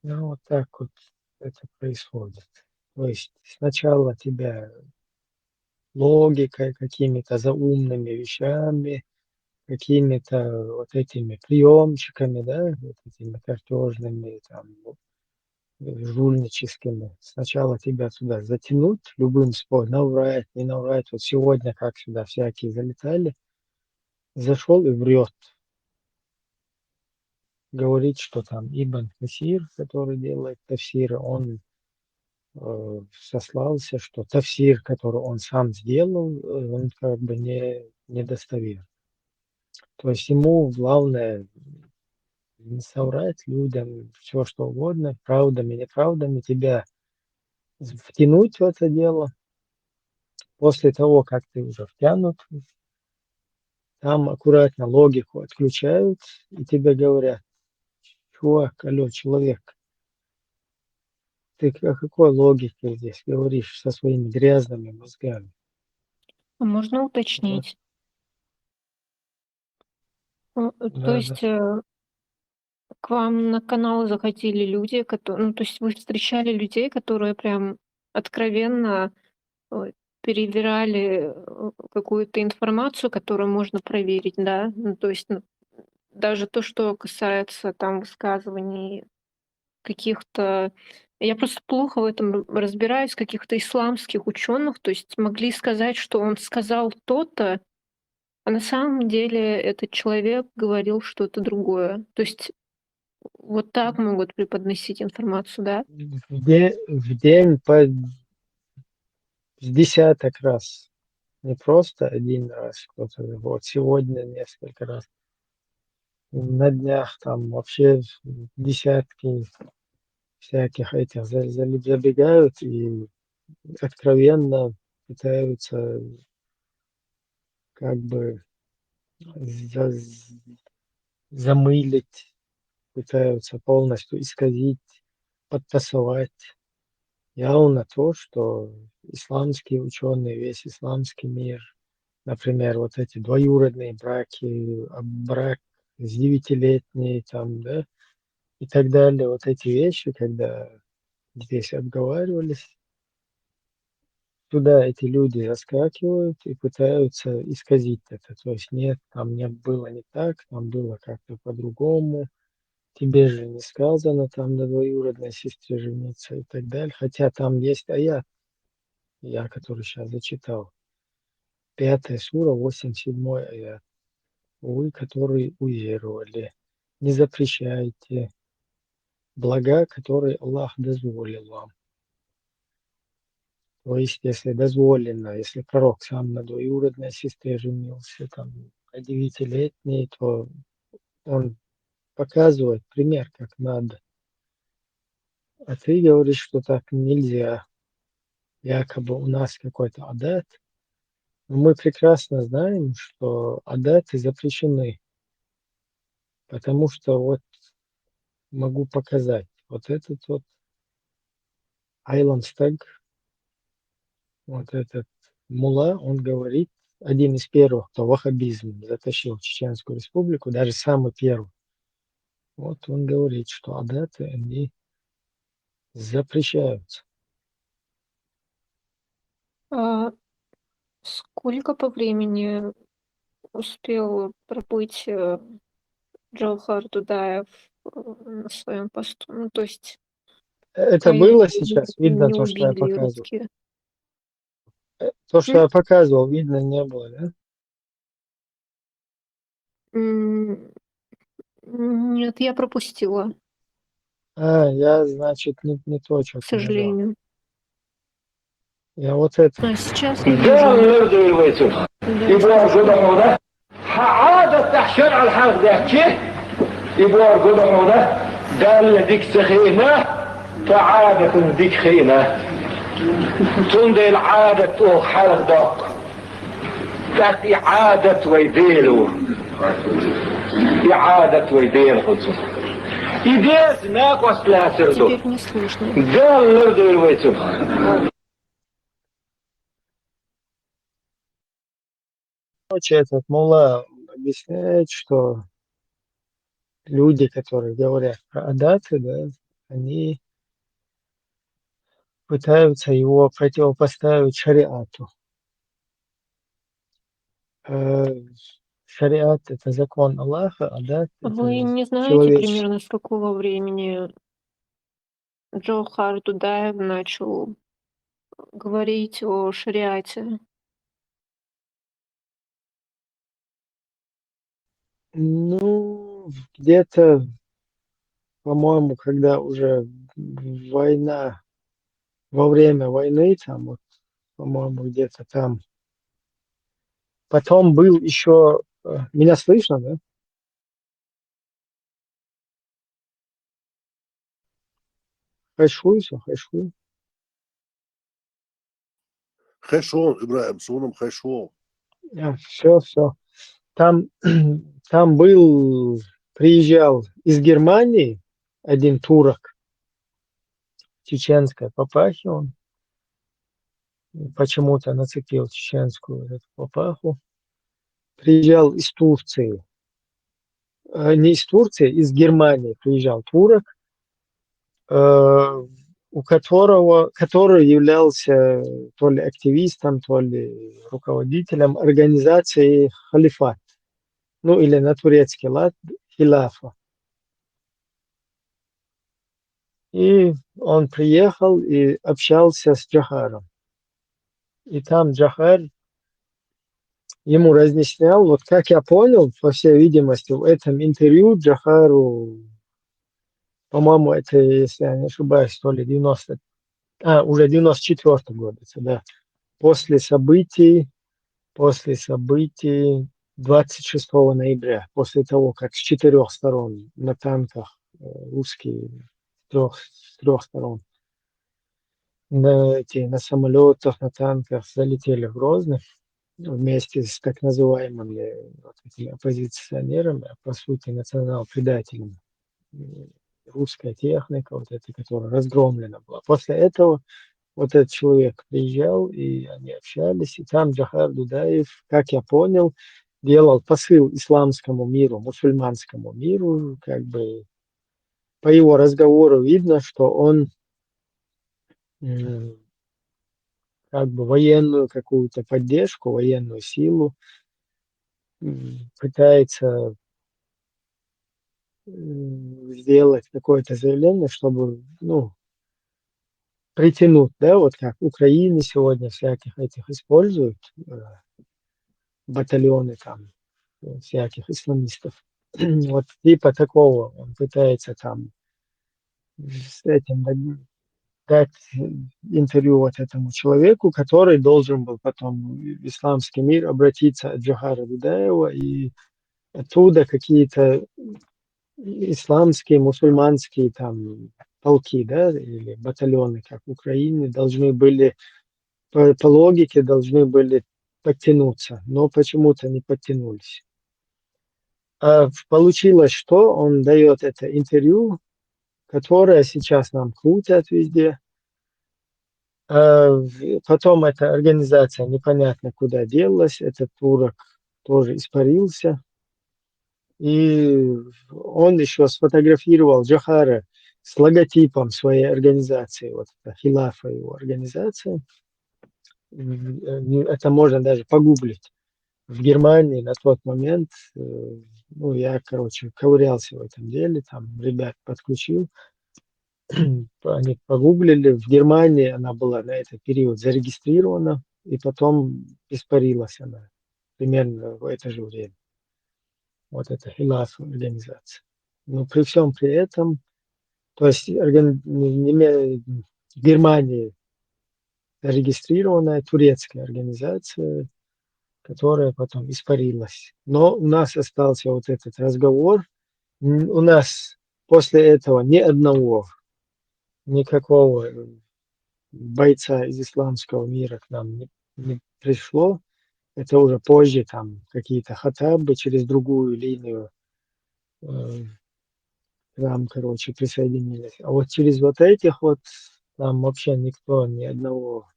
Ну, вот так вот это происходит. То есть сначала тебя логикой, какими-то заумными вещами, какими-то вот этими приемчиками, да, вот этими картежными, там, жульническими. Сначала тебя сюда затянуть любым способом, наврать, не наврать. Вот сегодня, как сюда всякие залетали, зашел и врет. Говорит, что там Ибн Касир, который делает тафсиры, он сослался, что тафсир, который он сам сделал, он как бы не достоверен. То есть ему главное не соврать людям все, что угодно, правдами, неправдами, тебя втянуть в это дело. После того, как ты уже втянут, там аккуратно логику отключают, и тебе говорят: чувак, алло, человек, ты о какой логике здесь говоришь со своими грязными мозгами? А можно уточнить? То Да, есть к вам на канал заходили люди, которые, ну, то есть вы встречали людей, которые прям откровенно перевирали какую-то информацию, которую можно проверить, да? Ну, то есть даже то, что касается там высказываний каких-то... Я просто плохо в этом разбираюсь, каких-то исламских ученых, то есть могли сказать, что он сказал то-то, а на самом деле этот человек говорил что-то другое. То есть вот так могут преподносить информацию, да? в день по с десяток раз. Не просто один раз кто-то, вот сегодня несколько раз. на днях там вообще десятки всяких этих забегают и откровенно пытаются как бы за- замылить, пытаются полностью исказить, подтасовать. Явно то, что исламские ученые, весь исламский мир, например, вот эти двоюродные браки, брак с 9-летней, там, да, и так далее, вот эти вещи, когда здесь обговаривались, туда эти люди заскакивают и пытаются исказить это. То есть нет, там не было не так, там было как-то по-другому. Тебе же не сказано там на двоюродной сестре жениться и так далее. Хотя там есть аят, я который сейчас зачитал. 5 сура, 87 аят. Вы, которые уверовали, не запрещайте блага, которые Аллах дозволил вам. То есть, если дозволено, если пророк сам на двоюродной сестре женился, там, на 9-летней, то он показывает пример, как надо. А ты говоришь, что так нельзя. Якобы у нас какой-то адат. Но мы прекрасно знаем, что адаты запрещены. Потому что вот могу показать. Вот этот вот Айлан Стэг, вот этот мулла, он говорит, один из первых, кто ваххабизм затащил в Чеченскую республику, даже самый первый. Вот он говорит, что адаты, они запрещаются. А сколько по времени успел пробыть Джавхар Дудаев на своем посту? Ну, то есть, Это пока было его сейчас, видно не то, что я убили показывал. русские. То, что я показывал, видно не было, да? М, Нет, я пропустила, Я, значит, не то, к что ты нажал. сожалению. Я вот это. А сейчас я вижу. Да. عادت تحشر على الحرب ده يبور قدروا ده دل ديك سخينة فعادة ديك خينة تندي العادة او حرق دق ذات إعادة ويديلو إعادة ويديل خلصو يديز ناك وصلها سردو Теперь не слышно. دل لردو الويتو Короче, этот мулла объясняет, что люди, которые говорят про адаты, да, они пытаются его противопоставить шариату. Шариат – это закон Аллаха, адат – Вы это не знаете человеческий. примерно, с какого времени Джохар Дудаев начал говорить о шариате? Ну, где-то, по-моему, когда уже война, во время войны, там, вот, по-моему, где-то там. Потом был еще... Меня слышно, да? Хэшуй, все, хэшуй. Хэшон, Ибраим, суном хэшон. Все. Там, там приезжал из Германии один турок, чеченской папахи он. Почему-то нацепил чеченскую эту папаху. Приезжал из Турции. Не из Турции, из Германии приезжал турок, который являлся то ли активистом, то ли руководителем организации халифат. Ну, или на турецкий лад хилафа. И он приехал и общался с Джохаром. И там Джохар ему разъяснял, вот как я понял, по всей видимости, в этом интервью Джохару, по-моему, это, если я не ошибаюсь, то ли уже 94 год, да, после событий 26 ноября, после того, как с 4 сторон на танках русские, с трех сторон, на самолетах, на танках залетели в Грозный вместе с так называемыми вот этими оппозиционерами, а по сути национал-предателями. Русская техника, вот эта, которая разгромлена была. После этого вот этот человек приезжал, и они общались, и там Джохар Дудаев, как я понял, делал посыл исламскому миру, мусульманскому миру, как бы по его разговору видно, что он как бы военную какую-то поддержку, военную силу пытается сделать какое-то заявление, чтобы, ну, притянуть, да, вот как Украины сегодня всяких этих используют, батальоны там всяких исламистов. Вот типа такого он пытается там с этим дать интервью вот этому человеку, который должен был потом в исламский мир обратиться от Джохара Дудаева, и оттуда какие-то исламские, мусульманские там полки, да, или батальоны, как в Украине, должны были, по логике, должны были подтянуться, но почему-то не подтянулись. А получилось, что он дает это интервью, которое сейчас нам крутят везде. Потом эта организация непонятно куда делась, этот турок тоже испарился. И он еще сфотографировал Джохара с логотипом своей организации, вот это Хилафа его организация. Это можно даже погуглить. В Германии на тот момент, ну, я, короче, ковырялся в этом деле, там ребят подключил, они погуглили, в Германии она была на этот период зарегистрирована, и потом испарилась она примерно в это же время. Вот это Хилаф организация. Но при всем при этом, то есть в Германии зарегистрированная турецкая организация, которая потом испарилась. Но у нас остался вот этот разговор. У нас после этого ни одного, никакого бойца из исламского мира к нам не пришло. Это уже позже там какие-то хатабы через другую линию к нам, короче, присоединились. А вот через вот этих вот там вообще никто, ни одного,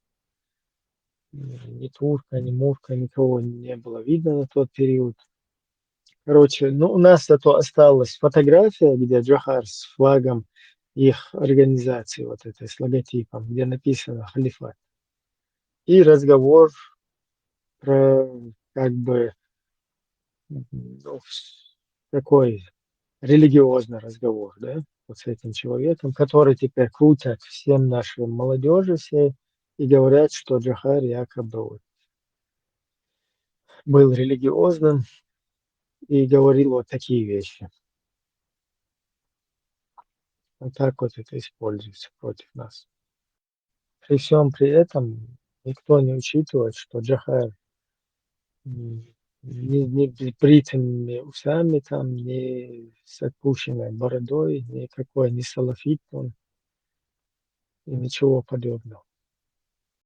ни турка, ни мурка, никого не было видно на тот период. Короче, ну, у нас зато осталась фотография, где Джохар с флагом их организации, вот этой, с логотипом, где написано «Халифат». И разговор про, как бы, ну, такой религиозный разговор, да, вот с этим человеком, который теперь крутят всем нашим молодежи все и говорят, что Джохар якобы вот был религиозным и говорил вот такие вещи. Вот так вот это используется против нас. При всем при этом никто не учитывает, что Джохар не с бритыми усами, там, не с отпущенной бородой, никакой не салафит он, и ничего подобного.